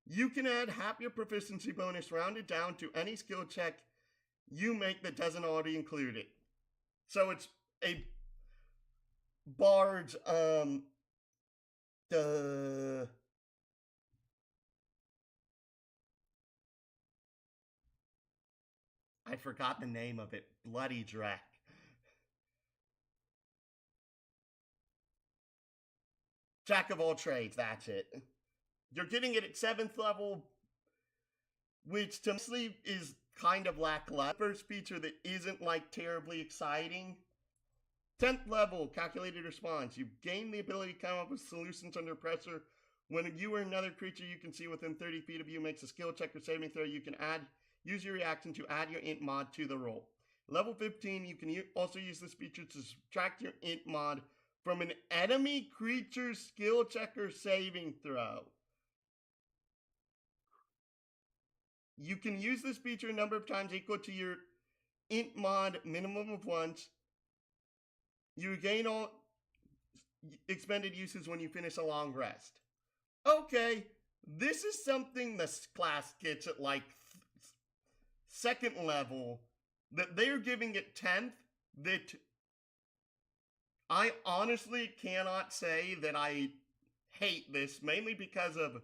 Speaker 1: You can add half your proficiency bonus rounded down to any skill check you make that doesn't already include it. So it's a bard's I forgot the name of it. Bloody Drac. Jack of all trades, that's it. You're getting it at 7th level, which to me is kind of lackluster. First feature that isn't like terribly exciting. 10th level, calculated response. You've gained the ability to come up with solutions under pressure. When you or another creature you can see within 30 feet of you makes a skill check or saving throw, you can use your reaction to add your int mod to the roll. Level 15, you can also use this feature to subtract your int mod from an enemy creature's skill check or saving throw. You can use this feature a number of times equal to your int mod minimum of once. You gain all expended uses when you finish a long rest. Okay, this is something this class gets at like 2nd level, that they're giving it 10th, that I honestly cannot say that I hate this, mainly because of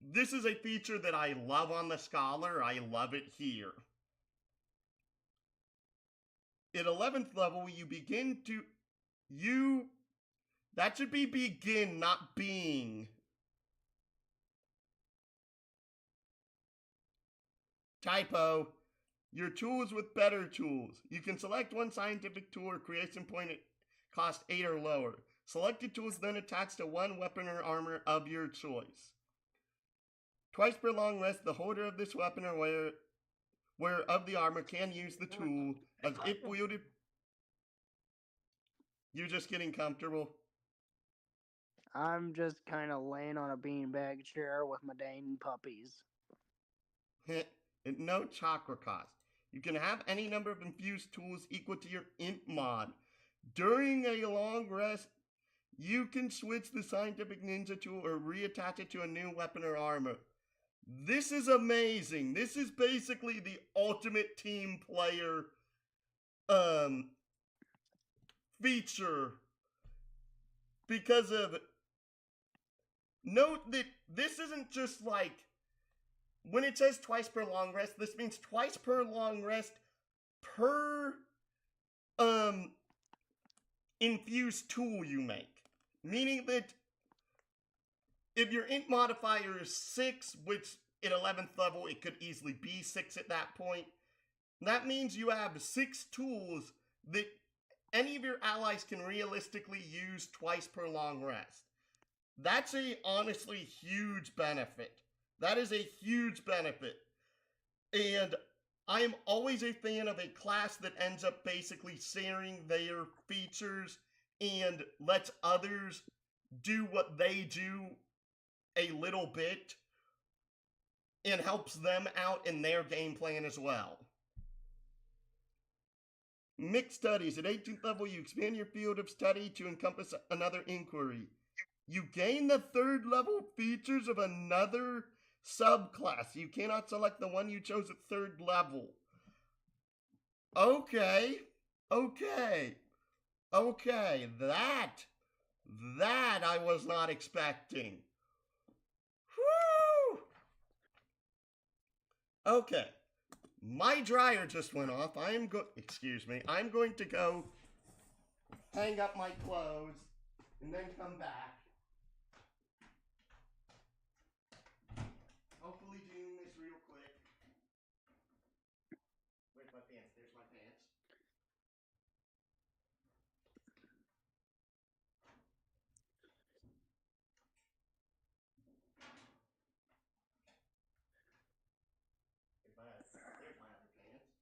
Speaker 1: this is a feature that I love on the Scholar. I love it here. At 11th level, that should be begin, not being. Typo. Your tools with better tools. You can select one scientific tool or creation point at cost 8 or lower. Selected tools then attach to one weapon or armor of your choice. Twice per long rest, the holder of this weapon or wearer of the armor can use the tool as if wielded. You're just getting comfortable.
Speaker 2: I'm just kind of laying on a beanbag chair with my dang puppies.
Speaker 1: At no chakra cost. You can have any number of infused tools equal to your int mod. During a long rest, you can switch the scientific ninja tool or reattach it to a new weapon or armor. This is amazing. This is basically the ultimate team player feature. Because of note that this isn't just like when it says twice per long rest, this means twice per long rest per infused tool you make. Meaning that if your int modifier is 6, which at 11th level it could easily be 6 at that point, that means you have 6 tools that any of your allies can realistically use twice per long rest. That's a honestly huge benefit. That is a huge benefit. And I'm always a fan of a class that ends up basically sharing their features and lets others do what they do a little bit and helps them out in their game plan as well. Mixed studies. At 18th level, you expand your field of study to encompass another inquiry. You gain the third level features of another subclass. You cannot select the one you chose at third level. Okay. Okay. Okay. That I was not expecting. Whew. Okay. My dryer just went off. Excuse me. I'm going to go hang up my clothes and then come back. Hopefully doing this real quick. Where's my pants? There's my pants. There's my other pants.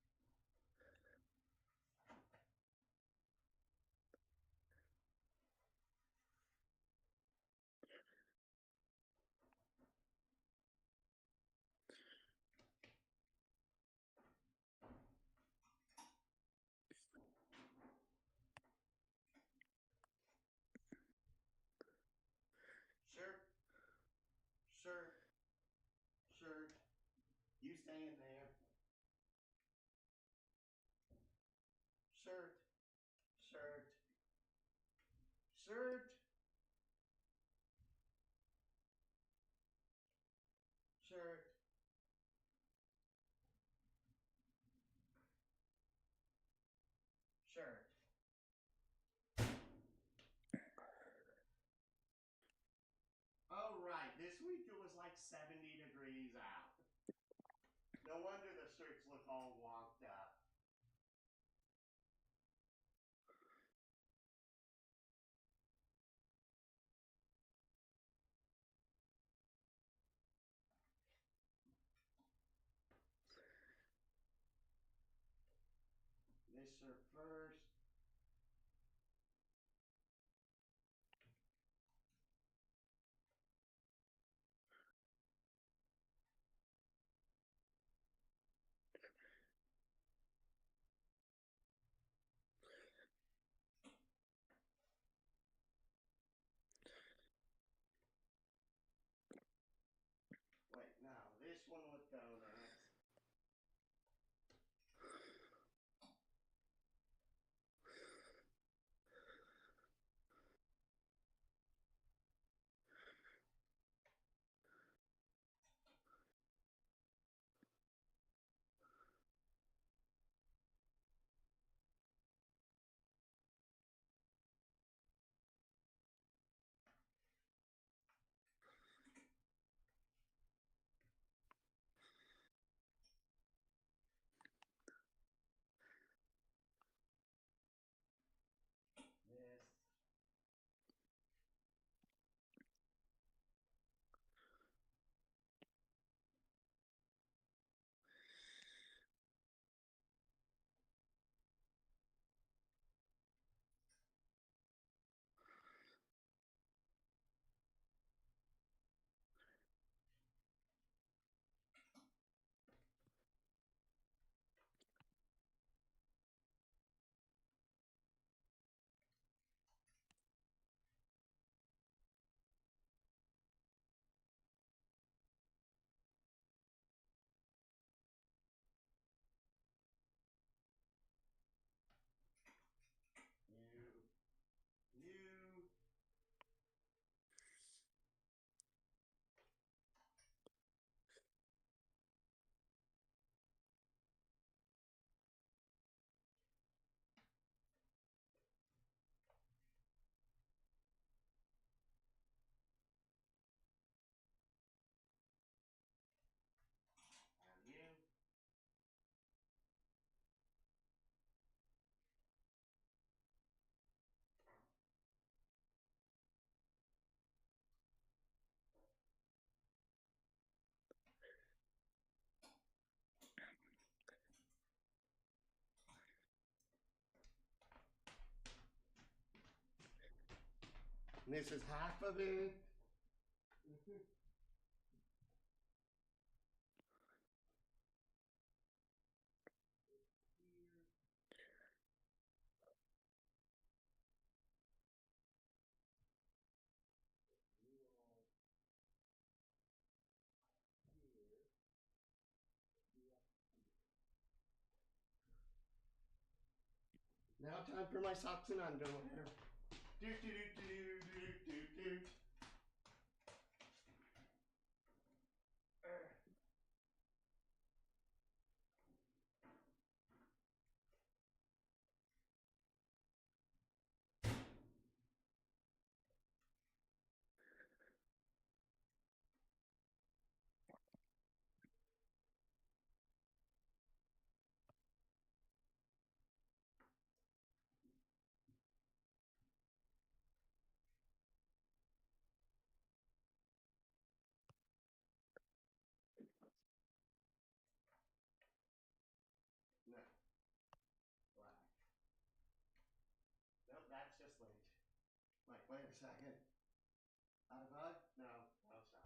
Speaker 1: Shirt. Shirt. Shirt. You stay in there. Shirt. Shirt. Shirt. Shirt. Shirt. Oh, right. This week it was like 70 degrees out. No wonder the shirts look all wonked up. This shirt first. Wait, no. This one would go next. This is half of it. Now time for my socks and underwear. Do do do do do do do. No. Black. Nope, that's just late. Like, wait a second. Out of bud? No, no, stop.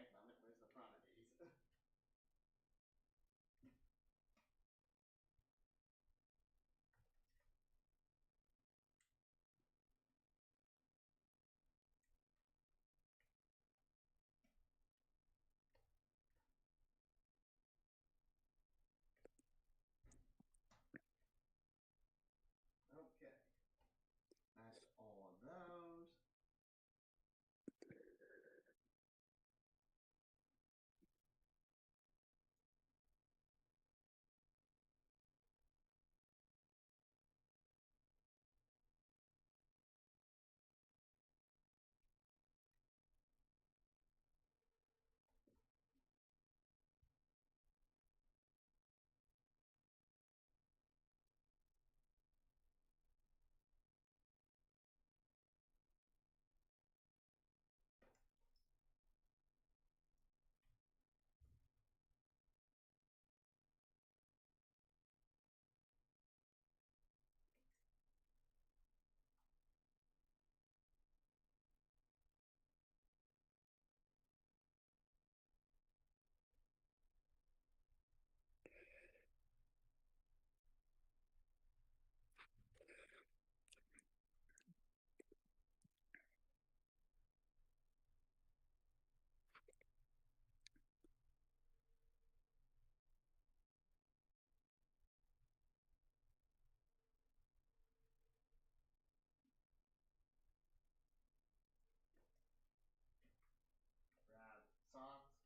Speaker 1: Okay, where's the front of these? Okay. That's all of those.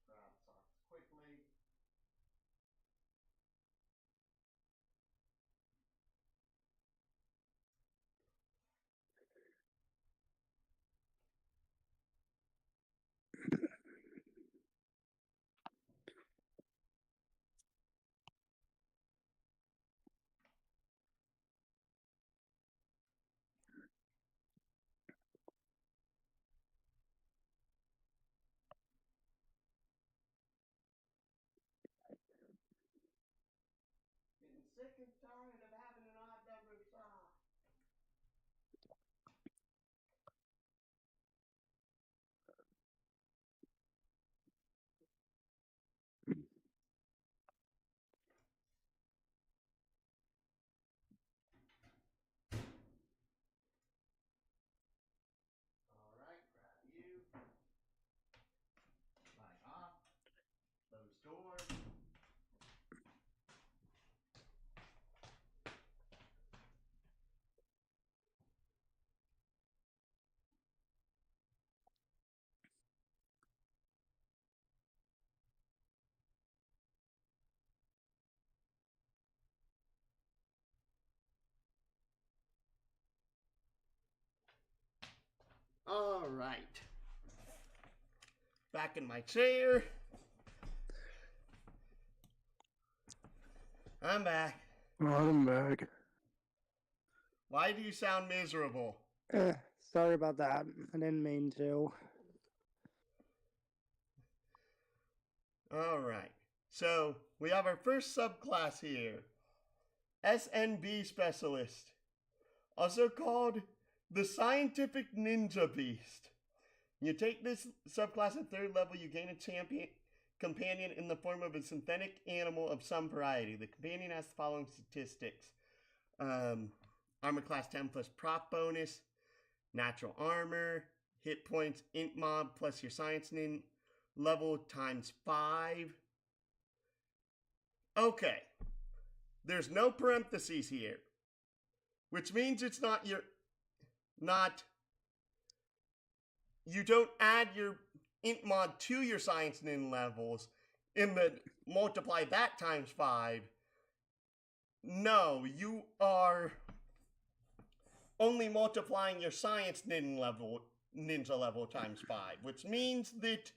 Speaker 1: Grab socks quickly. Getting sick and tired of having an odd number of socks. Alright, grab you. Bike off. Close door. Alright. Back in my chair. I'm back.
Speaker 2: I'm back.
Speaker 1: Why do you sound miserable?
Speaker 2: Sorry about that. I didn't mean to.
Speaker 1: Alright. So, we have our first subclass here. SNB Specialist. Also called the Scientific Ninja Beast. You take this subclass at 3rd level, you gain a companion in the form of a synthetic animal of some variety. The companion has the following statistics. Armor class 10 plus prop bonus, natural armor, hit points, int mob plus your science nin level times 5. Okay. There's no parentheses here, which means it's you don't add your int mod to your science nin levels in the multiply that times 5. No, you are only multiplying your science ninja level times 5, which means that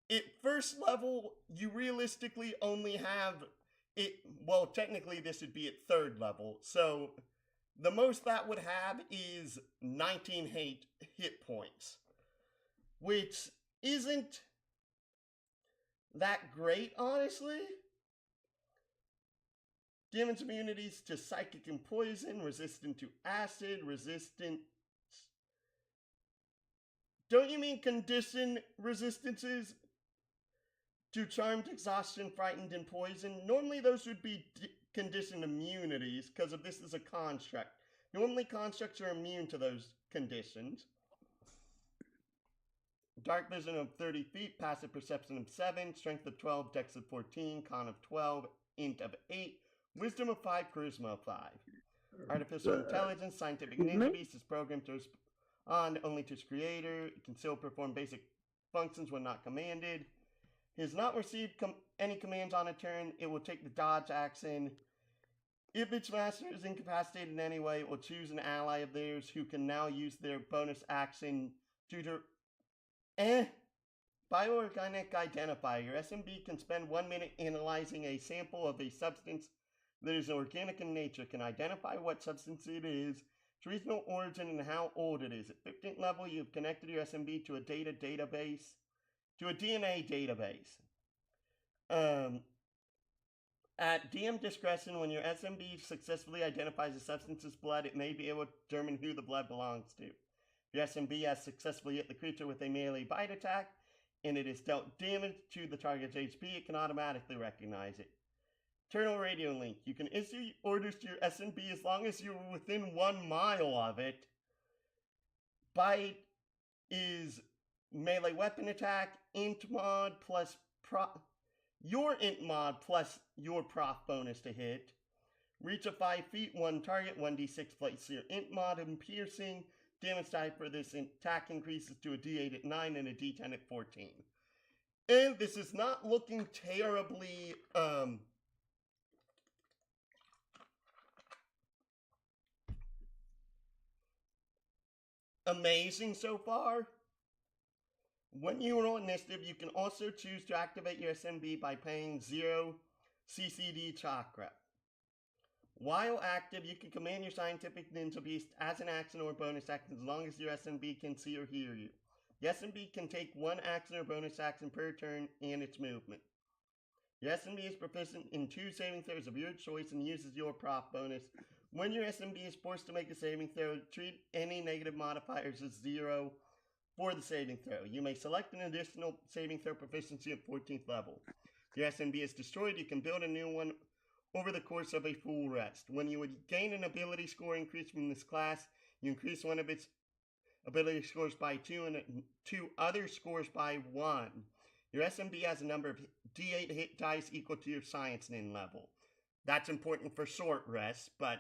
Speaker 1: at 1st level you realistically only have it. Well, technically this would be at 3rd level, so the most that would have is 19 hit points, which isn't that great, honestly. Damage immunities to psychic and poison, resistant to acid, resistant... Don't you mean condition resistances to charmed, exhaustion, frightened, and poison? Normally those would be conditioned immunities, because if this is a construct. Normally constructs are immune to those conditions. Dark vision of 30 feet, passive perception of 7, strength of 12, dex of 14, con of 12, int of 8, wisdom of 5, charisma of 5. Artificial intelligence, scientific ninja beast is programmed to respond only to its creator. It can still perform basic functions when not commanded. It has not received any commands on a turn. It will take the dodge action. If its master is incapacitated in any way, it will choose an ally of theirs who can now use their bonus action to Bioorganic identifier. Your SMB can spend 1 minute analyzing a sample of a substance that is organic in nature, can identify what substance it is, its regional origin, and how old it is. At 15th level, you've connected your SMB to a DNA database. At DM discretion, when your SMB successfully identifies a substance's blood, it may be able to determine who the blood belongs to. If your SMB has successfully hit the creature with a melee bite attack, and it is dealt damage to the target's HP, it can automatically recognize it. Eternal Radio Link. You can issue orders to your SMB as long as you're within 1 mile of it. Bite is melee weapon attack, int mod plus your int mod plus your proc bonus to hit. Reach of 5 feet, 1 target, 1d6 plus your int mod and piercing. Damage type for this attack increases to a d8 at 9 and a d10 at 14. And this is not looking terribly, amazing so far. When you roll initiative, you can also choose to activate your SMB by paying 0 CCD chakra. While active, you can command your scientific ninja beast as an action or bonus action as long as your SMB can see or hear you. The SMB can take 1 action or bonus action per turn and its movement. Your SMB is proficient in 2 saving throws of your choice and uses your proc bonus. When your SMB is forced to make a saving throw, treat any negative modifiers as 0 for the saving throw. You may select an additional saving throw proficiency at 14th level. If your SMB is destroyed, you can build a new one over the course of a full rest. When you would gain an ability score increase from this class, you increase one of its ability scores by 2 and 2 other scores by 1. Your SMB has a number of d8 hit dice equal to your science nin level. That's important for short rests, but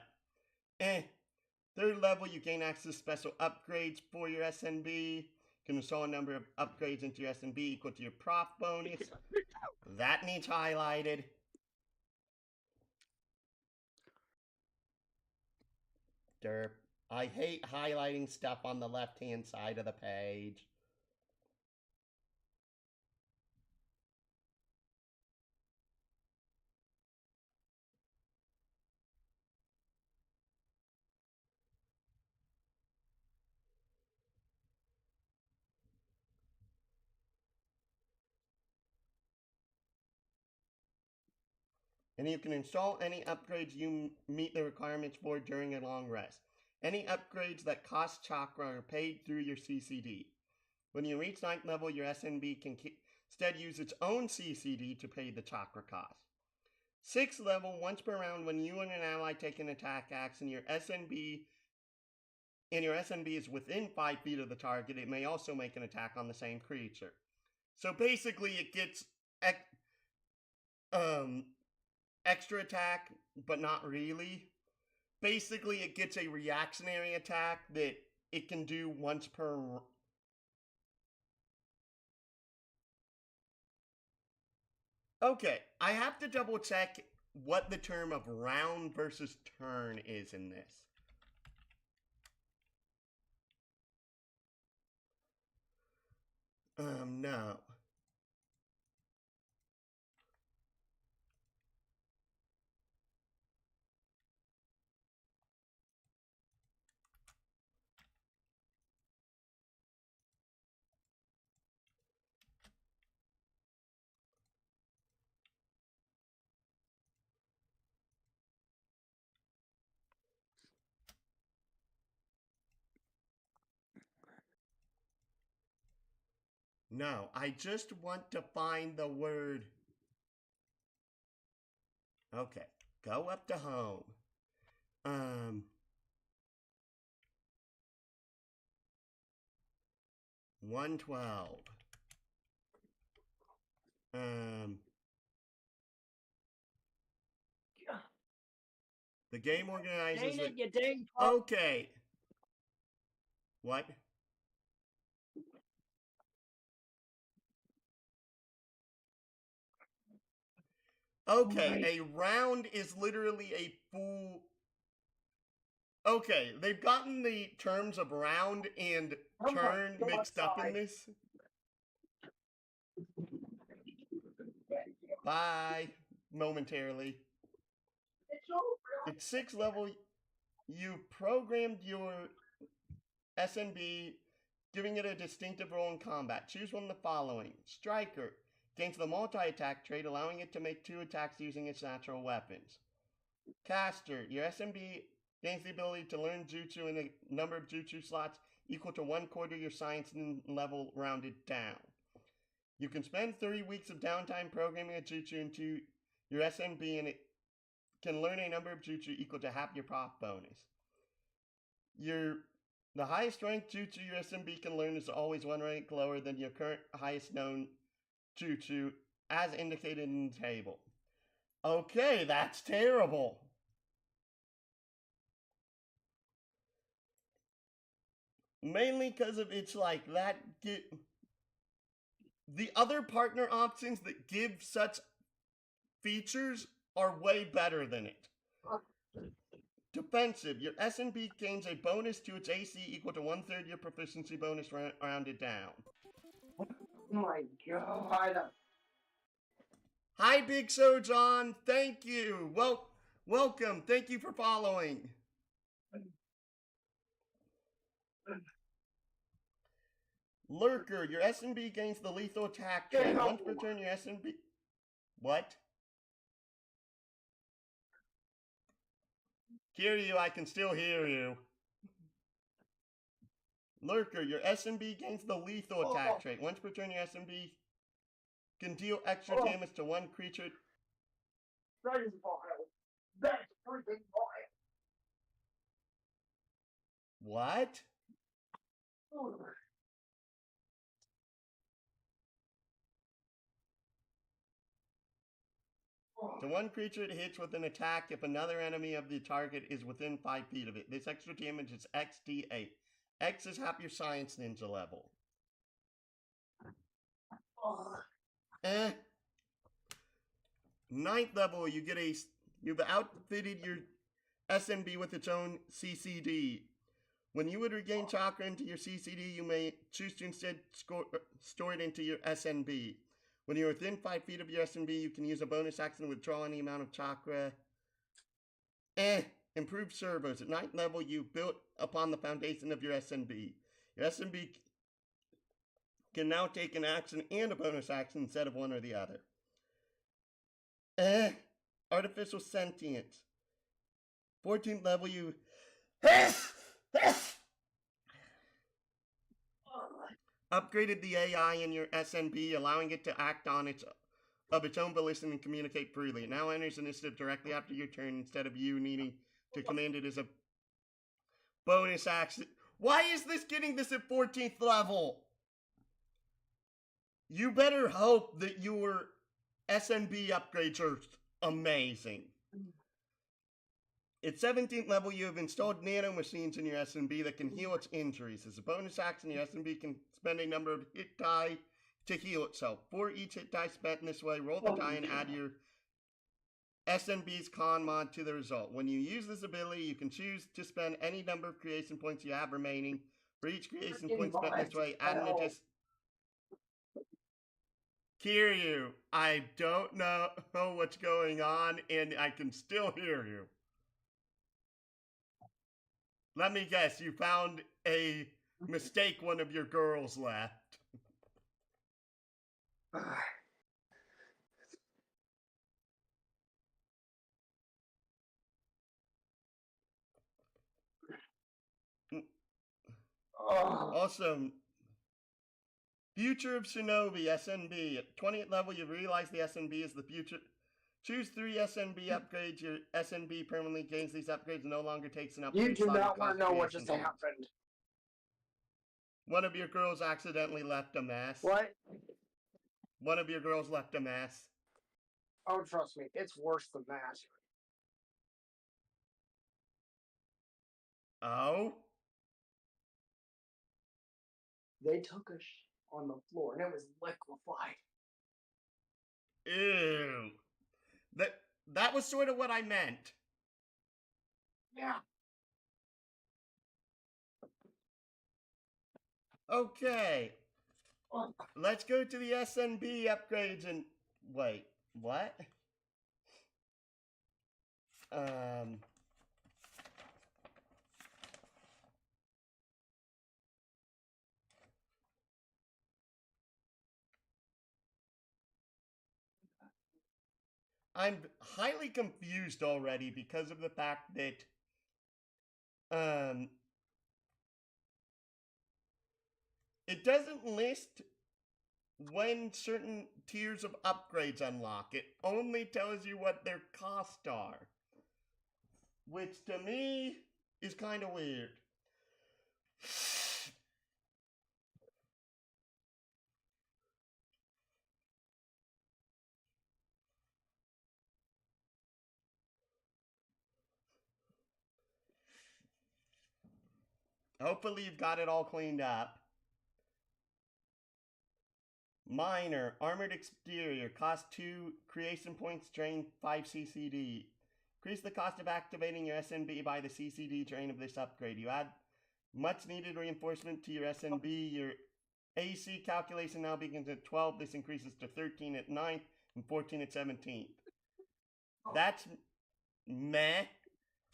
Speaker 1: 3rd level, you gain access to special upgrades for your SMB. You can install a number of upgrades into your SMB equal to your proc bonus. That needs highlighted. Derp. I hate highlighting stuff on the left-hand side of the page. and you can install any upgrades you meet the requirements for during a long rest. Any upgrades that cost chakra are paid through your CCD. When you reach 9th level, your SNB can instead use its own CCD to pay the chakra cost. 6th level, once per round, when you and an ally take an attack action, your SNB is within 5 feet of the target, it may also make an attack on the same creature. So basically, it gets extra attack, but not really. Basically, it gets a reactionary attack that it can do once per. Okay, I have to double check what the term of round versus turn is in this. No. No, I just want to find the word. Okay, go up to home. 112. The game organizes
Speaker 2: Dang it, you dang
Speaker 1: Okay. What? Okay, a round is literally a full. Okay, they've gotten the terms of round and turn mixed up in this. Bye. Momentarily. At 6th level, you programmed your SNB, giving it a distinctive role in combat. Choose one of the following. Striker. Gains the multi-attack trait, allowing it to make 2 attacks using its natural weapons. Caster. Your SNB gains the ability to learn jutsu in a number of jutsu slots equal to 1/4 your science level rounded down. You can spend 3 weeks of downtime programming a jutsu into your SNB, and it can learn a number of jutsu equal to half your proc bonus. The highest ranked jutsu your SNB can learn is always 1 rank lower than your current highest known jutsu, as indicated in the table. Okay, that's terrible. Mainly because of it's like that. The other partner options that give such features are way better than it. Defensive. Your SNB gains a bonus to its AC equal to 1/3 your proficiency bonus rounded down.
Speaker 2: Oh my god.
Speaker 1: Hi, Big Sojon. Thank you. Welcome. Thank you for following. Lurker. Your SNB gains the lethal attack trait. Once per turn, your SNB. What? Kiryu, I can still hear you. Lurker, your SNB gains the lethal attack trait. Once per turn, your SNB can deal extra damage to 1 creature.
Speaker 2: That is vile. That's freaking vile.
Speaker 1: What? To 1 creature it hits with an attack if another enemy of the target is within 5 feet of it. This extra damage is XD8. X is half your science ninja level. Eh. 9th level, you've outfitted your SNB with its own CCD. When you would regain chakra into your CCD, you may choose to instead store it into your SNB. When you're within 5 feet of your SNB, you can use a bonus action to withdraw any amount of chakra. Improved servos. At 9th level, you built upon the foundation of your SNB. Your SNB can now take an action and a bonus action instead of one or the other. artificial sentience. 14th level, you upgraded the AI in your SNB, allowing it to act on its own volition and communicate freely. It now enters initiative directly after your turn instead of you needing to command it as a bonus action. Why is this getting this at 14th level? You better hope that your SNB upgrades are amazing. At 17th level, you have installed nano machines in your SNB that can heal its injuries. As a bonus action, your SNB can spend a number of hit die to heal itself. For each hit die spent in this way, roll the die and add your SNB's con mod to the result. When you use this ability, you can choose to spend any number of creation points you have remaining. For each creation point spent this way, add an additional... Kiryu, I don't know what's going on, and I can still hear you. Let me guess, you found a mistake one of your girls left. Also, Future of Shinobi, SNB. At 20th level, you realize the SNB is the future. Choose 3 SNB upgrades. Your SNB permanently gains these upgrades and no longer takes an upgrade.
Speaker 2: You do not want to know what just happened.
Speaker 1: One of your girls accidentally left a mess.
Speaker 2: What?
Speaker 1: One of your girls left a mess.
Speaker 2: Oh, trust me, it's worse than that.
Speaker 1: Oh?
Speaker 2: They took a shit on the floor and it was liquefied.
Speaker 1: Ew. That was sort of what I meant.
Speaker 2: Yeah.
Speaker 1: Okay. Let's go to the SNB upgrades and... Wait, what? I'm highly confused already because of the fact that it doesn't list when certain tiers of upgrades unlock. It only tells you what their costs are, which to me is kind of weird. Hopefully you've got it all cleaned up. Minor, armored exterior, cost 2 creation points, drain 5 CCD. Increase the cost of activating your SNB by the CCD drain of this upgrade. You add much needed reinforcement to your SNB. Your AC calculation now begins at 12. This increases to 13 at 9th and 14 at 17th. That's meh.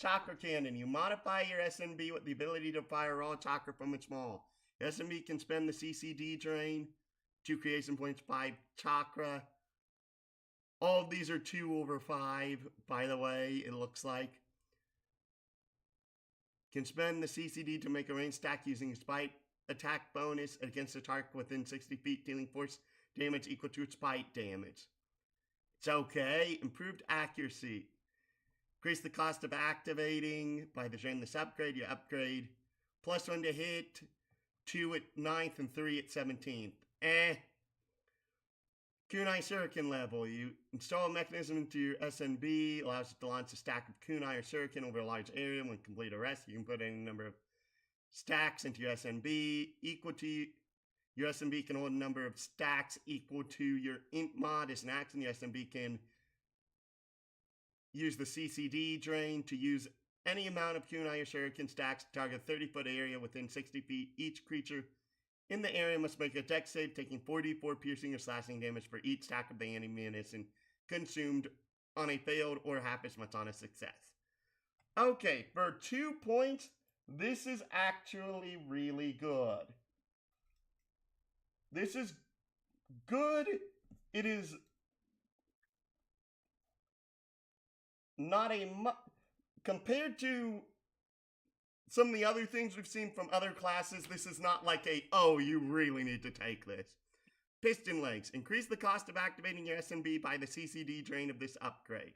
Speaker 1: Chakra cannon. You modify your SNB with the ability to fire raw chakra from its maw. Your SNB can spend the CCD drain, 2 creation points, 5 chakra. All of these are 2 over 5, by the way, it looks like. Can spend the CCD to make a range stack using a spite attack bonus against a target within 60 feet, dealing force damage equal to its spite damage. It's okay. Improved accuracy. Increase the cost of activating by the drain this upgrade. You upgrade +1 to hit, 2 at 9th, and 3 at 17th. Kunai Shuriken level. You install a mechanism into your SNB, allows it to launch a stack of kunai or shuriken over a large area. When complete a rest, you can put any number of stacks into your SNB. Equal to your SNB can hold a number of stacks equal to your int mod. As an action, your SNB can use the CCD drain to use any amount of kunai or shuriken stacks to target a 30-foot area within 60 feet. Each creature in the area must make a dex save, taking 4d4 piercing or slashing damage for each stack of the ammunition consumed on a failed or half as much on a success. Okay, for 2 points, this is actually really good. This is good. It is not a compared to some of the other things we've seen from other classes, this is not like a, oh, you really need to take this. Piston legs. Increase the cost of activating your SNB by the CCD drain of this upgrade.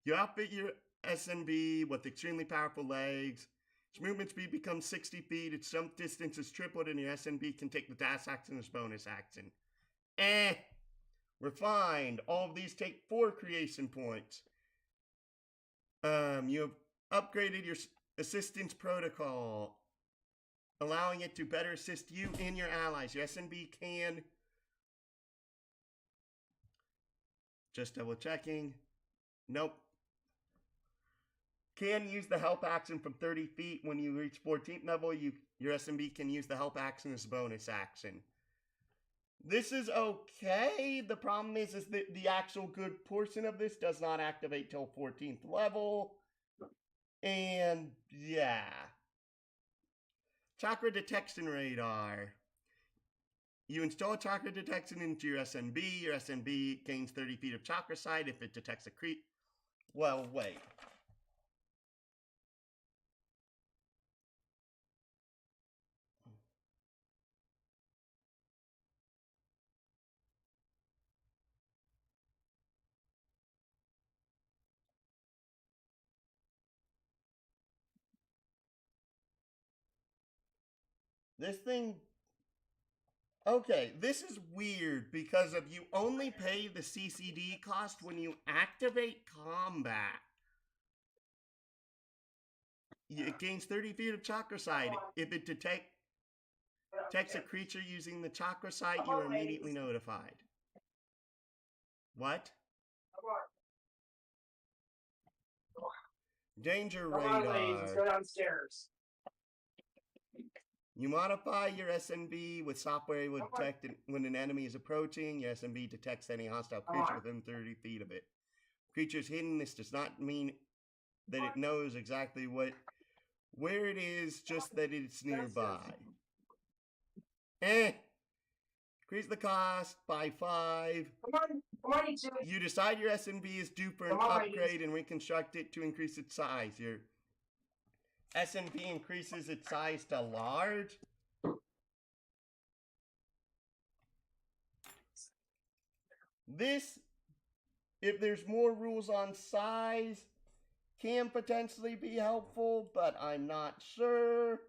Speaker 1: You outfit your SNB with extremely powerful legs. Its movement speed becomes 60 feet. Its jump distance is tripled, and your SNB can take the dash action as bonus action. Refined. All of these take 4 creation points. You have upgraded your assistance protocol, allowing it to better assist you and your allies. Your SNB can, just double checking, nope, can use the help action from 30 feet. When you reach 14th level, your SMB can use the help action as a bonus action. This is okay. The problem is that the actual good portion of this does not activate till 14th level. And yeah. Chakra detection radar. You install chakra detection into your SNB. Your SNB gains 30 feet of chakra sight if it detects a creep. Well, wait. This thing... Okay, this is weird because of you only pay the CCD cost when you activate combat. It gains 30 feet of chakra sight. If it detects a creature using the chakra sight, you are immediately notified. What? Danger radar. Come on, ladies, let's go downstairs. You modify your SNB with software able to detect when an enemy is approaching. Your SNB detects any hostile creature within 30 feet of it. Creature's hidden. This does not mean that it knows exactly where it is, just that it's nearby. Increase the cost by 5. Come on, you two. You decide your SNB is due for an upgrade and reconstruct it to increase its size. Your SNB increases its size to large. This, if there's more rules on size, can potentially be helpful, but I'm not sure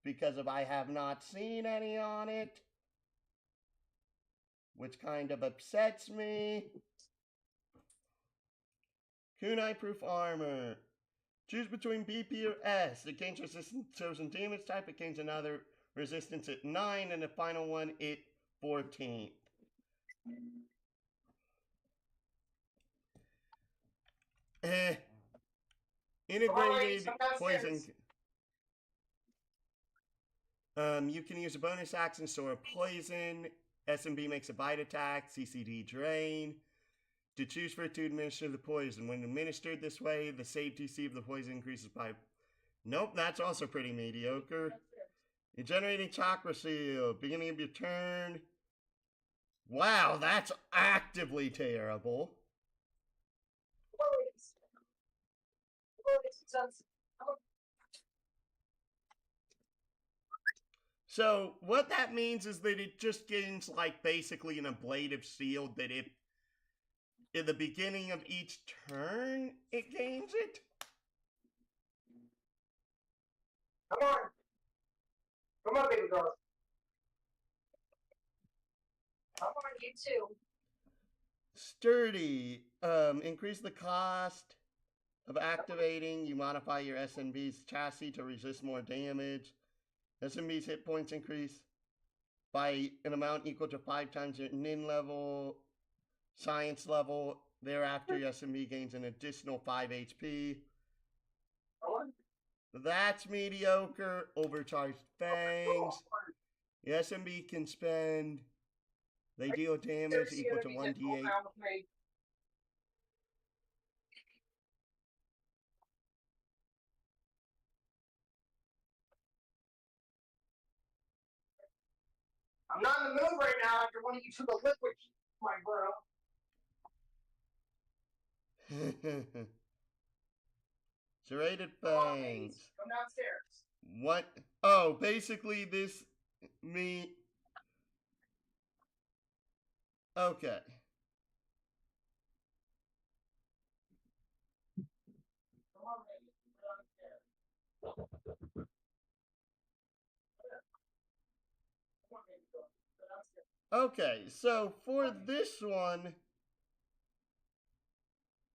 Speaker 1: because I have not seen any on it, which kind of upsets me. Kunai proof armor. Choose between BP or S. It gains resistance to chosen damage type. It gains another resistance at 9, and the final one at 14. Integrated poison. You can use a bonus action, store a poison. SMB makes a bite attack. CCD drain. To choose for it to administer the poison. When administered this way, the save DC of the poison increases by... Nope, that's also pretty mediocre. You're generating chakra seal. Beginning of your turn. Wow, that's actively terrible. So, what that means is that it just gains, like, basically an ablative shield that if in the beginning of each turn, it gains it? Come on. Come on, baby girl. Come on, you too. Sturdy. Increase the cost of activating. You modify your SNB's chassis to resist more damage. SNB's hit points increase by an amount equal to 5 times your nin level, science level. Thereafter, your SMB gains an additional 5 HP. That's mediocre. Overcharged fangs. Your SMB can spend. They deal damage equal to 1d8. I'm not in the mood right now after one of you took a liquid, my bro. Serrated fangs.
Speaker 2: Come downstairs.
Speaker 1: What? Oh, basically this me. Okay. Okay, so for this one,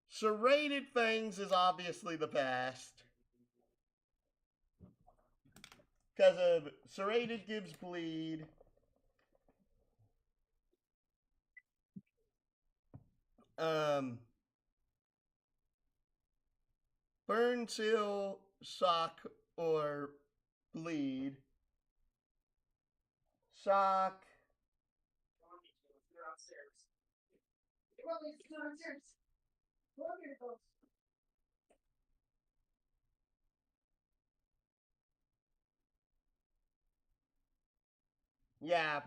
Speaker 1: serrated fangs is obviously the best. Because of serrated gives bleed. Burn, chill, shock, or bleed. Shock. Yeah,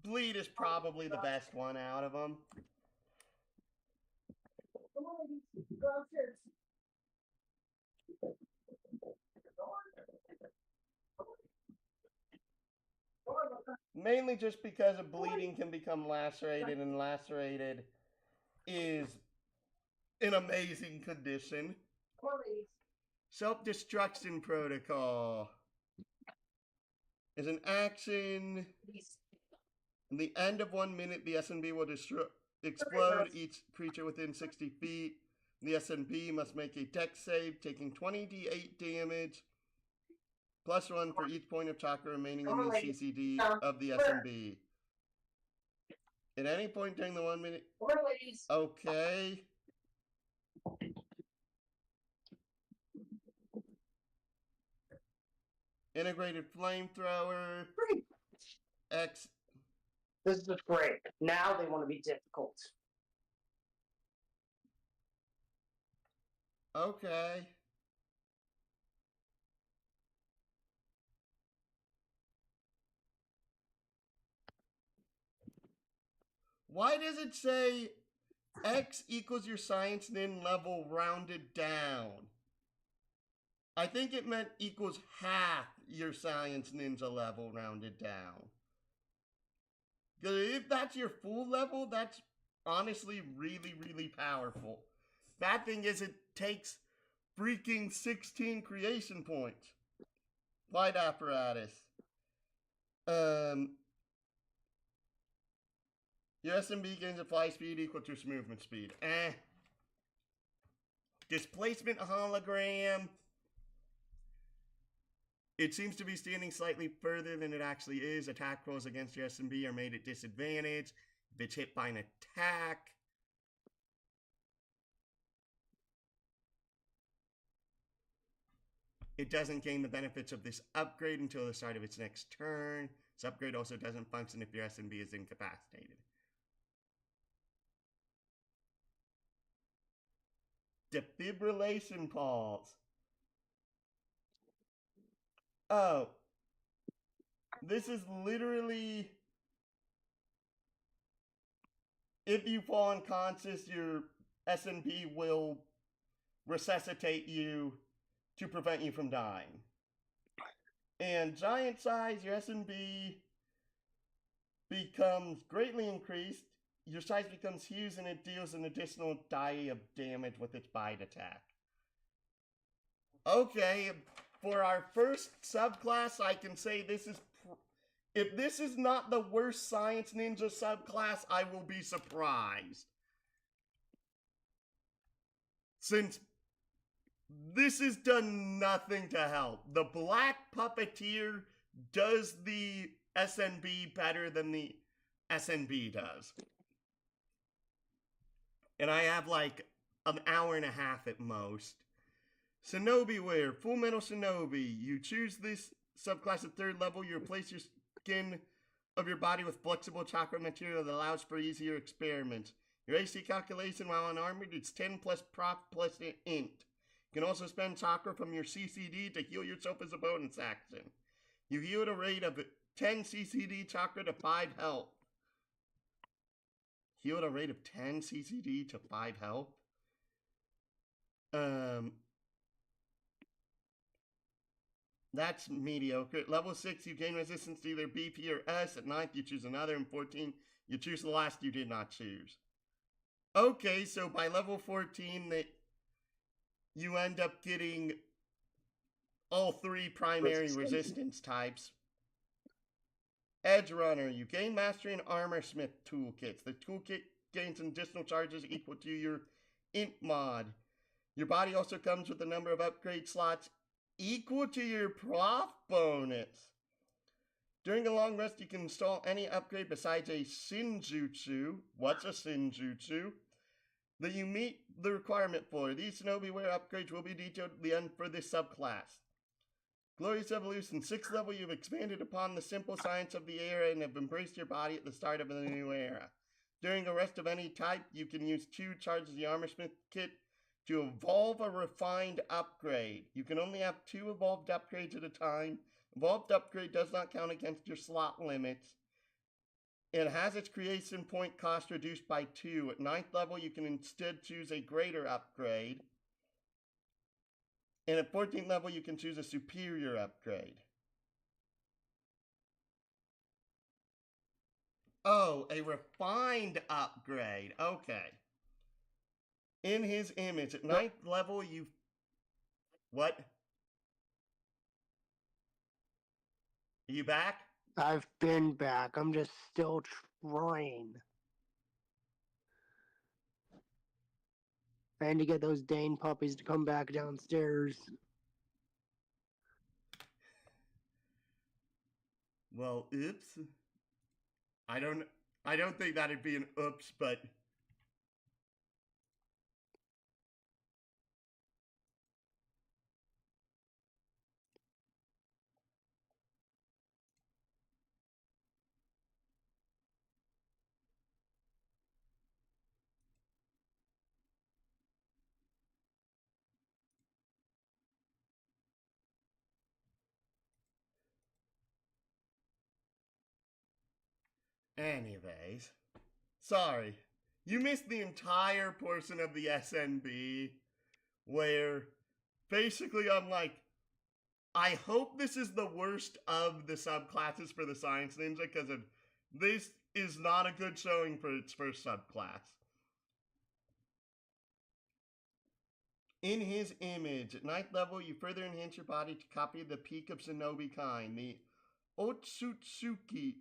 Speaker 1: bleed is probably the best one out of them. Mainly just because of bleeding can become lacerated, and lacerated is an amazing condition. Self-destruction protocol is an action. In the end of 1 minute, the SNB will explode each creature within 60 feet. The SNB must make a dex save, taking 20d8 damage, +1 for each point of chakra remaining in the CCD of the SNB. At any point during the 1 minute. Okay. Integrated flamethrower. X.
Speaker 2: This is just great. Now they want to be difficult.
Speaker 1: Okay. Why does it say X equals your science nin level rounded down? I think it meant equals half your science ninja level rounded down. Because if that's your full level, that's honestly really, really powerful. Bad thing is it takes freaking 16 creation points. Flight apparatus. Your SMB gains a fly speed equal to its movement speed. Displacement hologram. It seems to be standing slightly further than it actually is. Attack rolls against your SMB are made at disadvantage if it's hit by an attack. It doesn't gain the benefits of this upgrade until the start of its next turn. This upgrade also doesn't function if your SMB is incapacitated. Defibrillation pulse. Oh. This is literally, if you fall unconscious, your SNP will resuscitate you to prevent you from dying. And giant size, your SNB becomes greatly increased. Your size becomes huge and it deals an additional die of damage with its bite attack. Okay, for our first subclass, I can say this is... If this is not the worst Science Ninja subclass, I will be surprised. Since this has done nothing to help. The Black Puppeteer does the SNB better than the SNB does. And I have like an hour and a half at most. Shinobi Wear, Full Metal Shinobi. You choose this subclass at 3rd level, you replace your skin of your body with flexible chakra material that allows for easier experiments. Your AC calculation while unarmored is 10 plus prop plus int. You can also spend chakra from your CCD to heal yourself as a bonus action. You heal at a rate of 10 CCD chakra to 5 health. Heal at a rate of 10 CCD to 5 health. That's mediocre. Level 6, you gain resistance to either BP or S. At 9th, you choose another. And 14, you choose the last you did not choose. Okay, so by level 14, that you end up getting all 3 primary resistance types. Edge Runner, you gain Mastery and Armor Smith toolkits. The toolkit gains additional charges equal to your int mod. Your body also comes with a number of upgrade slots equal to your prof bonus. During a long rest, you can install any upgrade besides a Shinjutsu. What's a Shinjutsu? That you meet the requirement for. These Shinobi Wear upgrades will be detailed at the end for this subclass. Glorious Evolution, 6th level, you've expanded upon the simple science of the era and have embraced your body at the start of the new era. During a rest of any type, you can use 2 charges of the Armorsmith kit to evolve a refined upgrade. You can only have 2 evolved upgrades at a time. Evolved upgrade does not count against your slot limits. It has its creation point cost reduced by 2. At 9th level, you can instead choose a greater upgrade. And at 14th level, you can choose a superior upgrade. Oh, a refined upgrade. Okay. In his image, at 9th level, you... What? Are you back?
Speaker 2: I've been back. I'm just still trying. I had to get those Dane puppies to come back downstairs.
Speaker 1: Well, oops. I don't think that'd be an oops, but... Anyways, sorry. You missed the entire portion of the SNB where basically I'm like, I hope this is the worst of the subclasses for the Science Ninja because this is not a good showing for its first subclass. In his image, at 9th level, you further enhance your body to copy the peak of Shinobi kind, the Otsutsuki.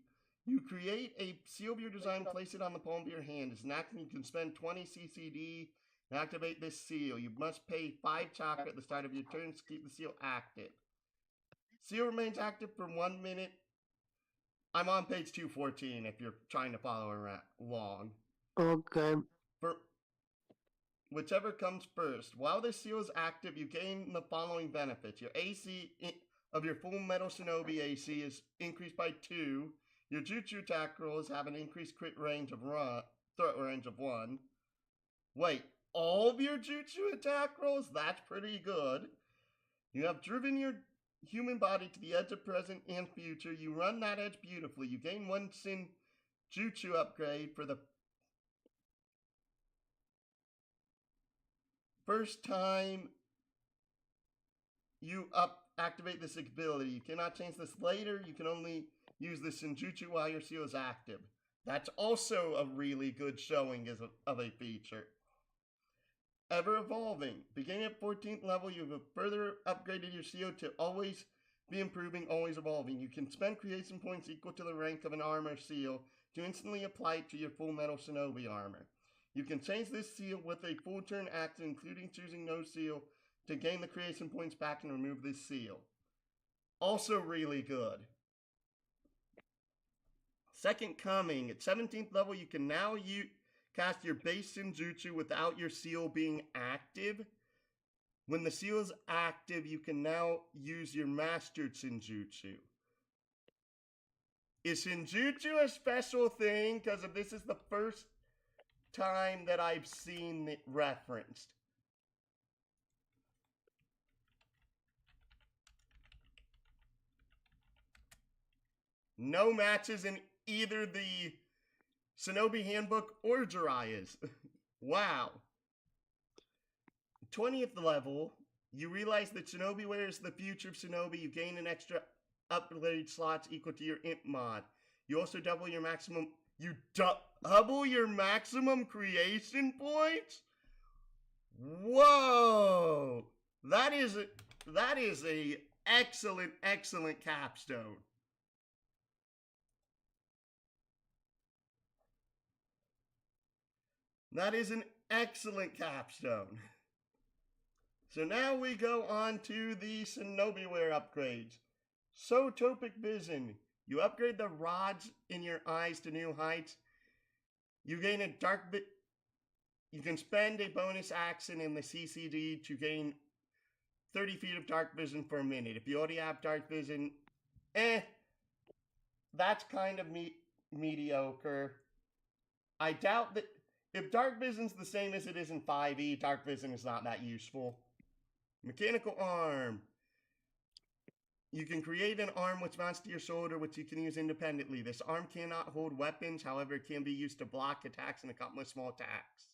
Speaker 1: You create a seal of your design, place it on the palm of your hand. As an action, you can spend 20 CCD and activate this seal. You must pay 5 chakra at the start of your turn to keep the seal active. Seal remains active for 1 minute. I'm on page 214 if you're trying to follow along.
Speaker 2: Okay.
Speaker 1: For whichever comes first. While the seal is active, you gain the following benefits. Your AC of your Full Metal Shinobi AC is increased by 2. Your Jutsu attack rolls have an increased crit range of threat range of 1. Wait, all of your Jutsu attack rolls? That's pretty good. You have driven your human body to the edge of present and future. You run that edge beautifully. You gain 1 Sin Jutsu upgrade for the first time you activate this ability. You cannot change this later. You can only use the Shinjutsu while your seal is active. That's also a really good showing of a feature. Ever evolving. Beginning at 14th level, you have further upgraded your seal to always be improving, always evolving. You can spend creation points equal to the rank of an armor seal to instantly apply it to your Full Metal Shinobi armor. You can change this seal with a full turn action, including choosing no seal, to gain the creation points back and remove this seal. Also really good. Second Coming. At 17th level, you can now cast your base Shinjutsu without your seal being active. When the seal is active, you can now use your mastered Shinjutsu. Is Shinjutsu a special thing? Because this is the first time that I've seen it referenced. No matches in either the Shinobi Handbook or Jiraiya's. Wow. 20th level, You realize that Shinobi Wear is the future of Shinobi. You gain an extra upgrade slots equal to your imp mod. You also double your maximum. You double your maximum creation points. Whoa! That is a excellent capstone. That is an excellent capstone. So now we go on to the Shinobi Wear upgrades. Sotopic Vision. You upgrade the rods in your eyes to new heights. You gain a dark bit. You can spend a bonus action in the CCD to gain 30 feet of dark vision for a minute. If you already have dark vision, that's kind of mediocre. I doubt that if dark vision's the same as it is in 5e, dark vision is not that useful. Mechanical arm. You can create an arm which mounts to your shoulder, which you can use independently. This arm cannot hold weapons, however, it can be used to block attacks and accomplish small attacks.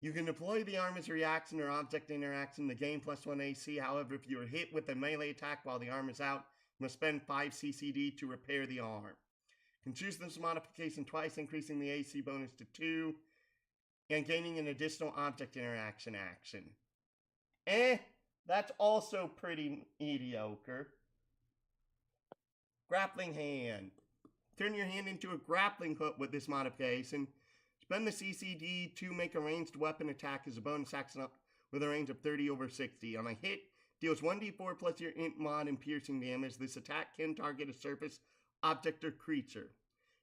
Speaker 1: You can deploy the arm as a reaction or object interaction to gain +1 AC. However, if you are hit with a melee attack while the arm is out, you must spend 5 CCD to repair the arm. You can choose this modification twice, increasing the AC bonus to 2 and gaining an additional object interaction action. That's also pretty mediocre. Grappling hand. Turn your hand into a grappling hook with this modification. Spend the CCD to make a ranged weapon attack as a bonus action with a range of 30 over 60. On a hit, deals 1d4 plus your int mod and piercing damage. This attack can target a surface, object, or creature.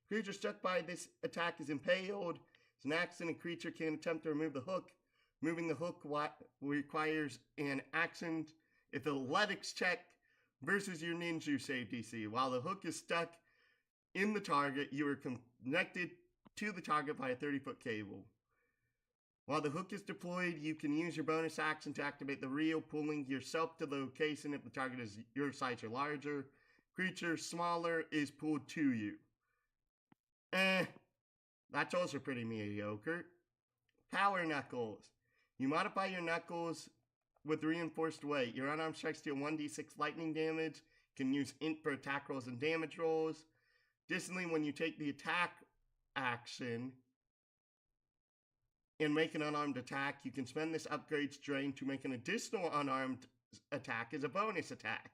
Speaker 1: Creature struck by this attack is impaled. As an action, a creature can attempt to remove the hook. Moving the hook requires an action athletics check versus your ninja save DC. While the hook is stuck in the target, you are connected to the target by a 30-foot cable. While the hook is deployed, you can use your bonus action to activate the reel, pulling yourself to the location if the target is your size or larger. Creature smaller is pulled to you. That's also pretty mediocre. Power Knuckles. You modify your knuckles with reinforced weight. Your unarmed strikes deal 1d6 lightning damage. You can use int for attack rolls and damage rolls. Additionally, when you take the attack action and make an unarmed attack, you can spend this upgrade strain to make an additional unarmed attack as a bonus attack.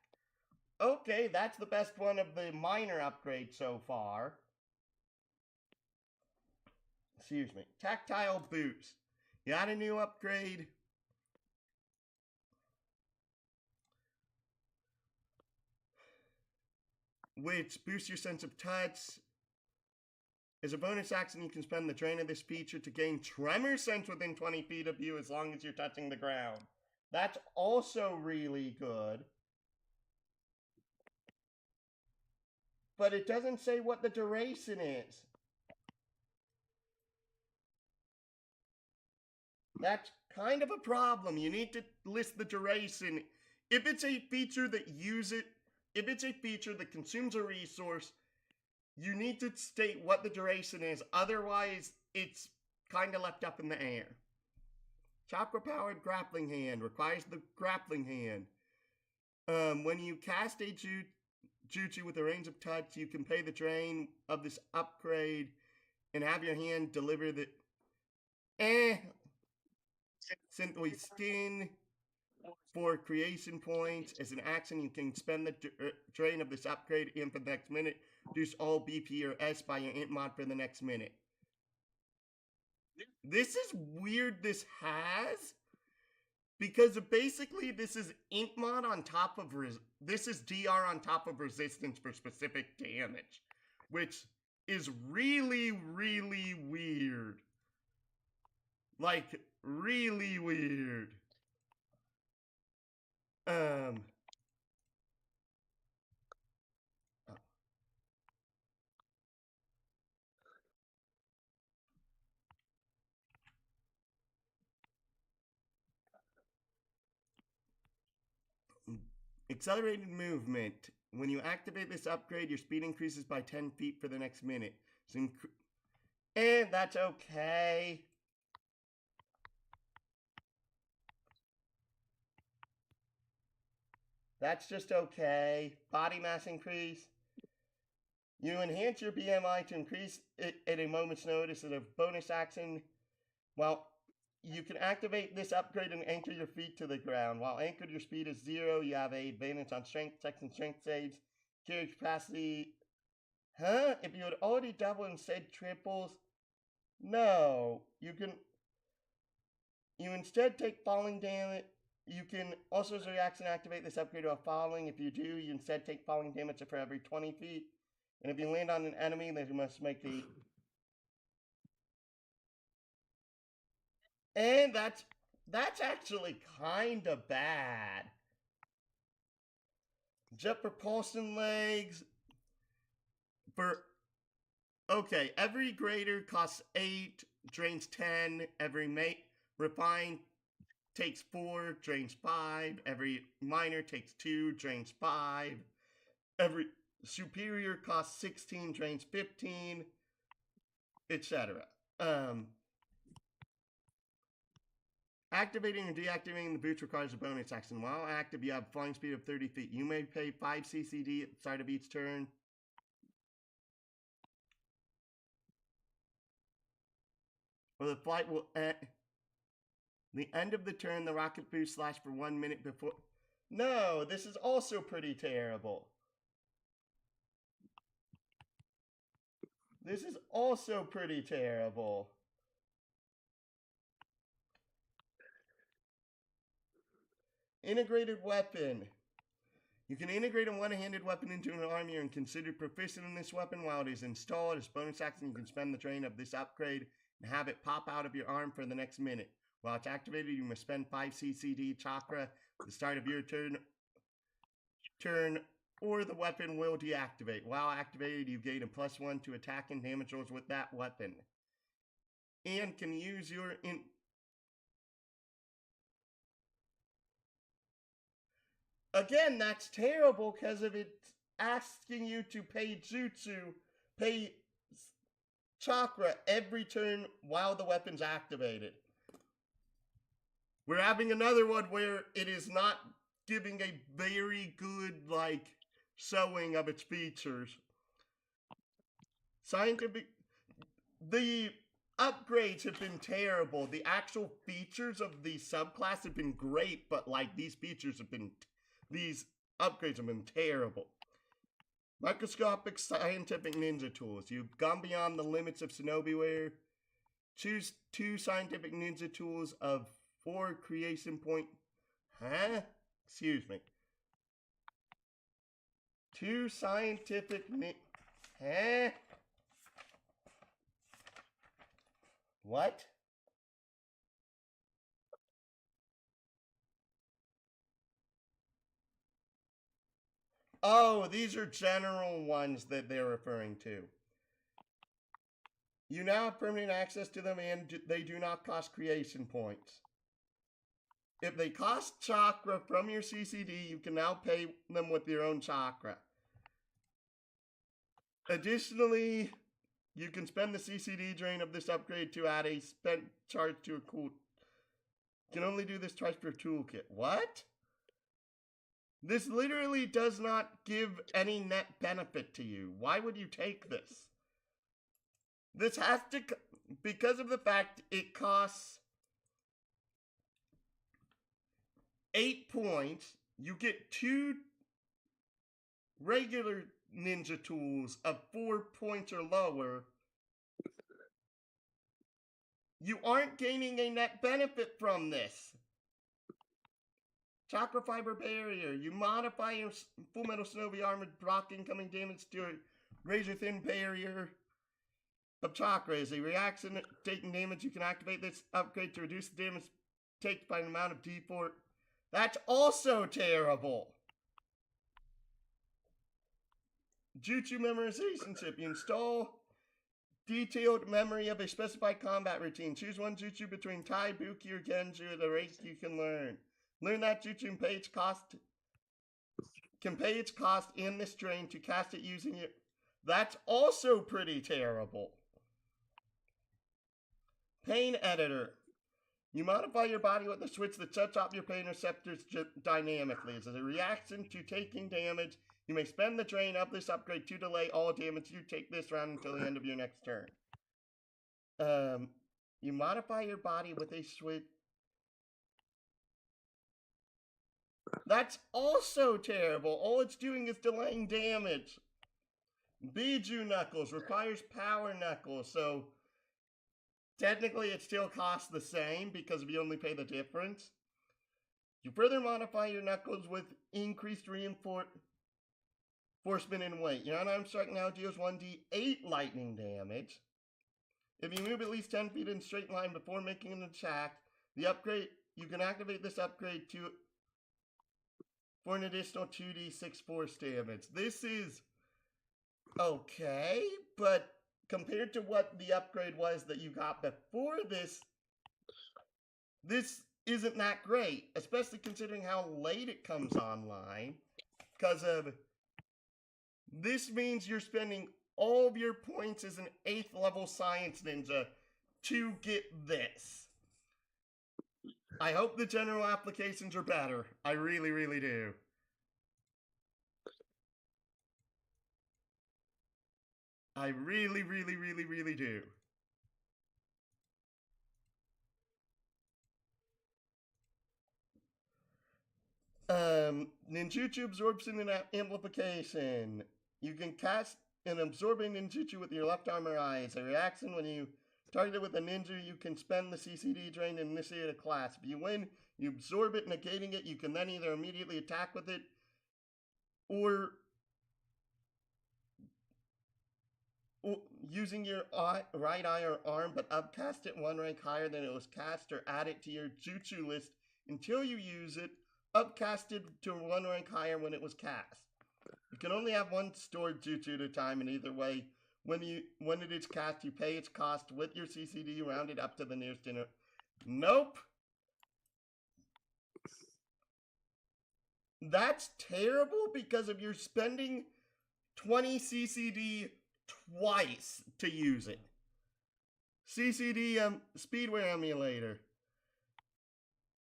Speaker 1: Okay, that's the best one of the minor upgrades so far. Excuse me. Tactile boost. You got a new upgrade. Which boosts your sense of touch. As a bonus action, you can spend the drain of this feature to gain tremor sense within 20 feet of you as long as you're touching the ground. That's also really good. But it doesn't say what the duration is. That's kind of a problem. You need to list the duration. If it's a feature that if it's a feature that consumes a resource, you need to state what the duration is. Otherwise, it's kind of left up in the air. Chakra-powered grappling hand requires the grappling hand. When you cast a jutsu with a range of touch, you can pay the drain of this upgrade and have your hand deliver the simply skin for creation points. As an action, you can spend the drain of this upgrade in for the next minute. Reduce all BP or S by your int mod for the next minute. This is weird this has, because basically this is int mod on top of this is DR on top of resistance for specific damage, which is really, really weird. Like, really weird. Accelerated movement. When you activate this upgrade, your speed increases by 10 feet for the next minute. So and that's okay. That's just okay. Body mass increase. You enhance your BMI to increase it at a moment's notice as a bonus action. Well, you can activate this upgrade and anchor your feet to the ground. While anchored, your speed is 0. You have a advantage on strength checks and strength saves. Carry capacity. Huh? If you had already doubled and said triples, no. You instead take falling damage. You can also as a reaction activate this upgrade while falling. If you do, you instead take falling damage for every 20 feet. And if you land on an enemy, then you must make a... And that's actually kind of bad. Jet propulsion legs. Okay, every grader costs 8, drains 10. Every refined takes 4, drains 5. Every minor takes 2, drains 5. Every superior costs 16, drains 15, etc. Activating and deactivating the boots requires a bonus action. While active, you have flying speed of 30 feet. You may pay 5 CCD at the start of each turn. Or the flight will end. The end of the turn, the rocket boost lasts for 1 minute before. No, this is also pretty terrible. This is also pretty terrible. Integrated weapon. You can integrate a one-handed weapon into an arm. You're considered proficient in this weapon while it is installed. As bonus action, you can spend the drain of this upgrade and have it pop out of your arm for the next minute. While it's activated, you must spend 5 CCD chakra at the start of your turn, or the weapon will deactivate. While activated, you gain a +1 to attack and damage rolls with that weapon. And can use your... Again, that's terrible because of it asking you to pay chakra every turn while the weapon's activated. We're having another one where it is not giving a very good, showing of its features. The upgrades have been terrible. The actual features of the subclass have been great, but, these upgrades have been terrible. Microscopic scientific ninja tools. You've gone beyond the limits of shinobiware. Choose 2 scientific ninja tools of 4 creation point. Huh? Excuse me. 2 scientific Huh? What? Oh, these are general ones that they're referring to. You now have permanent access to them and they do not cost creation points. If they cost chakra from your CCD, you can now pay them with your own chakra. Additionally, you can spend the CCD drain of this upgrade to add a spent charge to a cool... You can only do this twice per toolkit. What? This literally does not give any net benefit to you. Why would you take this? This has to... Because of the fact it costs 8 points, you get 2 regular ninja tools of 4 points or lower. You aren't gaining a net benefit from this. Chakra fiber barrier. You modify your Full Metal Shinobi armor block incoming damage to a razor thin barrier of chakra. As a reaction taking damage, you can activate this upgrade to reduce the damage taken by an amount of D4. That's also terrible. Jutsu memorization chip. You install detailed memory of a specified combat routine. Choose one jutsu between Tai, Buki, or Genju at a rate you can learn. Learn that jutsu and pay its cost. Can pay its cost in this drain to cast it using it. That's also pretty terrible. Pain editor. You modify your body with a switch that shuts off your pain receptors dynamically. As a reaction to taking damage, you may spend the drain of this upgrade to delay all damage you take this round until the end of your next turn. You modify your body with a switch. That's also terrible. All it's doing is delaying damage. Biju Knuckles requires Power Knuckles, so technically it still costs the same because you only pay the difference. You further modify your Knuckles with increased reinforcement in weight. Your unarmed strike now deals 1d8 lightning damage. If you move at least 10 feet in a straight line before making an attack, you can activate this upgrade for an additional 2d6 force damage. This is okay, but compared to what the upgrade was that you got before this isn't that great, especially considering how late it comes online. Because of this means you're spending all of your points as an 8th level science ninja to get this. I hope the general applications are better. I really, really do. I really, really, really, really do. Ninjutsu absorption and amplification. You can cast an absorbing ninjutsu with your left arm or eye. As a reaction, when you target it with a ninja, you can spend the CCD drain and initiate a class. If you win, you absorb it, negating it. You can then either immediately attack with it or using your right eye or arm, but upcast it 1 rank higher than it was cast, or add it to your jutsu list until you use it, upcasted to 1 rank higher when it was cast. You can only have 1 stored jutsu at a time, and either way, when it is cast, you pay its cost with your CCD rounded up to the nearest inner. Nope. That's terrible because if you're spending 20 CCD twice to use it. CCD Speedway Emulator.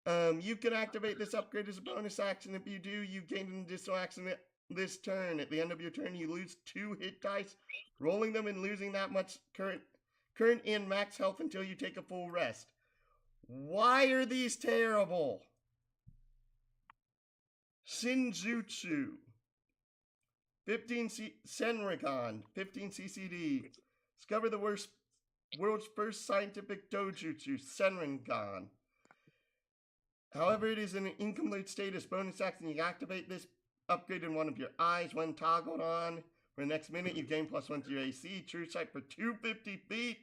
Speaker 1: You can activate this upgrade as a bonus action. If you do, you gain an additional action this turn. At the end of your turn, you lose 2 hit dice, rolling them and losing that much current and max health until you take a full rest. Why are these terrible? Shinjutsu. 15 Senrigan, 15 CCD. Discover the world's first scientific dojutsu, Senrigan. However, it is in an incomplete state as bonus action. You activate this upgrade in one of your eyes when toggled on. For the next minute, you gain +1 to your AC, true sight for 250 feet,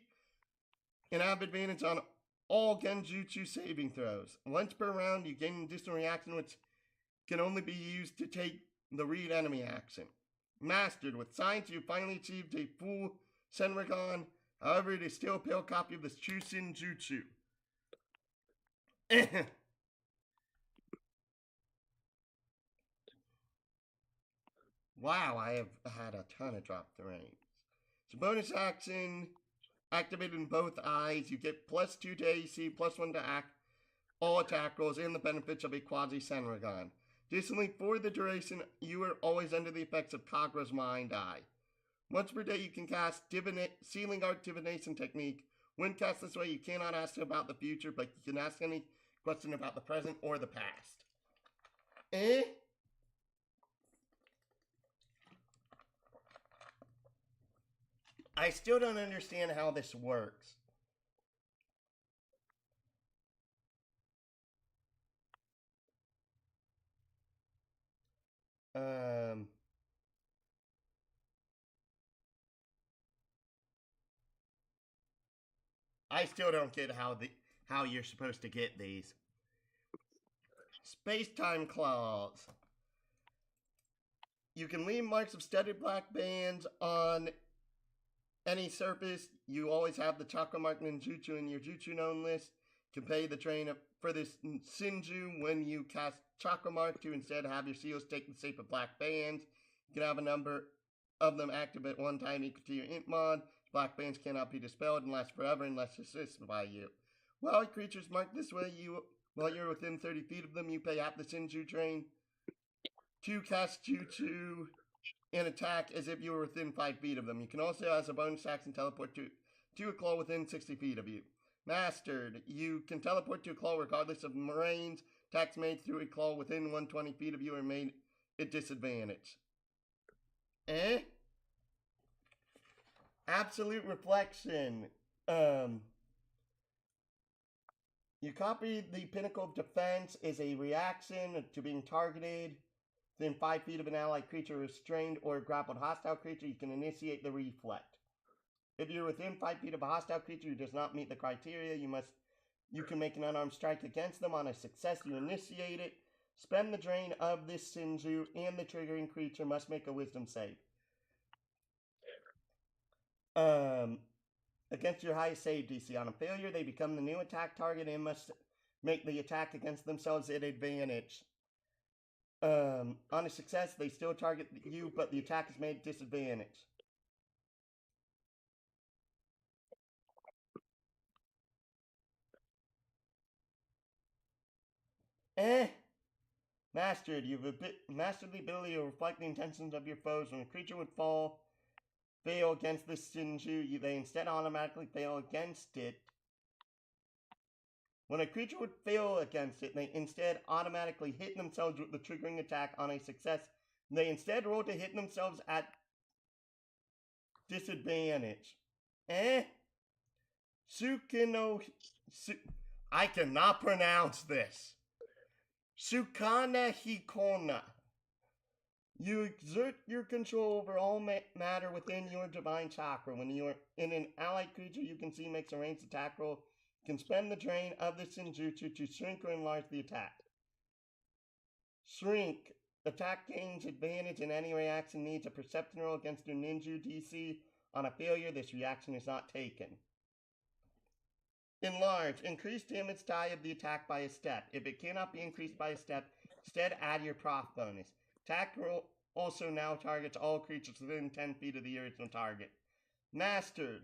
Speaker 1: and have advantage on all genjutsu saving throws. Once per round, you gain an additional reaction which can only be used to take the read enemy action. Mastered. With science, you finally achieved a full Senrigan. However, it is still a pale copy of the true Shinjutsu. Wow, I have had a ton of drop terrains. So bonus action, activated in both eyes. You get +2 to AC, +1 to all attack rolls, and the benefits of a quasi Senrigan. Additionally, for the duration, you are always under the effects of Kagra's Mind Eye. Once per day, you can cast Sealing Art Divination Technique. When cast this way, you cannot ask about the future, but you can ask any question about the present or the past. I still don't understand how this works. I still don't get how you're supposed to get these. Space-time claws. You can leave marks of studded black bands on any surface. You always have the Chakra Mark Ninjutsu in your Jutsu known list. You can pay the train for this Shinju when you cast Chakra Mark to instead have your seals take the shape of black bands. You can have a number of them active at one time equal to your int mod. Black bands cannot be dispelled and last forever unless assisted by you. While creatures marked this way, while you're within 30 feet of them, you pay half the Sinju drain to cast Jutsu and attack as if you were within 5 feet of them. You can also, as a bonus action, teleport to a claw within 60 feet of you. Mastered, you can teleport to a claw regardless of range. Attacks made through a claw within 120 feet of you are made at disadvantage. Absolute Reflection. You copy the Pinnacle of Defense as a reaction to being targeted within 5 feet of an allied creature, restrained, or grappled hostile creature. You can initiate the reflect. If you're within 5 feet of a hostile creature who does not meet the criteria, you can make an unarmed strike against them. On a success, you initiate it. Spend the drain of this Sinju, and the triggering creature must make a wisdom save. Against your highest save DC. On a failure, they become the new attack target and must make the attack against themselves at advantage. On a success, they still target you, but the attack is made disadvantage. Mastered. You've mastered the ability to reflect the intentions of your foes. When a creature would fail against this Sinju, they instead automatically fail against it. When a creature would fail against it, they instead automatically hit themselves with the triggering attack. On a success, they instead roll to hit themselves at disadvantage. Sukino... I cannot pronounce this. Sukana Hikona. You exert your control over all matter within your divine chakra. When you are in an allied creature you can see makes a ranged attack roll, you can spend the drain of the Senjutsu to shrink or enlarge the attack. Shrink. Attack gains advantage in any reaction needs a perception roll against your ninja DC. On a failure, this reaction is not taken. Enlarge. Increase damage die of the attack by a step. If it cannot be increased by a step, instead add your prof bonus. Attack roll also now targets all creatures within 10 feet of the original target. Mastered.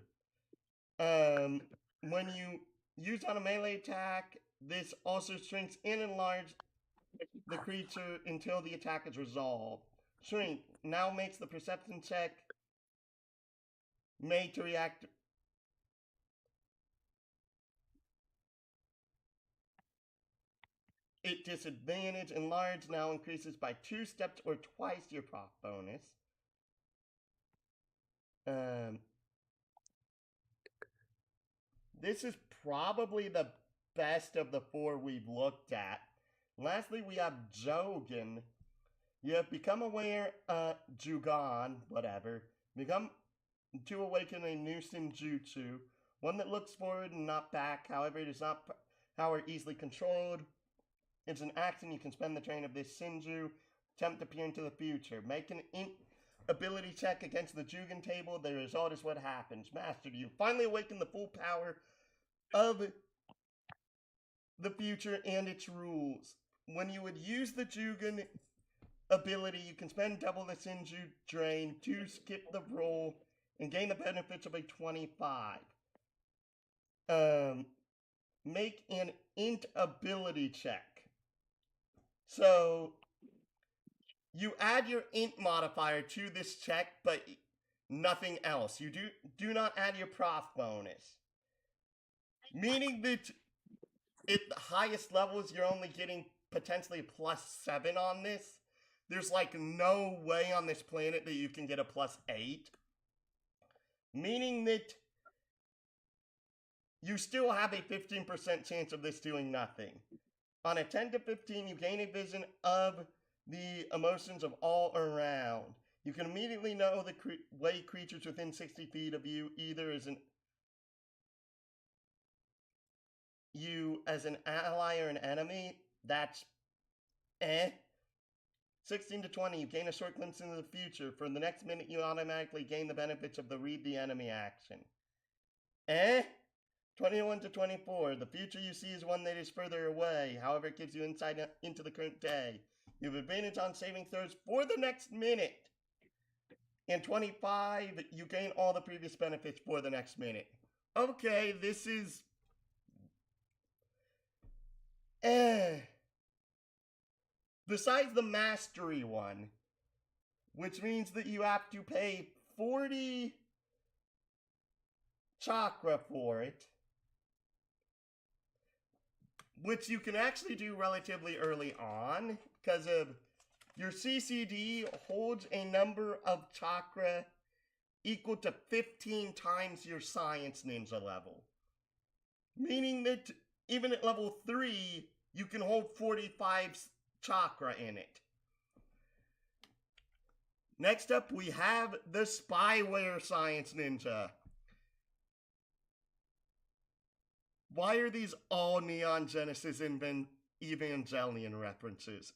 Speaker 1: When you use on a melee attack, this also shrinks and enlarges the creature until the attack is resolved. Shrink now makes the perception check made to react at disadvantage. Enlarge now increases by 2 steps or twice your proc bonus. This is probably the best of the 4 we've looked at. Lastly, we have Jogan. You have become aware, Jugan, whatever. Become to awaken a new Senjutsu. One that looks forward and not back. However, it is not power easily controlled. It's an action. You can spend the drain of this Senju. Attempt to peer into the future. Make an ability check against the Jugan table. The result is what happens. Mastered. You finally awaken the full power of the future and its rules. When you would use the Jugan ability, you can spend double the Senju drain to skip the roll and gain the benefits of a 25. Make an int ability check. So you add your int modifier to this check, but nothing else. You do not add your prof bonus. Meaning that at the highest levels, you're only getting potentially a +7 on this. There's like no way on this planet that you can get a +8. Meaning that you still have a 15% chance of this doing nothing. On a 10 to 15, you gain a vision of the emotions of all around. You can immediately know the way creatures within 60 feet of you, either as as an ally or an enemy. That's 16 to 20, you gain a short glimpse into the future. For the next minute, you automatically gain the benefits of the read the enemy action. 21 to 24, the future you see is one that is further away. However, it gives you insight into the current day. You have advantage on saving throws for the next minute. And 25, you gain all the previous benefits for the next minute. Okay, this is Eh. Besides the mastery one, which means that you have to pay 40 chakra for it, which you can actually do relatively early on, because of your CCD holds a number of chakra equal to 15 times your science ninja level. Meaning that even at level 3, you can hold 45 chakra in it. Next up, we have the Spyware Science Ninja. Why are these all Neon Genesis Evangelion references?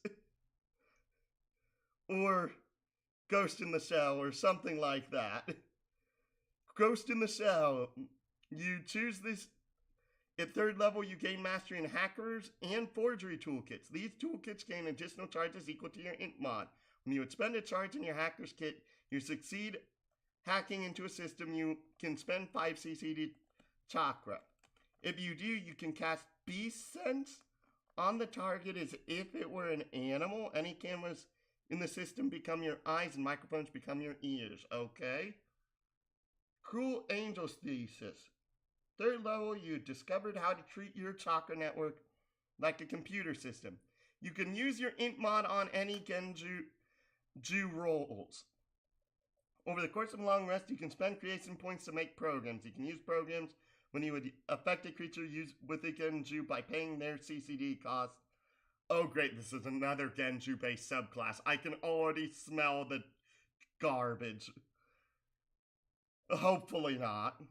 Speaker 1: Or Ghost in the Shell, or something like that. Ghost in the Shell, you choose this. At 3rd level, you gain mastery in hackers and forgery toolkits. These toolkits gain additional charges equal to your int mod. When you expend a charge in your hacker's kit, you succeed hacking into a system, you can spend 5 CCD chakra. If you do, you can cast Beast Sense on the target as if it were an animal. Any cameras in the system become your eyes and microphones become your ears, okay? Cruel Angel's Thesis. 3rd level, you discovered how to treat your chakra network like a computer system. You can use your int mod on any Genju roles. Over the course of a long rest, you can spend creation points to make programs. You can use programs when you would affect a creature used with a Genju by paying their CCD cost. Oh great, this is another Genju-based subclass. I can already smell the garbage. Hopefully not.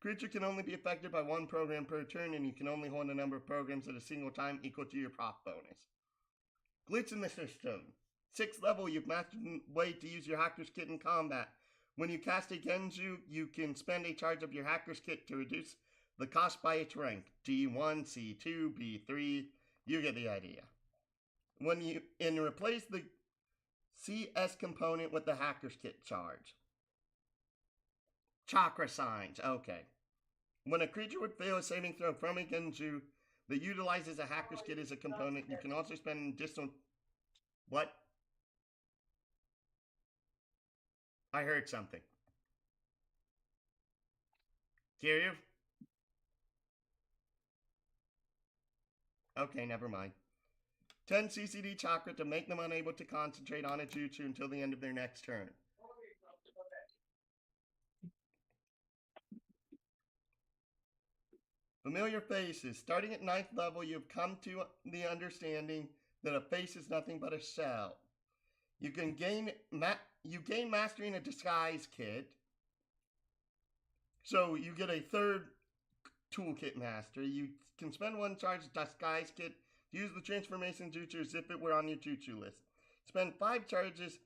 Speaker 1: Creature can only be affected by 1 program per turn, and you can only hold a number of programs at a single time equal to your proc bonus. Glitch in the system. 6th level, you've mastered a way to use your hacker's kit in combat. When you cast a Genju, you can spend a charge of your hacker's kit to reduce the cost by its rank. D1, C2, B3, you get the idea. And replace the CS component with the hacker's kit charge. Chakra signs, okay. When a creature would fail a saving throw from a Genju that utilizes a hacker's kit as a component, you can also spend an additional... What? I heard something. Kiryu? Okay, never mind. 10 CCD chakra to make them unable to concentrate on a jutsu until the end of their next turn. Familiar faces. Starting at 9th level, you've come to the understanding that a face is nothing but a shell. You can gain mastery in a disguise kit. So you get a 3rd toolkit mastery. You can spend 1 charge disguise kit to use the transformation jutsu as if it were on your jutsu list. Spend 5 charges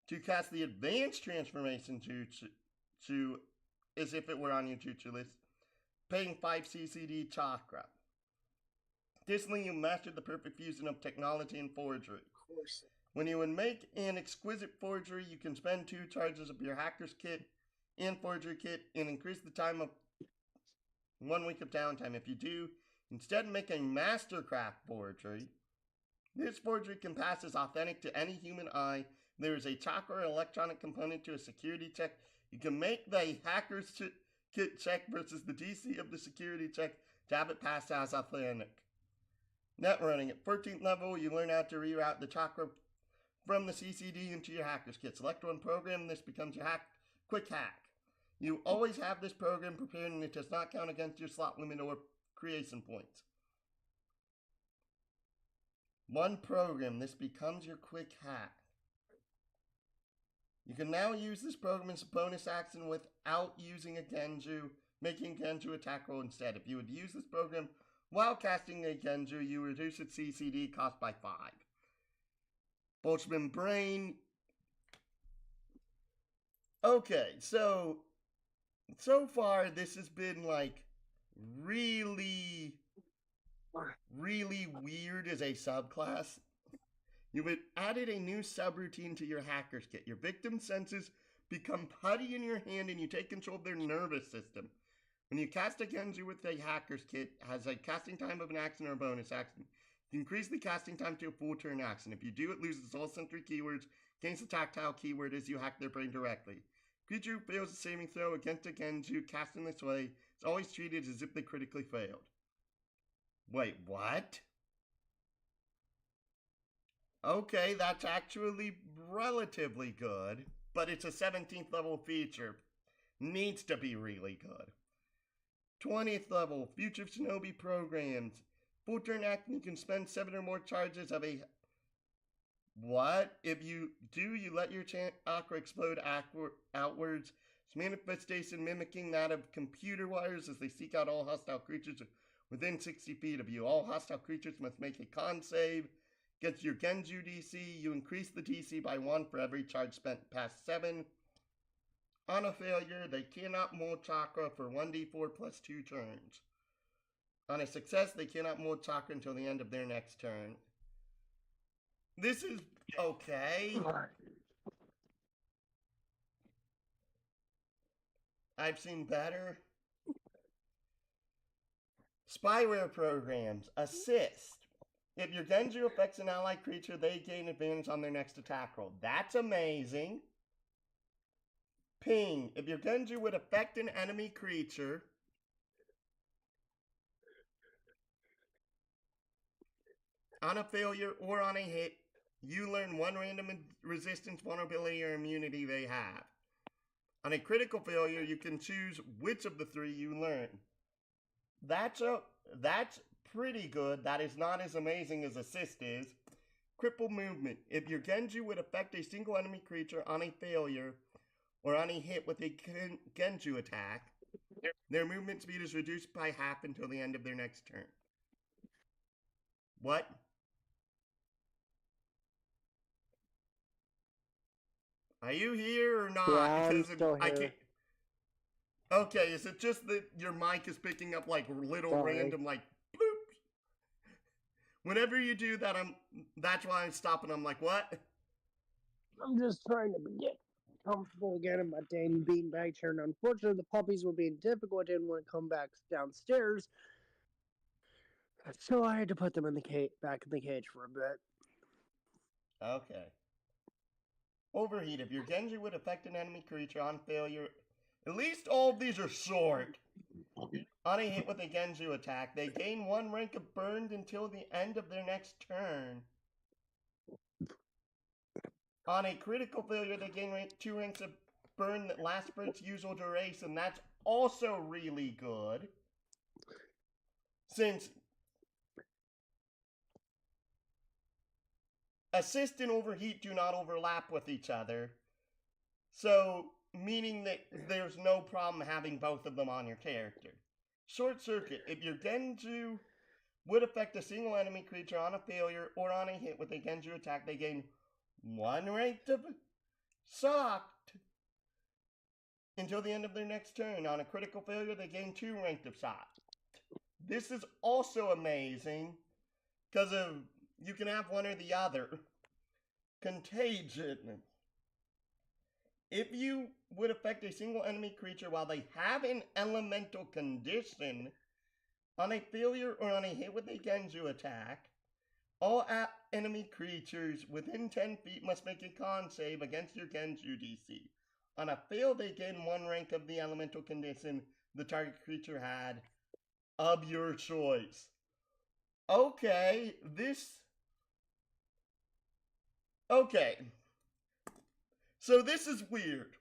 Speaker 1: to cast the advanced transformation jutsu as if it were on your jutsu list, paying 5 CCD chakra. Additionally, you mastered the perfect fusion of technology and forgery.
Speaker 2: Of course.
Speaker 1: When you would make an exquisite forgery, you can spend 2 charges of your hacker's kit and forgery kit and increase the time of 1 week of downtime. If you do, instead make a mastercraft forgery. This forgery can pass as authentic to any human eye. There is a chakra or electronic component to a security check. You can make the hacker's kit check versus the DC of the security check to have it pass as authentic. Net running. At 14th level, you learn how to reroute the chakra from the CCD into your hacker's kit. Select 1 program, and this becomes your quick hack. You always have this program prepared, and it does not count against your slot limit or creation points. 1 program, this becomes your quick hack. You can now use this program as a bonus action without using a Genju, making a Genju attack roll instead. If you would use this program while casting a Genju, you reduce its CCD cost by 5. Boltzmann Brain. Okay, so far this has been like really weird as a subclass. You've added a new subroutine to your hacker's kit. Your victim's senses become putty in your hand and you take control of their nervous system. When you cast a Genju with a Hacker's Kit, it has a casting time of an action or a bonus action. You increase the casting time to a full turn action. If you do, it loses all sentry keywords, gains the tactile keyword as you hack their brain directly. Creature who fails a saving throw against a Genju cast in this way is always treated as if they critically failed. Wait, what? Okay, that's actually relatively good, but it's a 17th level feature. Needs to be really good. 20th level, Future Shinobi programs. Full turn action, you can spend 7 or more charges of a... What? If you do, you let your chakra explode outwards. Its manifestation mimicking that of computer wires as they seek out all hostile creatures within 60 feet of you. All hostile creatures must make a con save. Against your Genju DC, you increase the DC by 1 for every charge spent past 7. On a failure, they cannot mold chakra for 1d4 plus 2 turns. On a success, they cannot mold chakra until the end of their next turn. This is okay. I've seen better. Spyware programs. Assist. If your Genju affects an allied creature, they gain advantage on their next attack roll. That's amazing. Ping. If your Genju would affect an enemy creature, on a failure or on a hit, you learn 1 random resistance, vulnerability, or immunity they have. On a critical failure, you can choose which of the 3 you learn. That's pretty good. That is not as amazing as Assist is. Cripple movement. If your Genju would affect a single enemy creature on a failure or on a hit with a Genju attack, their movement speed is reduced by half until the end of their next turn. What? Are you here or not?
Speaker 2: Yeah, I'm still here.
Speaker 1: I can't... Okay, is it just that your mic is picking up like little random like bloop? Whenever you do that, that's why I'm stopping. I'm like, what?
Speaker 2: I'm just trying to get comfortable again in my dang beanbag chair. And unfortunately, the puppies were being difficult. I didn't want to come back downstairs. So I had to put them in the back in the cage for a bit.
Speaker 1: Okay. Overheat. If your Genji would affect an enemy creature on failure, at least all of these are short. On a hit with a Genju attack, they gain 1 rank of burned until the end of their next turn. On a critical failure, they gain 2 ranks of burn that lasts for its usual duration. That's also really good. Since Assist and Overheat do not overlap with each other. So, meaning that there's no problem having both of them on your character. Short Circuit. If your Genju would affect a single enemy creature on a failure or on a hit with a Genju attack, they gain 1 rank of shocked until the end of their next turn. On a critical failure, they gain 2 rank of shocked. This is also amazing because you can have one or the other. Contagion. If you would affect a single enemy creature while they have an elemental condition, on a failure or on a hit with a Genju attack, all enemy creatures within 10 feet must make a con save against your Genju DC. On a fail, they gain 1 rank of the elemental condition the target creature had of your choice. Okay, Okay. So this is weird.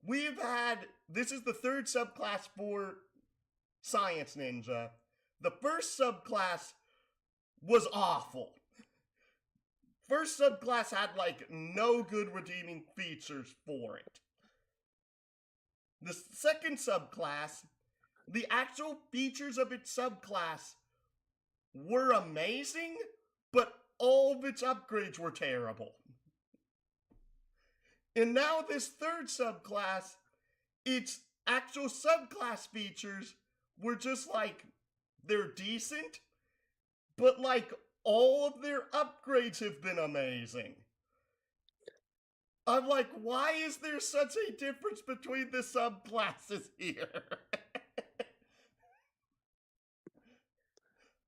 Speaker 1: This is the 3rd subclass for Science Ninja. The first subclass was awful. First subclass had like no good redeeming features for it. The second subclass, the actual features of its subclass were amazing, but all of its upgrades were terrible. And now this 3rd subclass, its actual subclass features were just like, they're decent, but like all of their upgrades have been amazing. I'm like, why is there such a difference between the subclasses here?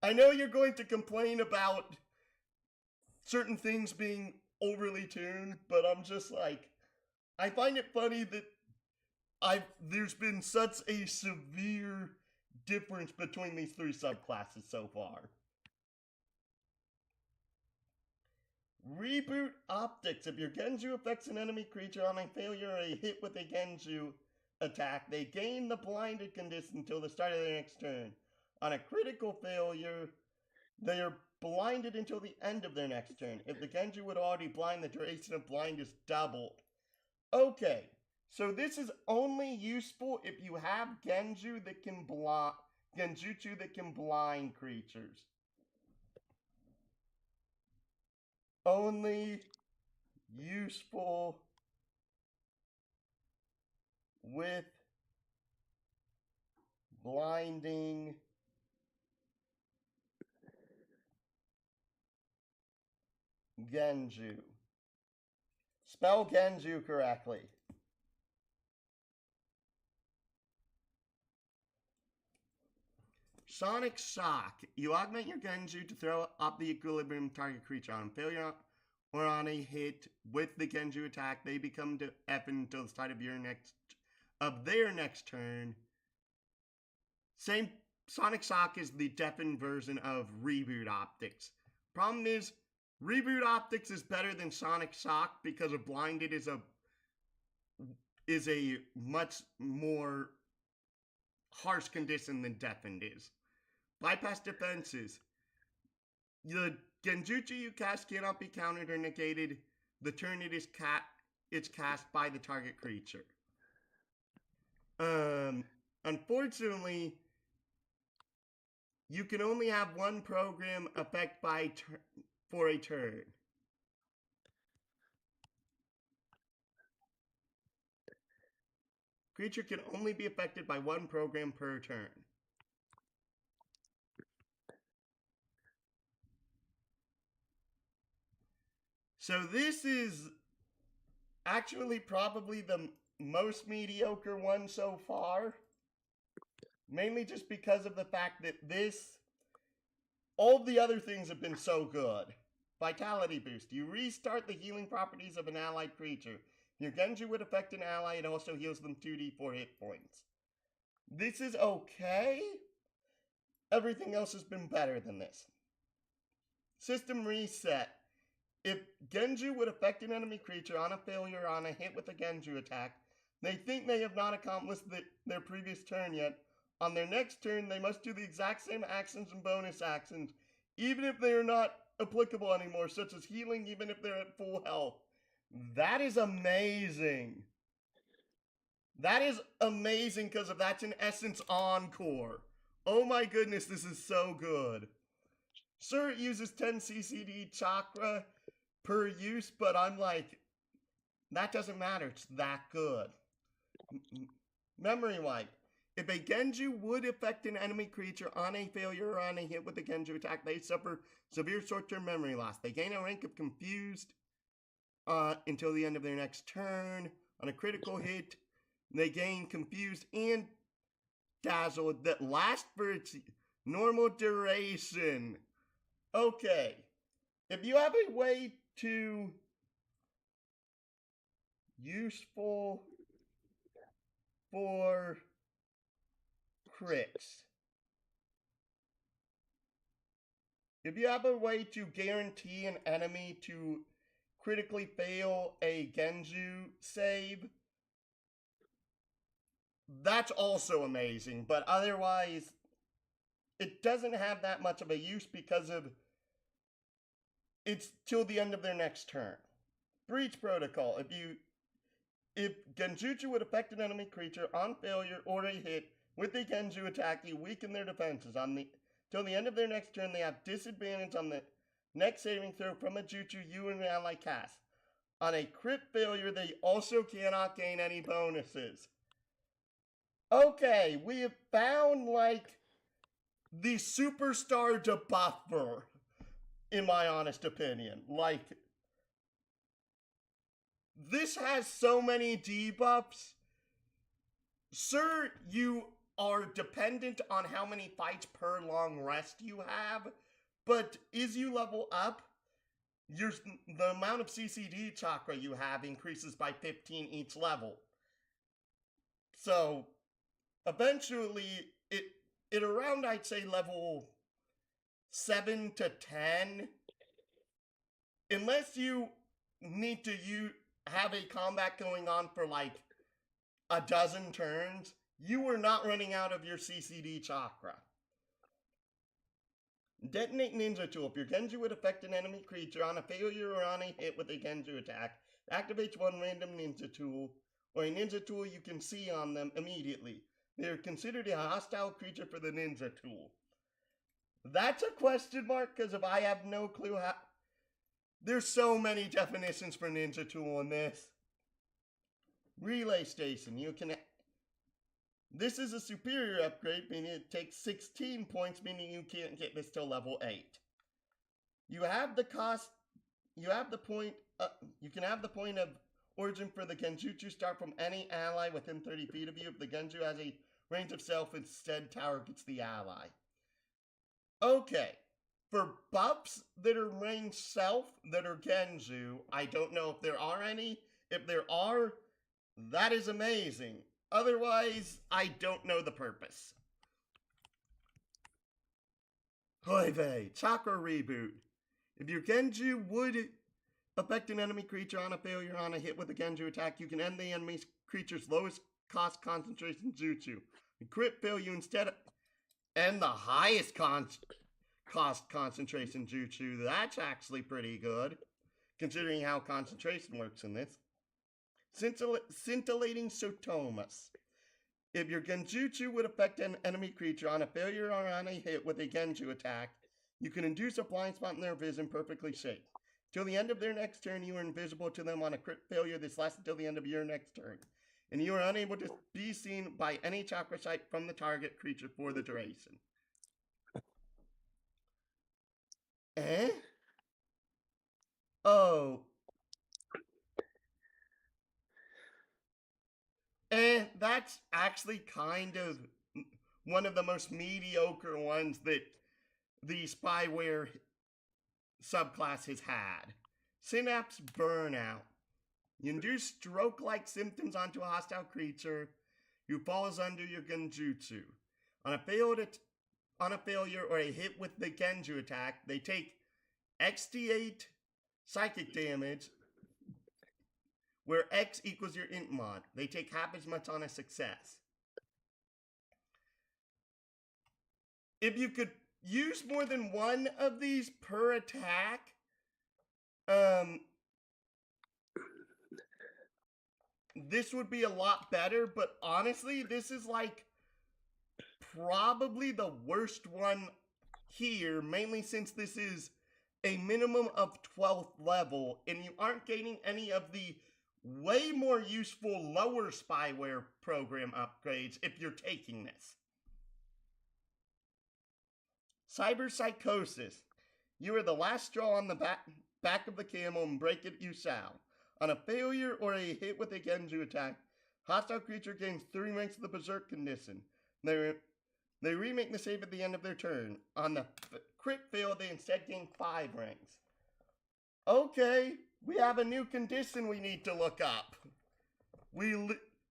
Speaker 1: I know you're going to complain about certain things being overly tuned, but I'm just like, I find it funny that there's been such a severe difference between these three subclasses so far. Reboot optics. If your Genju affects an enemy creature on a failure or a hit with a Genju attack, they gain the blinded condition until the start of their next turn. On a critical failure, they are blinded until the end of their next turn. If the Genju would already blind, the duration of blind is doubled. Okay, so this is only useful if you have Genjutsu that can blind creatures. Only useful with blinding Genju. Spell Genju correctly. Sonic Shock. You augment your Genju to throw up the equilibrium target creature on failure or on a hit with the Genju attack. They become deafened until the start of their next turn. Same Sonic Shock is the deafened version of Reboot Optics. Problem is, Reboot Optics is better than Sonic Shock because of Blinded is a much more harsh condition than Deafened is. Bypass defenses. The Genjutsu you cast cannot be countered or negated the turn it's cast by the target creature. Unfortunately, you can only have one program effect for a turn. Creature can only be affected by one program per turn. So this is actually probably the most mediocre one so far. Mainly just because of the fact that all the other things have been so good. Vitality boost. You restart the healing properties of an allied creature. Your Genju would affect an ally and also heals them 2d4 hit points. This is okay. Everything else has been better than this. System reset. If Genju would affect an enemy creature on a failure or on a hit with a Genju attack, they think they have not accomplished their previous turn yet. On their next turn, they must do the exact same actions and bonus actions, even if they are not applicable anymore, such as healing even if they're at full health. That is amazing. That is amazing because that's in essence Encore. Oh my goodness, this is so good. Sure, it uses 10 CCD chakra per use, but I'm like, that doesn't matter. It's that good. Memory wipe. If a Genju would affect an enemy creature on a failure or on a hit with a Genju attack, they suffer severe short-term memory loss. They gain a rank of Confused until the end of their next turn. On a critical hit, they gain Confused and Dazzled that last for its normal duration. Okay. If you have a way to useful for crits. If you have a way to guarantee an enemy to critically fail a Genju save, that's also amazing, but otherwise, it doesn't have that much of a use because of it's till the end of their next turn. Breach Protocol. If Genjutsu would affect an enemy creature on failure or a hit with a Genju attack, you weaken their defenses. Till the end of their next turn, they have disadvantage on the next saving throw from a jutsu you and an ally cast. On a crit failure, they also cannot gain any bonuses. Okay, we have found, like, the superstar debuffer, in my honest opinion. Like, this has so many debuffs. Sir, you are dependent on how many fights per long rest you have, but as you level up, the amount of CCD chakra you have increases by 15 each level. So eventually, it around, I'd say, level 7 to 10, unless you need to have a combat going on for like a dozen turns, you are not running out of your CCD chakra. Detonate Ninja Tool. If your Genju would affect an enemy creature on a failure or on a hit with a Genju attack, activates one random Ninja Tool, or a Ninja Tool you can see on them immediately. They are considered a hostile creature for the Ninja Tool. That's a question mark, because if I have no clue how... There's so many definitions for Ninja Tool in this. Relay Station. This is a superior upgrade, meaning it takes 16 points, meaning you can't get this till level 8. You can have the point of origin for the Genjutsu start from any ally within 30 feet of you if the Genju has a range of self instead targets the ally. Okay, for buffs that are range self that are Genju, I don't know if there are any. If there are, that is amazing. Otherwise, I don't know the purpose. Hoive, Chakra Reboot. If your Genju would affect an enemy creature on a failure on a hit with a Genju attack, you can end the enemy creature's lowest cost concentration jutsu. A crit fail, you instead end the highest cost concentration jutsu. That's actually pretty good, considering how concentration works in this. Scintillating Sotomas. If your Genjutsu would affect an enemy creature on a failure or on a hit with a Genju attack, you can induce a blind spot in their vision perfectly safe. Till the end of their next turn, you are invisible to them on a crit failure. This lasts until the end of your next turn. And you are unable to be seen by any chakra site from the target creature for the duration. Eh? Oh. That's actually kind of one of the most mediocre ones that the spyware subclass has had. Synapse Burnout. You induce stroke-like symptoms onto a hostile creature who falls under your Genjutsu. On a failure or a hit with the Genju attack, they take XD8 psychic damage, where X equals your int mod. They take half as much on a success. If you could use more than one of these per attack, this would be a lot better, but honestly, this is like probably the worst one here, mainly since this is a minimum of 12th level, and you aren't gaining any of the way more useful lower spyware program upgrades if you're taking this. Cyber Psychosis. You are the last straw on the back of the camel, and break it you shall. On a failure or a hit with a Genju attack, hostile creature gains 3 ranks of the Berserk condition. They remake the save at the end of their turn. On the crit fail, they instead gain 5 ranks. Okay, we have a new condition we need to look up.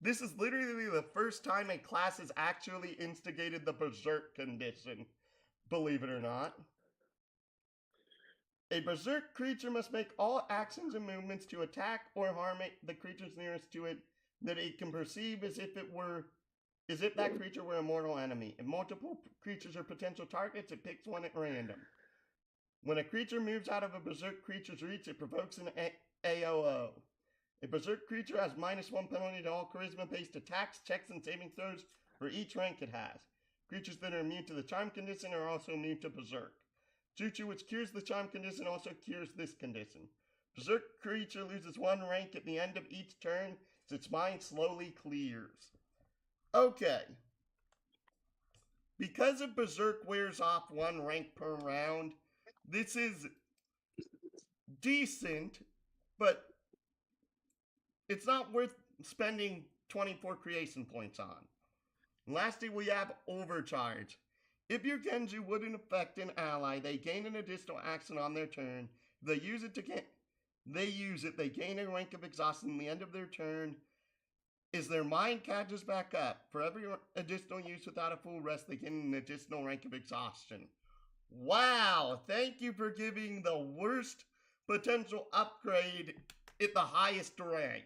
Speaker 1: This is literally the first time a class has actually instigated the Berserk condition, believe it or not. A Berserk creature must make all actions and movements to attack or harm the creatures nearest to it that it can perceive as if that creature were a mortal enemy. If multiple creatures are potential targets, it picks one at random. When a creature moves out of a Berserk creature's reach, it provokes an AOO. A Berserk creature has -1 penalty to all charisma-based attacks, checks, and saving throws for each rank it has. Creatures that are immune to the charm condition are also immune to Berserk. Jutsu which cures the charm condition also cures this condition. Berserk creature loses 1 rank at the end of each turn as its mind slowly clears. Okay. Because if Berserk wears off 1 rank per round, this is decent, but it's not worth spending 24 creation points on. And lastly, we have Overcharge. If your Genju wouldn't affect an ally, they gain an additional action on their turn. If they use it, they gain a rank of exhaustion at the end of their turn. As their mind catches back up, for every additional use without a full rest, they gain an additional rank of exhaustion. Wow, thank you for giving the worst potential upgrade at the highest rank.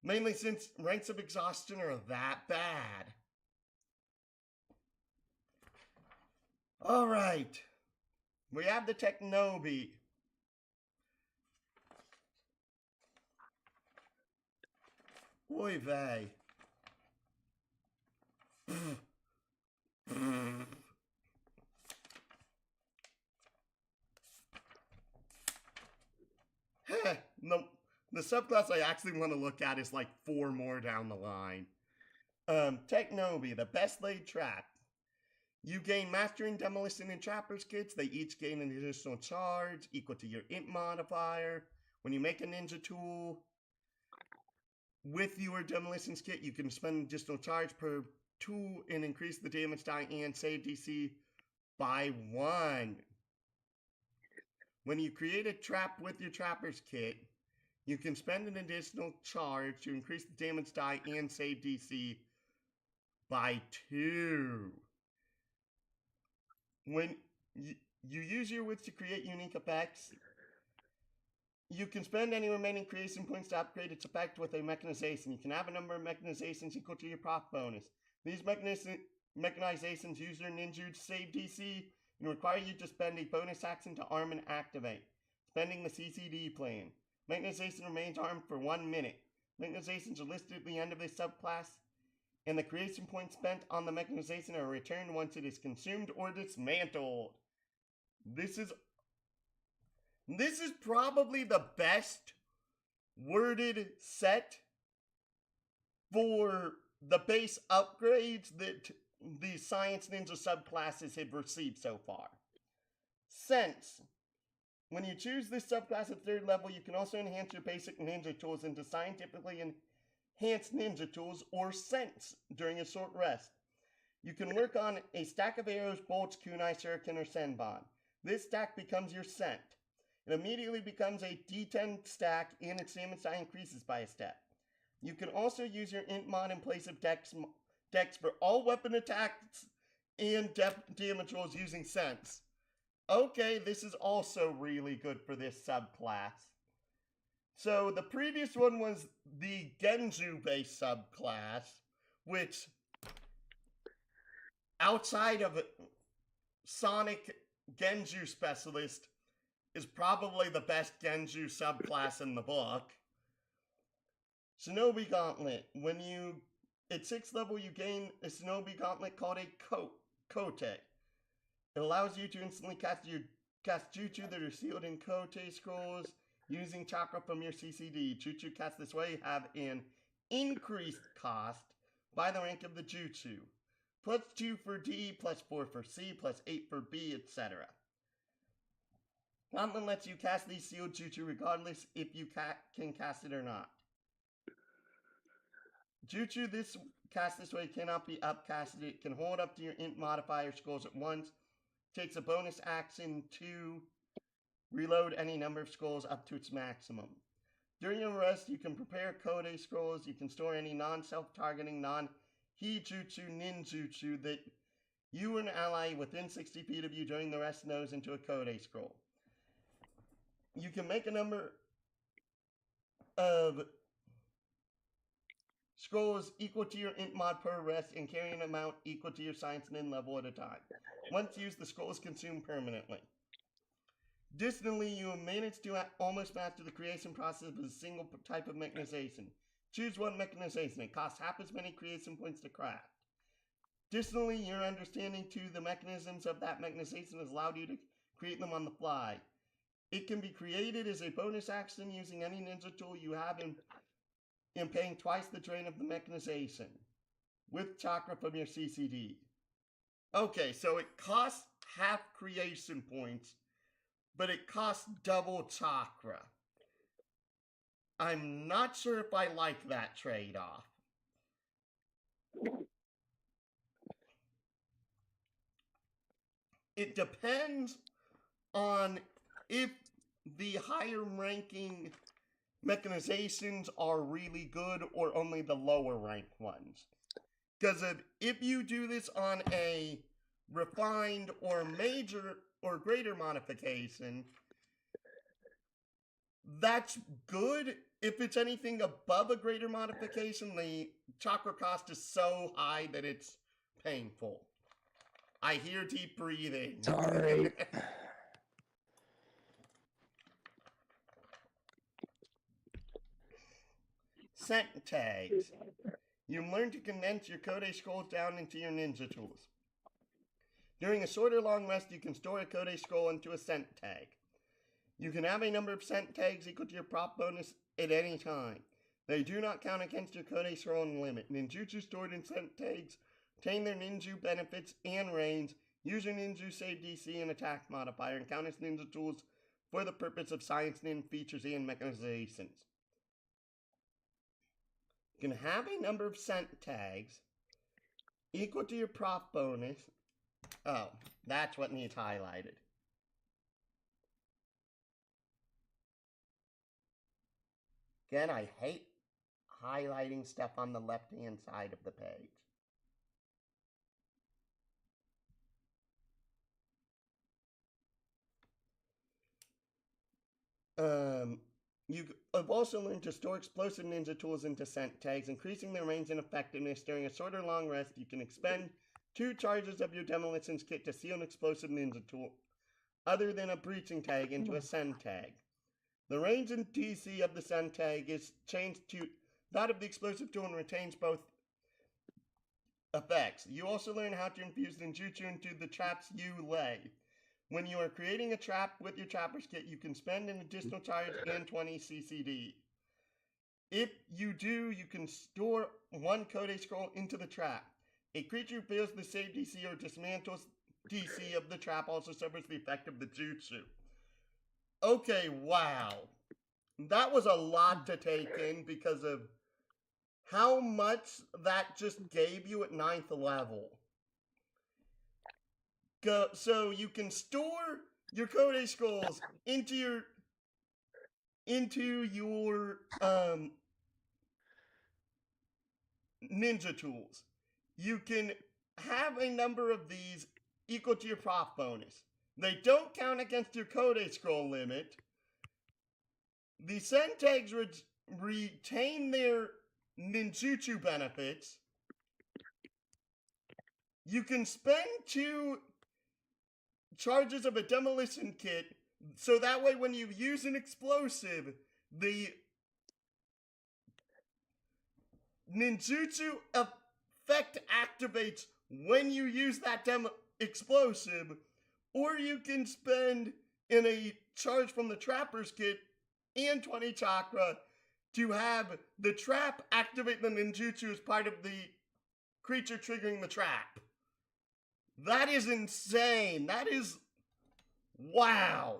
Speaker 1: Mainly since ranks of exhaustion are that bad. Alright, we have the Technobi. Oy vey. No, the subclass I actually want to look at is like 4 more down the line. Technobi, the best laid trap. You gain Mastering, Demolition, and Trapper's kits. They each gain an additional charge equal to your int modifier. When you make a ninja tool with your Demolitions kit, you can spend additional charge per tool and increase the damage die and save DC by 1. When you create a trap with your Trapper's kit, you can spend an additional charge to increase the damage die and save DC by 2. When you use your wits to create unique effects, you can spend any remaining creation points to upgrade its effect with a mechanization. You can have a number of mechanizations equal to your proc bonus. These mechanizations use your ninja to save DC and require you to spend a bonus action to arm and activate, spending the CCD plan. Mechanization remains armed for 1 minute. Mechanizations are listed at the end of this subclass, and the creation points spent on the mechanization are returned once it is consumed or dismantled. This is probably the best worded set for the base upgrades that the Science Ninja subclasses have received so far. Sense. When you choose this subclass at 3rd level, you can also enhance your basic ninja tools into scientifically enhanced ninja tools or sense during a short rest. You can work on a stack of arrows, bolts, kunai, shuriken, or senbon. This stack becomes your scent. It immediately becomes a D10 stack and its damage die increases by a step. You can also use your int mod in place of dex for all weapon attacks and damage rolls using sense. Okay, this is also really good for this subclass. So the previous one was the Genju-based subclass, which outside of Sonic Genju Specialist is probably the best Genju subclass in the book. Shinobi Gauntlet. When you, at 6th level, you gain a Shinobi Gauntlet called a Kote. It allows you to instantly cast jutsu that are sealed in Kote scrolls using chakra from your CCD. Jutsu cast this way have an increased cost by the rank of the jutsu. +2 for D, +4 for C, +8 for B, etc. Gauntlet lets you cast these sealed jutsu regardless if you can cast it or not. Jutsu cast this way cannot be upcasted. It can hold up to your int modifier scrolls at once. Takes a bonus action to reload any number of scrolls up to its maximum. During your rest, you can prepare Kode scrolls. You can store any non-self-targeting, non-Hijutsu ninjutsu that you or an ally within 60 feet of you during the rest knows into a Kode scroll. You can make a number of scrolls equal to your int mod per rest and carry an amount equal to your science nin level at a time. Once used, the scroll is consumed permanently. Additionally, you have managed to almost master the creation process with a single type of mechanization. Choose one mechanization. It costs half as many creation points to craft. Additionally, your understanding to the mechanisms of that mechanization has allowed you to create them on the fly. It can be created as a bonus action using any ninja tool you have in paying twice the drain of the mechanization with chakra from your CCD. Okay, so it costs half creation points, but it costs double chakra. I'm not sure if I like that trade-off. It depends on if the higher ranking mechanizations are really good or only the lower ranked ones. Because if you do this on a refined or major or greater modification, that's good. If it's anything above a greater modification, the chakra cost is so high that it's painful. I hear deep breathing.
Speaker 2: Sorry.
Speaker 1: Scent tags. You learn to condense your Code scrolls down into your ninja tools. During a short or long rest, you can store a Code scroll into a scent tag. You can have a number of scent tags equal to your prop bonus at any time. They do not count against your Code scroll limit. Ninjutsu stored in scent tags obtain their ninja benefits and range, use your ninja save DC and attack modifier, and count as ninja tools for the purpose of science nin features and mechanizations. You can have a number of scent tags equal to your prop bonus. Oh, that's what needs highlighted. Again, I hate highlighting stuff on the left-hand side of the page. You have also learned to store explosive ninja tools into scent tags, increasing their range and effectiveness. During a short or long rest, you can expend 2 charges of your demolitions kit to seal an explosive ninja tool, other than a breaching tag, into a scent tag. The range and DC of the scent tag is changed to that of the explosive tool and retains both effects. You also learn how to infuse ninjutsu into the traps you lay. When you are creating a trap with your trapper's kit, you can spend an additional charge and 20 CCD. If you do, you can store 1 Code scroll into the trap. A creature fails the save DC or dismantles DC of the trap also suffers the effect of the jutsu. Okay, wow. That was a lot to take in because of how much that just gave you at 9th level. So you can store your Code scrolls into your ninja tools. You can have a number of these equal to your prop bonus. They don't count against your Code scroll limit. The scent tags retain their ninjutsu benefits. You can spend 2 charges of a demolition kit, so that way when you use an explosive, the ninjutsu effect activates when you use that explosive, or you can spend in a charge from the trapper's kit and 20 chakra to have the trap activate the ninjutsu as part of the creature triggering the trap. That is insane. That is... wow.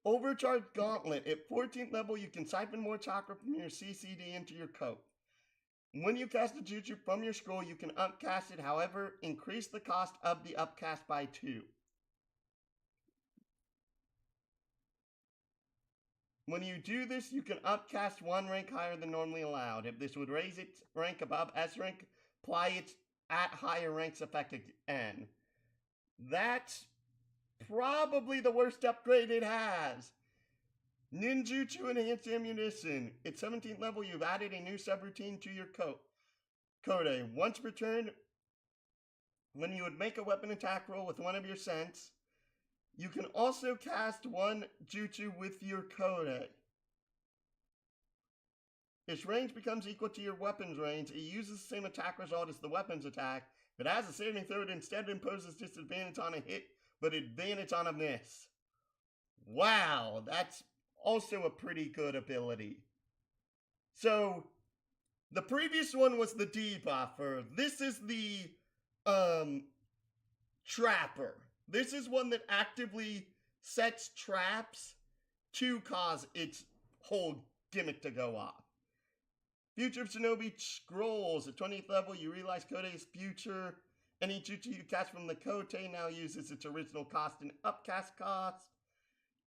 Speaker 1: Overcharged Gauntlet. At 14th level, you can siphon more chakra from your CCD into your coat. When you cast a jutsu from your scroll, you can upcast it. However, increase the cost of the upcast by 2. When you do this, you can upcast 1 rank higher than normally allowed. If this would raise its rank above S rank, apply it at higher ranks effect again. That's probably the worst upgrade it has. Ninjutsu Enhanced Ammunition. At 17th level, you've added a new subroutine to your Code. Once returned, when you would make a weapon attack roll with one of your scents, you can also cast 1 jutsu with your Code. Its range becomes equal to your weapon's range. It uses the same attack result as the weapon's attack, but as a saving throw, it instead imposes disadvantage on a hit, but advantage on a miss. Wow, that's also a pretty good ability. So, the previous one was the debuffer. This is the, trapper. This is one that actively sets traps to cause its whole gimmick to go off. Future of Shinobi Scrolls. At 20th level, you realize Kote's future. Any jutsu you cast from the Kote now uses its original cost and upcast cost.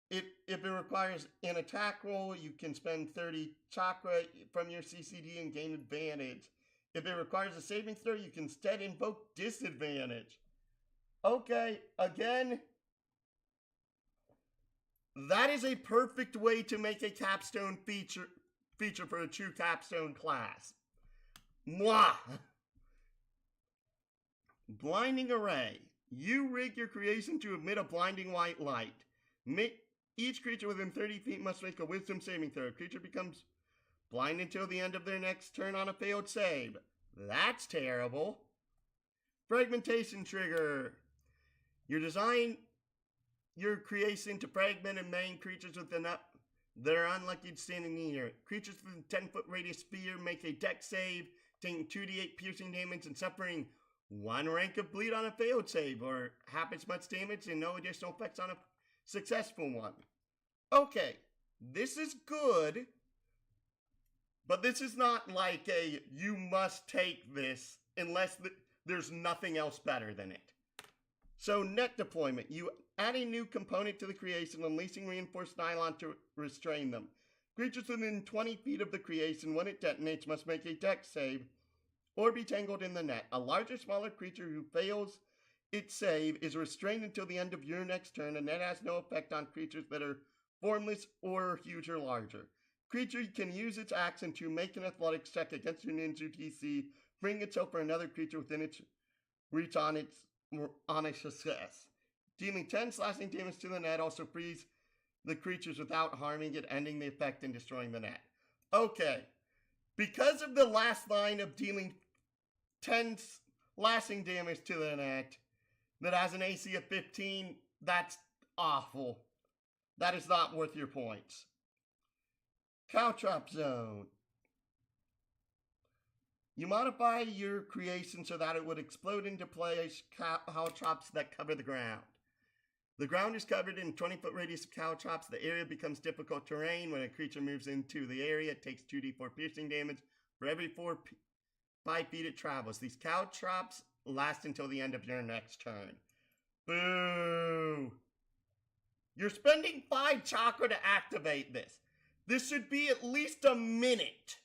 Speaker 1: If it requires an attack roll, you can spend 30 chakra from your CCD and gain advantage. If it requires a saving throw, you can instead invoke disadvantage. Okay, again, that is a perfect way to make a capstone feature for a true capstone class. Mwah! Blinding Array. You rig your creation to emit a blinding white light. Each creature within 30 feet must make a wisdom saving throw. Creature becomes blind until the end of their next turn on a failed save. That's terrible. Fragmentation Trigger. You design your creation to fragment and maim creatures within that are unlucky to stand near. Creatures within 10-foot radius sphere make a dex save, taking 2d8 piercing damage and suffering 1 rank of bleed on a failed save, or half as much damage and no additional effects on a successful one. Okay, this is good, but this is not like a you must take this unless there's nothing else better than it. So net deployment, you add a new component to the creation, unleashing reinforced nylon to restrain them. Creatures within 20 feet of the creation, when it detonates, must make a dex save or be tangled in the net. A larger, smaller creature who fails its save is restrained until the end of your next turn, and that has no effect on creatures that are formless or huge or larger. Creature can use its action to make an athletics check against your ninja DC, freeing itself for another creature within its reach on a success. Dealing 10 slashing damage to the net also frees the creatures without harming it, ending the effect and destroying the net. Okay, because of the last line of dealing 10 slashing damage to the net that has an AC of 15, that's awful. That is not worth your points. Caltrop Zone. You modify your creation so that it would explode into place caltrops that cover the ground. The ground is covered in 20-foot radius of caltrops. The area becomes difficult terrain. When a creature moves into the area, it takes 2d4 piercing damage for every 5 feet it travels. These caltrops last until the end of your next turn. Boo! You're spending 5 chakra to activate this. This should be at least a minute.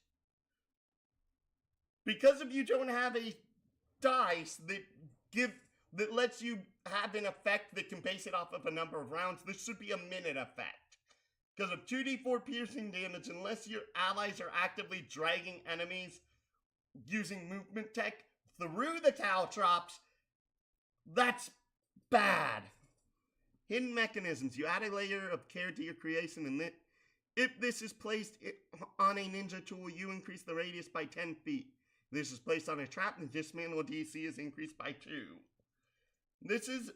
Speaker 1: Because if you don't have a dice that lets you have an effect that can base it off of a number of rounds, this should be a minute effect. Because of 2d4 piercing damage, unless your allies are actively dragging enemies using movement tech through the caltrops, that's bad. Hidden mechanisms. You add a layer of care to your creation, and if this is placed on a ninja tool, you increase the radius by 10 feet. If this is placed on a trap, the dismantle DC is increased by 2. This is,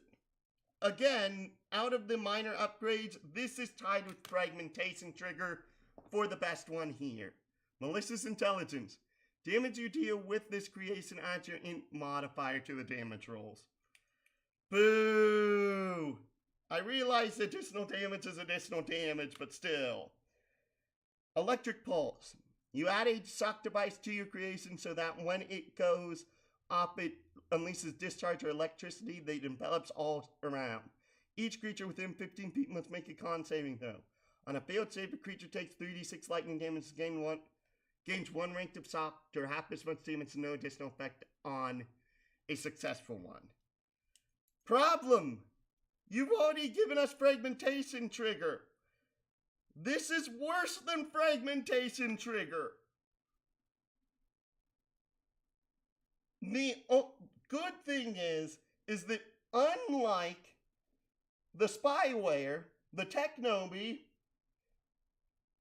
Speaker 1: again, out of the minor upgrades, this is tied with Fragmentation Trigger for the best one here. Malicious Intelligence. Damage you deal with this creation adds your int modifier to the damage rolls. Boo! I realize additional damage is additional damage, but still. Electric Pulse. You add a shock device to your creation so that when it goes off, it unleashes discharge or electricity that envelops all around. Each creature within 15 feet must make a con saving throw. On a failed save, a creature takes 3d6 lightning damage and gains 1 rank of shock or half as much damage and no additional effect on a successful one. Problem! You've already given us Fragmentation Trigger. This is worse than Fragmentation Trigger. The good thing is that unlike the spyware, the Technobi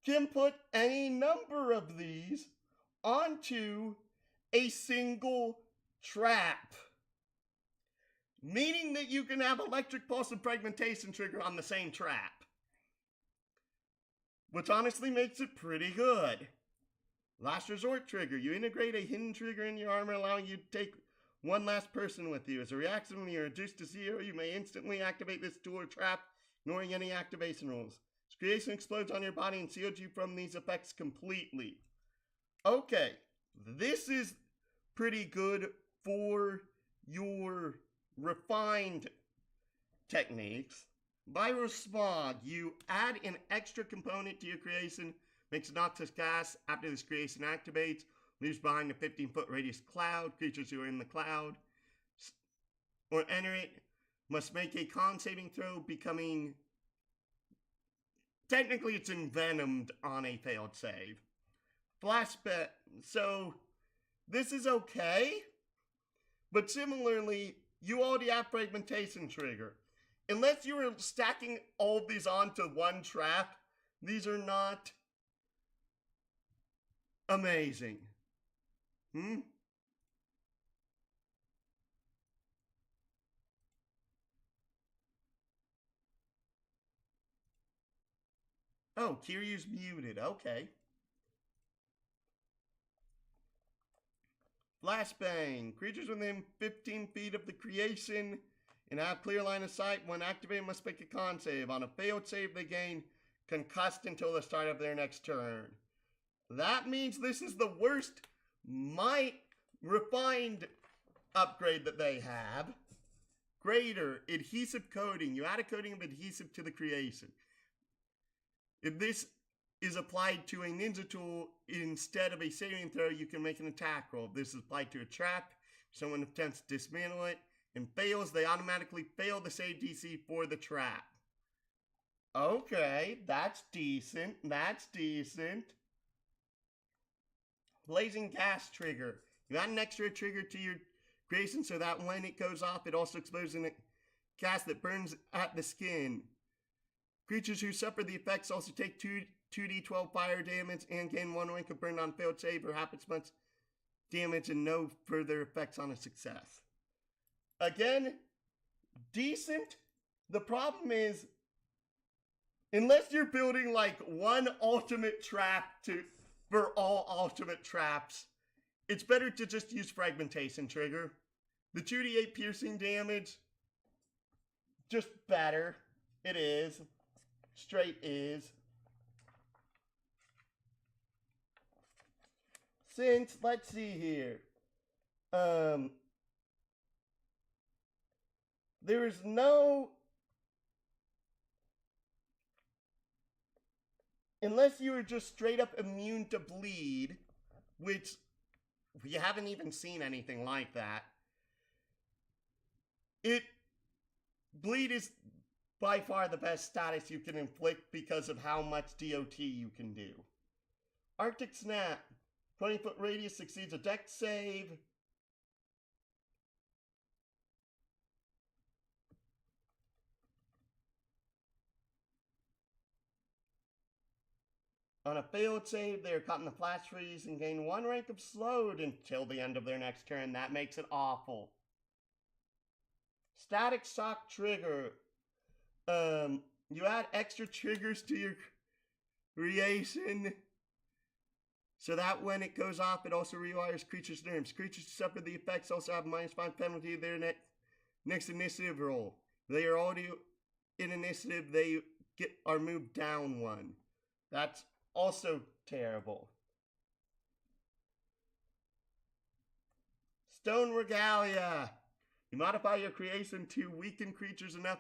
Speaker 1: can put any number of these onto a single trap. Meaning that you can have Electric Pulse and Fragmentation Trigger on the same trap. Which honestly makes it pretty good. Last Resort Trigger. You integrate a hidden trigger in your armor, allowing you to take one last person with you. As a reaction, when you're reduced to 0, you may instantly activate this tool or trap, ignoring any activation rules. Creation explodes on your body and shields you from these effects completely. Okay, this is pretty good for your refined techniques. Viral smog. You add an extra component to your creation, makes noxious gas after this creation activates, leaves behind a 15-foot radius cloud. Creatures who are in the cloud or enter it must make a con saving throw, becoming... Technically, it's envenomed on a failed save. Flashback. So, this is okay. But similarly, you already have fragmentation trigger. Unless you are stacking all of these onto one trap, these are not amazing. Oh, Kiryu's muted. Okay. Flashbang. Creatures within 15 feet of the creation and have clear line of sight when activated must make a con save. On a failed save, they gain concussed until the start of their next turn. That means this is the worst refined upgrade that they have. Greater adhesive coating. You add a coating of adhesive to the creation. If this is applied to a ninja tool instead of a saving throw, you can make an attack roll. If this is applied to a trap, someone attempts to dismantle it and fails, they automatically fail the save DC for the trap. Okay, that's decent. That's decent. Blazing gas trigger. You add an extra trigger to your creation so that when it goes off, it also explodes in a gas that burns at the skin. Creatures who suffer the effects also take 2d12 fire damage and gain 1 rank of burn on failed save or half its much damage and no further effects on a success. Again, decent. The problem is, unless you're building like one ultimate trap for all ultimate traps, it's better to just use fragmentation trigger. The 2d8 piercing damage, just better. It is. Straight is. Since, let's see here. There is no... Unless you are just straight up immune to bleed, which we haven't even seen anything like that. Bleed is by far the best status you can inflict because of how much DOT you can do. Arctic Snap. 20-foot radius succeeds a dex save. On a failed save, they are caught in the flash freeze and gain 1 rank of slowed until the end of their next turn. That makes it awful. Static shock trigger. You add extra triggers to your creation so that when it goes off, it also rewires creatures' nerves. Creatures who suffer the effects also have a -5 penalty to their next initiative roll. If they are already in initiative, they are moved down 1. That's also terrible. Stone Regalia. You modify your creation to weaken creatures enough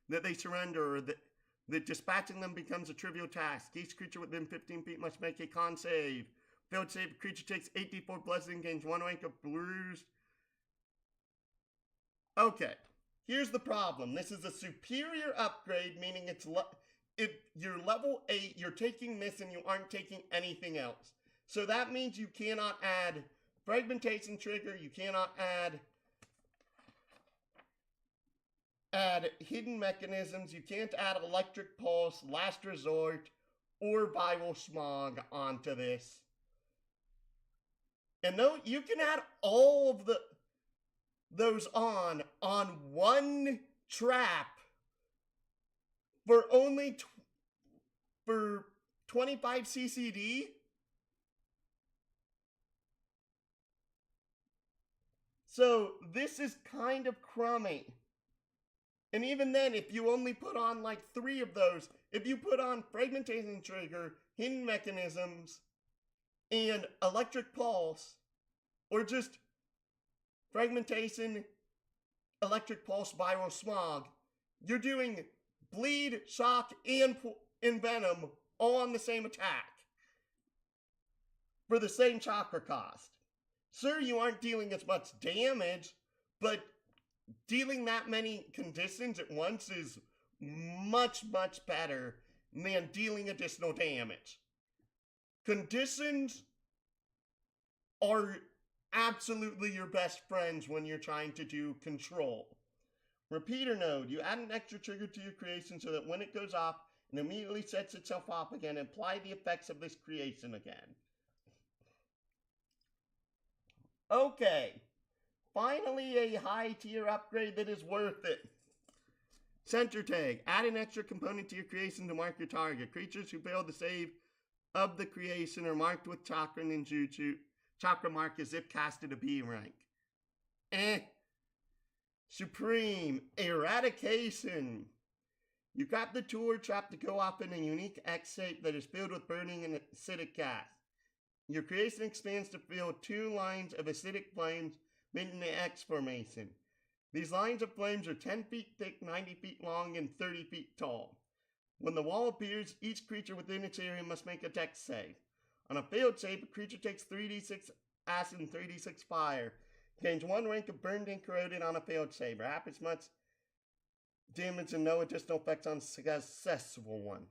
Speaker 1: that they surrender, or that dispatching them becomes a trivial task. Each creature within 15 feet must make a con save. Failed save, creature takes 8d4 bludgeoning, gains 1 rank of bruised. Okay, here's the problem. This is a superior upgrade, meaning if you're level 8, you're taking this and you aren't taking anything else. So that means you cannot add fragmentation trigger, you cannot add hidden mechanisms, you can't add electric pulse, last resort, or viral smog onto this. And though you can add all of those on one trap for only for 25 CCD. So this is kind of crummy. And even then, if you only put on like 3 of those, if you put on fragmentation trigger, hidden mechanisms, and electric pulse, or just fragmentation, electric pulse, viral smog, you're doing bleed, shock, and venom all on the same attack for the same chakra cost. Sure, you aren't dealing as much damage, but dealing that many conditions at once is much, much better than dealing additional damage. Conditions are absolutely your best friends when you're trying to do control. Repeater node, you add an extra trigger to your creation so that when it goes off, it immediately sets itself off again and apply the effects of this creation again. Okay, finally a high tier upgrade that is worth it. Center tag, add an extra component to your creation to mark your target. Creatures who fail the save of the creation are marked with chakra ninjutsu. Chakra mark as if casted a B rank. Supreme, eradication. You grab the tool or trap to go off in a unique X shape that is filled with burning and acidic gas. Your creation expands to fill 2 lines of acidic flames made in the X formation. These lines of flames are 10 feet thick, 90 feet long, and 30 feet tall. When the wall appears, each creature within its area must make a dex save. On a failed save, a creature takes 3d6 acid and 3d6 fire. Gains 1 rank of burned and corroded on a failed save, or half as much damage and no additional effects on a successful one.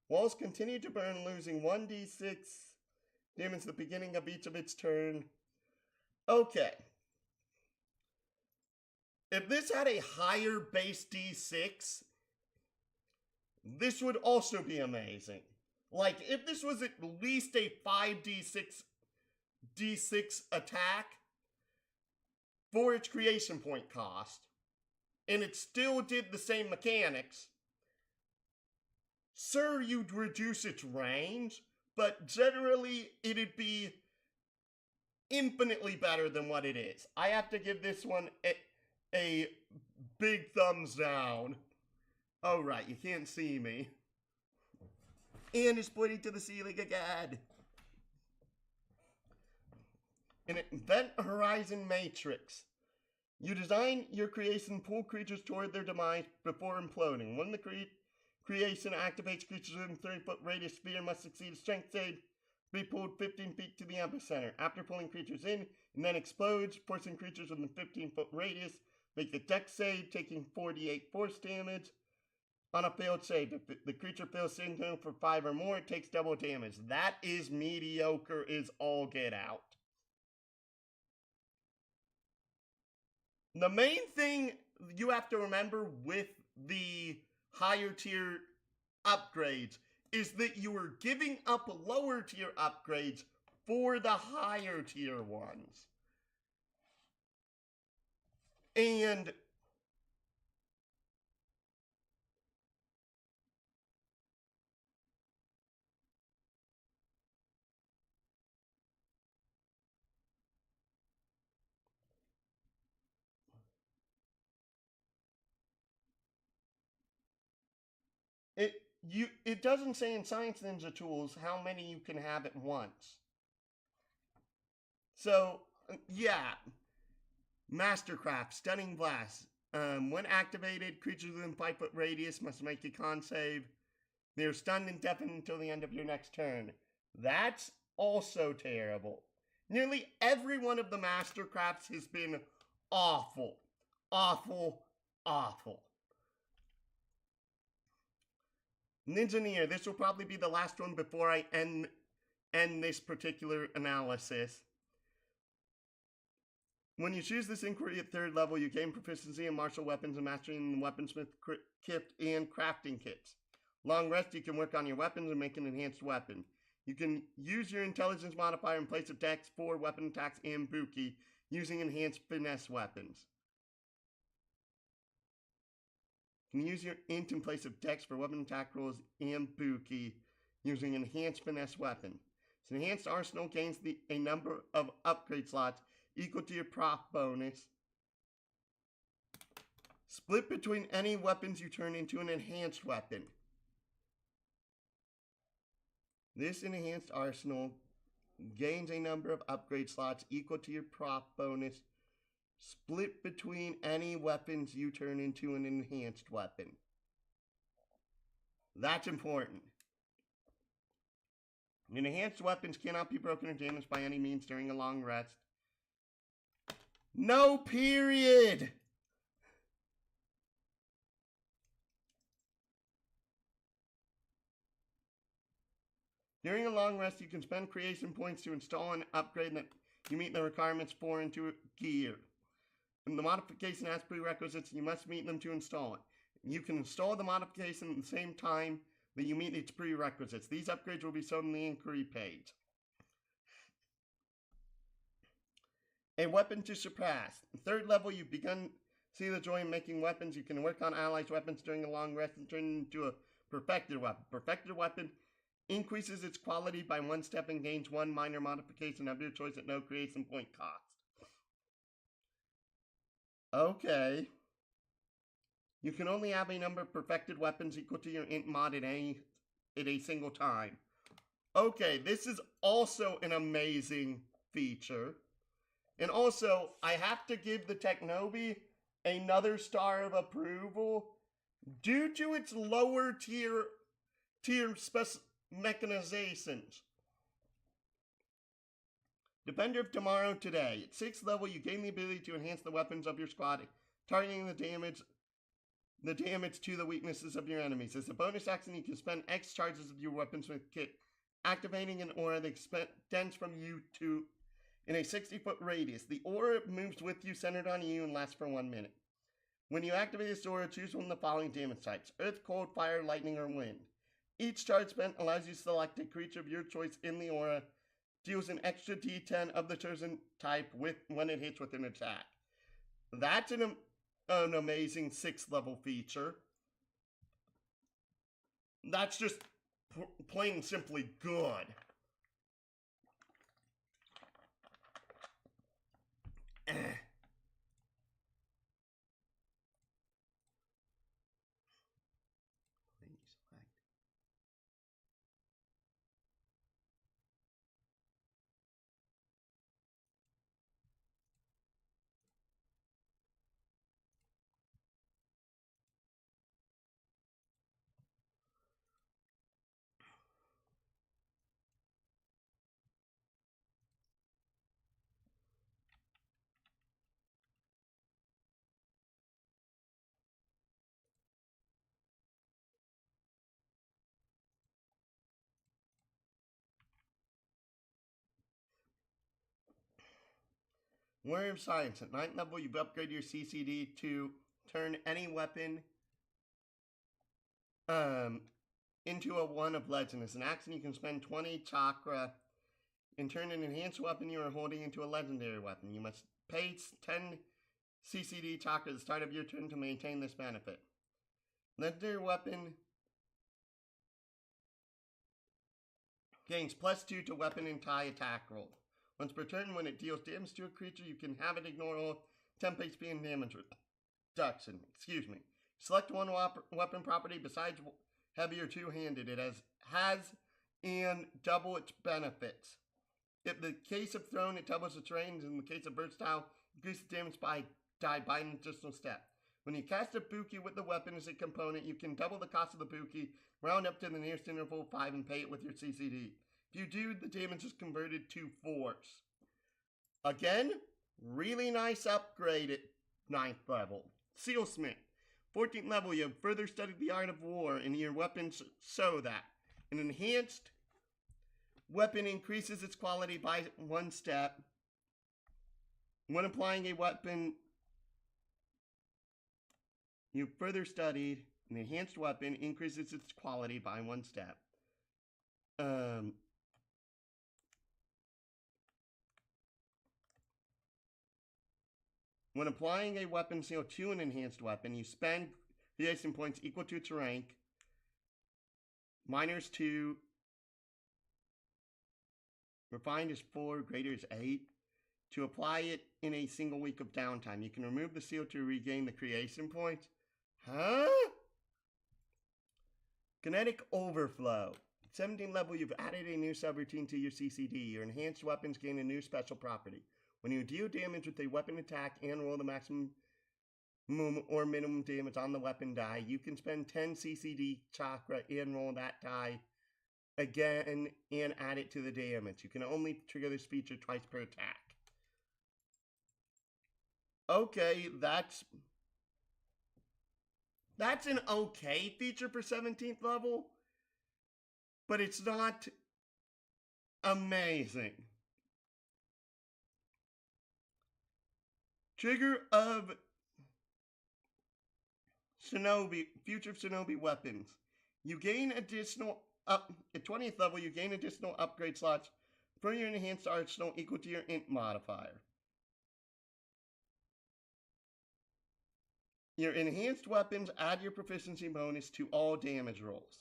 Speaker 1: Walls continue to burn, losing 1d6 damage at the beginning of each of its turn. Okay. If this had a higher base d6, this would also be amazing. Like, if this was at least a 5d6 attack for its creation point cost, and it still did the same mechanics, sure, you'd reduce its range, but generally, it'd be infinitely better than what it is. I have to give this one a big thumbs down. Oh, right, you can't see me. And it's pointing to the ceiling again. An Event Horizon Matrix. You design your creation, pull creatures toward their demise before imploding. When the creation activates, creatures within 30-foot radius sphere must succeed a strength save to be pulled 15 feet to the epicenter. After pulling creatures in, and then explodes, forcing creatures within 15-foot radius. Make a dex save, taking 48 force damage. On a failed save, if the creature fails saving throw for 5 or more, it takes double damage. That is mediocre as all get out. The main thing you have to remember with the higher tier upgrades is that you are giving up lower tier upgrades for the higher tier ones. And it doesn't say in Science Ninja Tools how many you can have at once. So, yeah. Mastercraft, Stunning Blast. When activated, creatures within 5-foot radius must make a con save. They are stunned and deafened until the end of your next turn. That's also terrible. Nearly every one of the Mastercrafts has been awful. Awful, awful. Ninjaneer, this will probably be the last one before I end this particular analysis. When you choose this inquiry at 3rd level, you gain proficiency in martial weapons and mastery in the weaponsmith kit and crafting kits. Long rest, you can work on your weapons and make an enhanced weapon. You can use your intelligence modifier in place of dex for weapon attacks and Buki, using enhanced finesse weapons. You can use your int in place of dex for weapon attack rolls and Buki, using enhanced finesse weapon. This enhanced arsenal gains a number of upgrade slots equal to your proc bonus. Split between any weapons you turn into an enhanced weapon. This enhanced arsenal gains a number of upgrade slots equal to your prop bonus. Split between any weapons you turn into an enhanced weapon. That's important. Enhanced weapons cannot be broken or damaged by any means during a long rest. No period! During a long rest, you can spend creation points to install an upgrade that you meet the requirements for into gear. And the modification has prerequisites, you must meet them to install it. You can install the modification at the same time that you meet its prerequisites. These upgrades will be shown in the inquiry page. A weapon to surpass. Third level, you've begun see the joy in making weapons. You can work on allies' weapons during a long rest and turn it into a perfected weapon. Perfected weapon increases its quality by 1 step and gains 1 minor modification of your choice at no creation point cost. Okay. You can only have a number of perfected weapons equal to your int mod at a single time. Okay, this is also an amazing feature. And also, I have to give the Technobi another star of approval due to its lower tier mechanizations. Defender of Tomorrow today. At 6th level, you gain the ability to enhance the weapons of your squad, targeting the damage to the weaknesses of your enemies. As a bonus action, you can spend X charges of your weapons with kit, activating an aura that extends from you to in a 60-foot radius. The aura moves with you, centered on you, and lasts for 1 minute. When you activate this aura, choose one of the following damage types: Earth, Cold, Fire, Lightning, or Wind. Each charge spent allows you to select a creature of your choice in the aura, deals an extra d10 of the chosen type when it hits with an attack. That's an amazing 6th level feature. That's just plain and simply good. Warrior of Science. At 9th level, you've upgraded your CCD to turn any weapon into a 1 of Legend. As an action, you can spend 20 chakra and turn an enhanced weapon you are holding into a legendary weapon. You must pay 10 CCD chakra at the start of your turn to maintain this benefit. Legendary weapon gains +2 to weapon and tie attack roll. Once per turn, when it deals damage to a creature, you can have it ignore all temp HP and damage reduction. Select one weapon property besides heavy or two-handed. It has and double its benefits. In the case of thrown, it doubles its range. In the case of versatile, increases damage by an additional step. When you cast a Buki with the weapon as a component, you can double the cost of the Buki, round up to the nearest interval 5, and pay it with your CCD. If you do, the damage is converted to force. Again, really nice upgrade at 9th level. Sealsmith. 14th level, you have further studied the art of war, and your weapons show that. An enhanced weapon increases its quality by 1 step. When applying a weapon, you further studied, an enhanced weapon increases its quality by 1 step. When applying a weapon seal to an enhanced weapon, you spend creation points equal to its rank, -2, refined is 4, greater is 8, to apply it in a single week of downtime. You can remove the seal to regain the creation points. Huh? Kinetic Overflow. 17th level, you've added a new subroutine to your CCD. Your enhanced weapons gain a new special property. When you deal damage with a weapon attack and roll the maximum or minimum damage on the weapon die, you can spend 10 CCD chakra and roll that die again and add it to the damage. You can only trigger this feature twice per attack. Okay, that's an okay feature for 17th level, but it's not amazing. Trigger of Shinobi, future Shinobi weapons. You gain additional at 20th level, you gain additional upgrade slots for your enhanced arsenal equal to your int modifier. Your enhanced weapons add your proficiency bonus to all damage rolls.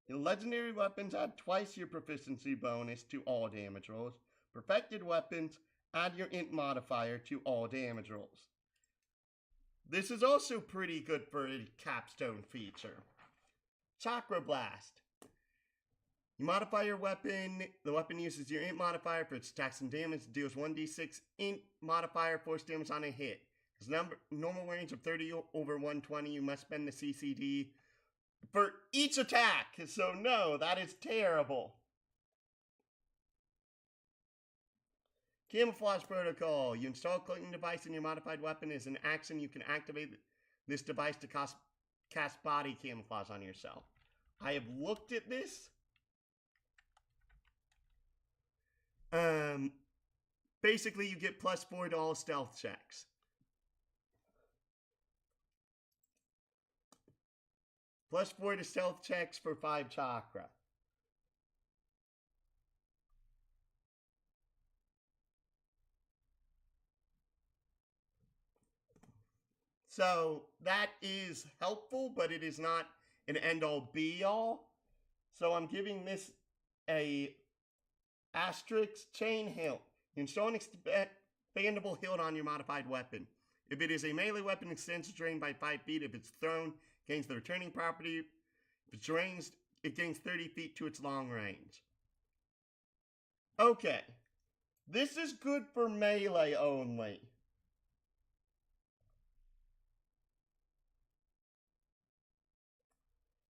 Speaker 1: Your legendary weapons add twice your proficiency bonus to all damage rolls. Perfected weapons add your int modifier to all damage rolls. This is also pretty good for a capstone feature. Chakra Blast. You modify your weapon. The weapon uses your int modifier for its attacks and damage. It deals 1d6 int modifier force damage on a hit. Its normal range of 30 over 120. You must spend the CCD for each attack. So no, that is terrible. Camouflage Protocol. You install a cloaking device in your modified weapon. As an action, you can activate this device to cast body camouflage on yourself. I have looked at this. Basically, you get +4 to all stealth checks. +4 to stealth checks for 5 chakra. So that is helpful, but it is not an end-all be-all. So I'm giving this a asterisk. Chain hilt. You install an expandable hilt on your modified weapon. If it is a melee weapon, it extends its range by 5 feet. If it's thrown, it gains the returning property. If it's ranged, it gains 30 feet to its long range. Okay. This is good for melee only.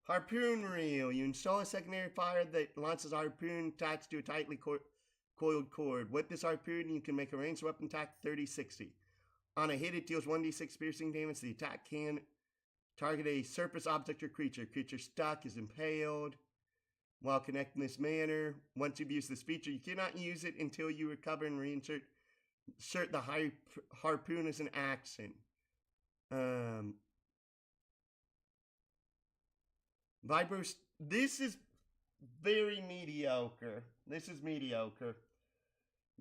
Speaker 1: Harpoon Reel. You install a secondary fire that launches a harpoon attached to a tightly coiled cord. With this harpoon, you can make a ranged weapon attack 30-60. On a hit, it deals 1d6 piercing damage. The attack can target a surface object or creature. Creature stuck is impaled. While connected in this manner, once you've used this feature, you cannot use it until you recover and reinsert the harpoon as an action. This is very mediocre. This is mediocre.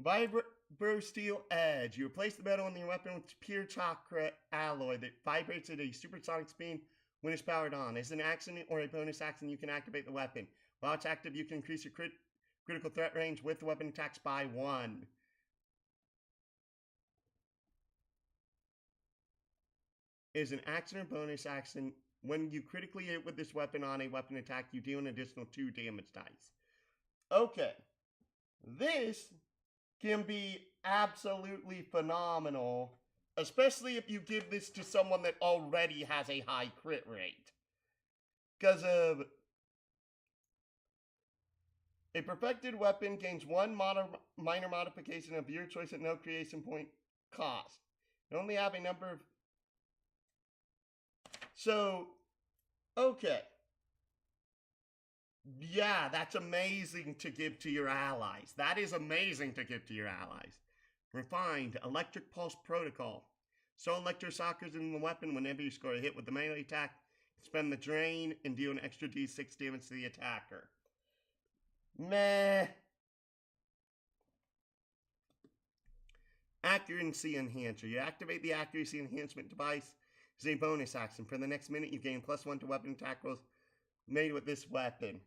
Speaker 1: Vibro Steel Edge. You replace the metal in your weapon with pure chakra alloy that vibrates at a supersonic speed when it's powered on. As an action or a bonus action, you can activate the weapon. While it's active, you can increase your critical threat range with the weapon attacks by 1. As an action or bonus action, when you critically hit with this weapon on a weapon attack, you deal an additional 2 damage dice. Okay. This can be absolutely phenomenal, especially if you give this to someone that already has a high crit rate. Because of a perfected weapon gains 1 minor modification of your choice at no creation point cost. You only have a number of... So, okay. Yeah, that's amazing to give to your allies. That is amazing to give to your allies. Refined Electric Pulse Protocol. So electrosockers in the weapon whenever you score a hit with the melee attack. Spend the drain and deal an extra d6 damage to the attacker. Meh. Accuracy Enhancer. You activate the Accuracy Enhancement device as a bonus action. For the next minute, you gain +1 to weapon attack rolls made with this weapon.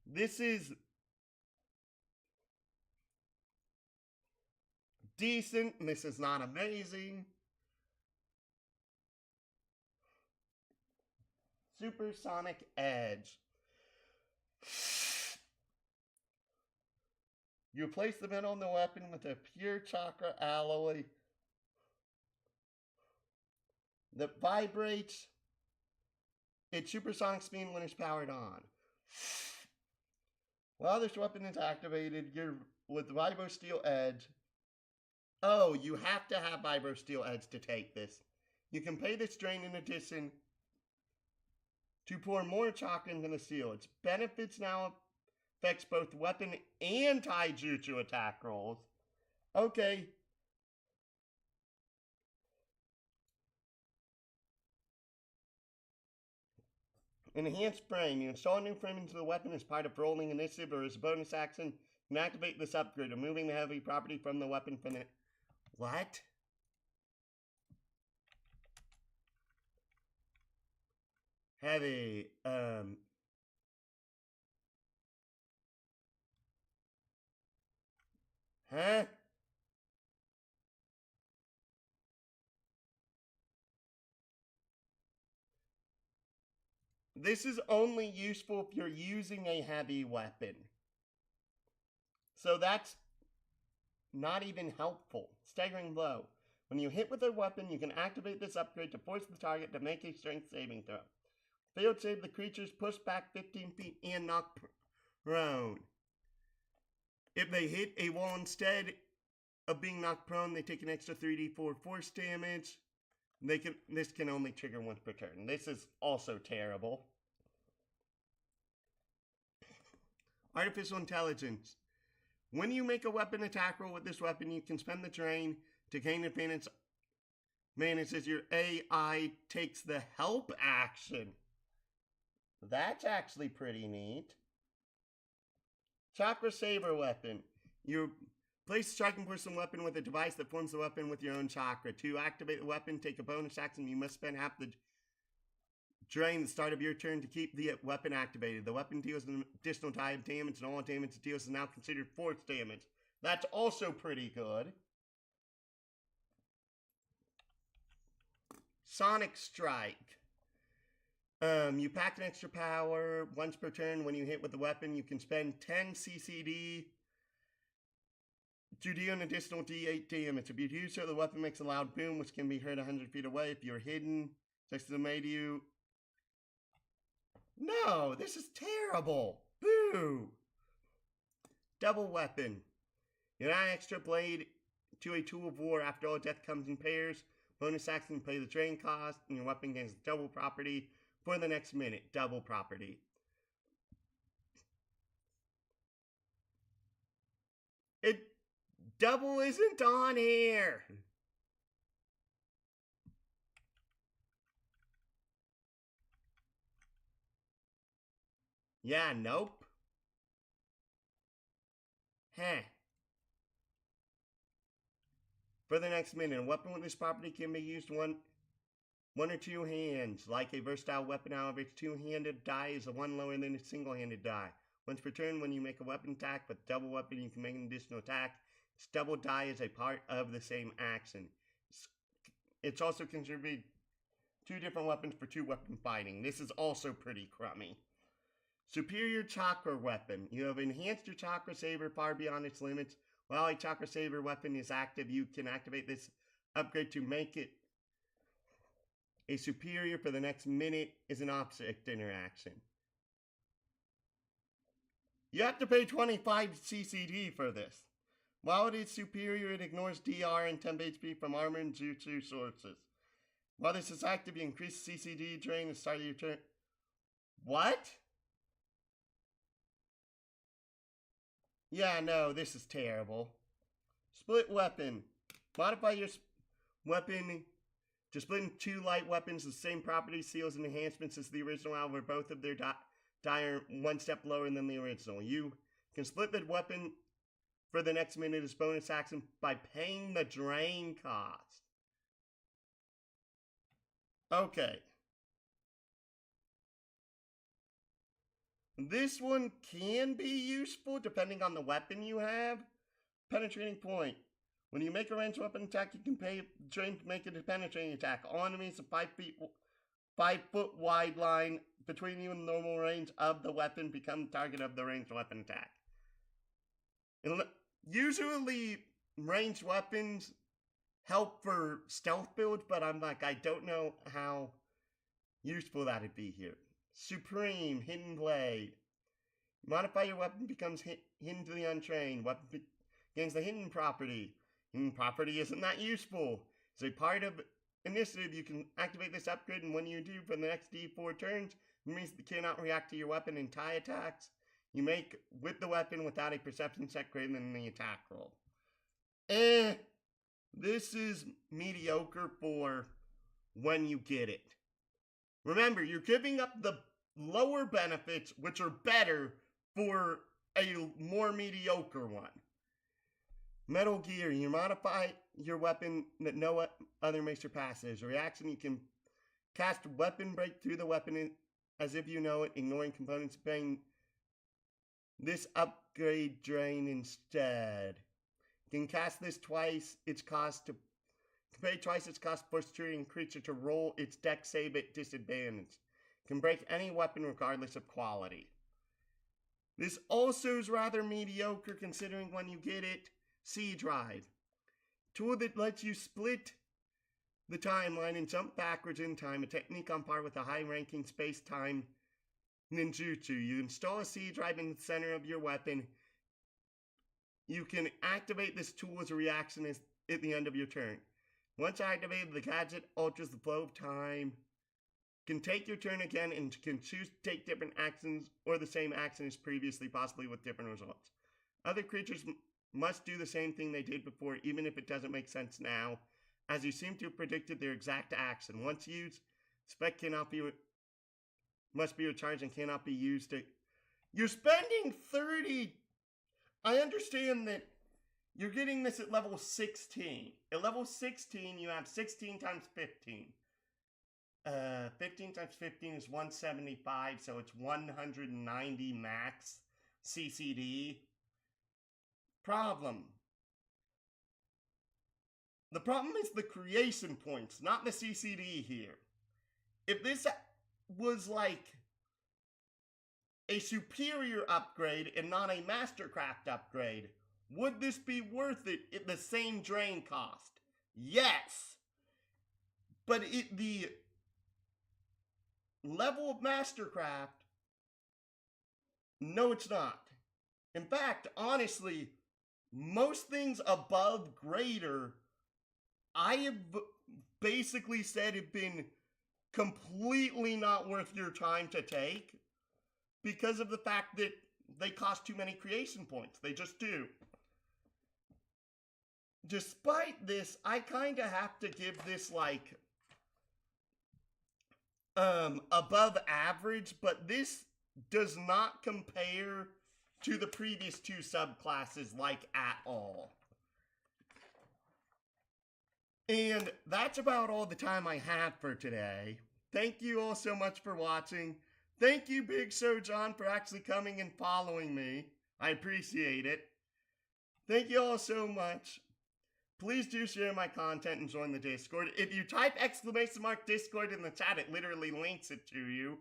Speaker 1: This is decent. This is not amazing. Supersonic Edge. You replace the metal in the weapon with a pure chakra alloy that vibrates its supersonic speed when it's powered on. While this weapon is activated, you're with Vibro Steel Edge. Oh, you have to have Vibro Steel Edge to take this. You can pay this drain in addition to pour more chakra into the steel. Its benefits now affects both weapon and taijutsu attack rolls. Okay. Enhanced frame. You install a new frame into the weapon as part of rolling initiative or as a bonus action. You can activate this upgrade, removing the heavy property from the weapon from the... What? Heavy, Huh? This is only useful if you're using a heavy weapon. So that's not even helpful. Staggering blow. When you hit with a weapon, you can activate this upgrade to force the target to make a strength saving throw. Failed save, the creature's pushed back 15 feet and knocked prone. If they hit a wall instead of being knocked prone, they take an extra 3d4 force damage. This can only trigger once per turn. This is also terrible. Artificial Intelligence. When you make a weapon attack roll with this weapon, you can spend the drain to gain advantage as your AI takes the help action. That's actually pretty neat. Chakra Saber Weapon. You place a striking person weapon with a device that forms the weapon with your own chakra. To activate the weapon, take a bonus action. You must spend half the drain at the start of your turn to keep the weapon activated. The weapon deals an additional die of damage, and all damage it deals is now considered force damage. That's also pretty good. Sonic Strike. You pack an extra power once per turn. When you hit with the weapon, you can spend 10 CCD to deal an additional D8 damage. If you do so, the weapon makes a loud boom, which can be heard 100 feet away. If you're hidden next to the melee, no, this is terrible. Boo! Double weapon. You add extra blade to a tool of war. After all, death comes in pairs. Bonus action, pay the drain cost, and your weapon gains double property for the next minute. Double property. Double isn't on here. Yeah, nope. Huh. For the next minute, a weapon with this property can be used one or two hands. Like a versatile weapon, however, its two-handed die is a one lower than its single-handed die. Once per turn, when you make a weapon attack with double weapon, you can make an additional attack. Its double die is a part of the same action. It's also considered two different weapons for two-weapon fighting. This is also pretty crummy. Superior Chakra Weapon. You have enhanced your Chakra Saber far beyond its limits. While a Chakra Saber weapon is active, you can activate this upgrade to make it a superior for the next minute as an object interaction. You have to pay 25 CCD for this. While it is superior, it ignores DR and temp HP from armor and jutsu sources. While this is active, you increase CCD drain at the start of your turn. What? Yeah, no, this is terrible. Split weapon. Modify your weapon to split into two light weapons with the same properties, seals, and enhancements as the original, however, both of their die are one step lower than the original. You can split the weapon for the next minute as bonus action by paying the drain cost. Okay. This one can be useful depending on the weapon you have. Penetrating point. When you make a ranged weapon attack, you can pay drain to make it a penetrating attack. All enemies of 5 feet 5-foot wide line between you and the normal range of the weapon become the target of the ranged weapon attack. Usually, ranged weapons help for stealth builds, but I'm like, I don't know how useful that'd be here. Supreme, Hidden Blade. Modify your weapon becomes hidden to the untrained. Weapon gains the hidden property. Hidden property isn't that useful. As a part of initiative, you can activate this upgrade, and when you do for the next D4 turns, it means it cannot react to your weapon in tie attacks you make with the weapon without a perception check greater than the attack roll. This is mediocre for when you get it. Remember, you're giving up the lower benefits, which are better, for a more mediocre one. Metal Gear, you modify your weapon that no other maester passes. A reaction, you can cast Weapon Break through the weapon as if you know it, ignoring components, paying this upgrade drain instead. You can cast this twice. Its cost to pay twice its cost, force treating creature to roll its dex save at disadvantage. You can break any weapon regardless of quality. This also is rather mediocre considering when you get it. C Drive. Tool that lets you split the timeline and jump backwards in time, a technique on par with a high-ranking space-time ninjutsu. You install a C drive in the center of your weapon. You can activate this tool as a reaction at the end of your turn. Once activated, the gadget alters the flow of time. You can take your turn again and can choose to take different actions or the same action as previously, possibly with different results. Other creatures must do the same thing they did before, even if it doesn't make sense now, as you seem to have predicted their exact action. Once used, spec must be recharged and cannot be used to... You're spending 30... I understand that you're getting this at level 16. At level 16, you have 16 times 15. 15 times 15 is 175, so it's 190 max CCD. Problem. The problem is the creation points, not the CCD here. If this was like a superior upgrade and not a Mastercraft upgrade, would this be worth it at the same drain cost? Yes. But at the level of Mastercraft, no, it's not. In fact, honestly, most things above greater, I have basically said have been completely not worth your time to take because of the fact that they cost too many creation points. They just do. Despite this, I kind of have to give this like above average, but this does not compare to the previous two subclasses like at all. And that's about all the time I have for today. Thank you all so much for watching. Thank you, Big Show John, for actually coming and following me. I appreciate it. Thank you all so much. Please do share my content and join the Discord. If you type !Discord in the chat, it literally links it to you.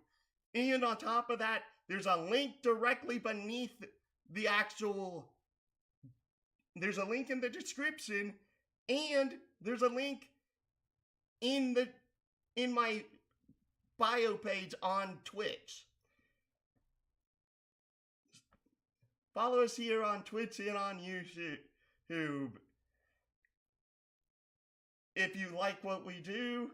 Speaker 1: And on top of that, there's a link directly beneath the actual... There's a link in the description, and there's a link in my bio page on Twitch. Follow us here on Twitch and on YouTube. If you like what we do,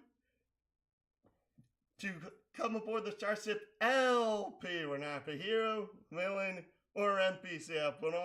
Speaker 1: to come aboard the Starship LP. We're not a hero, villain, or NPC.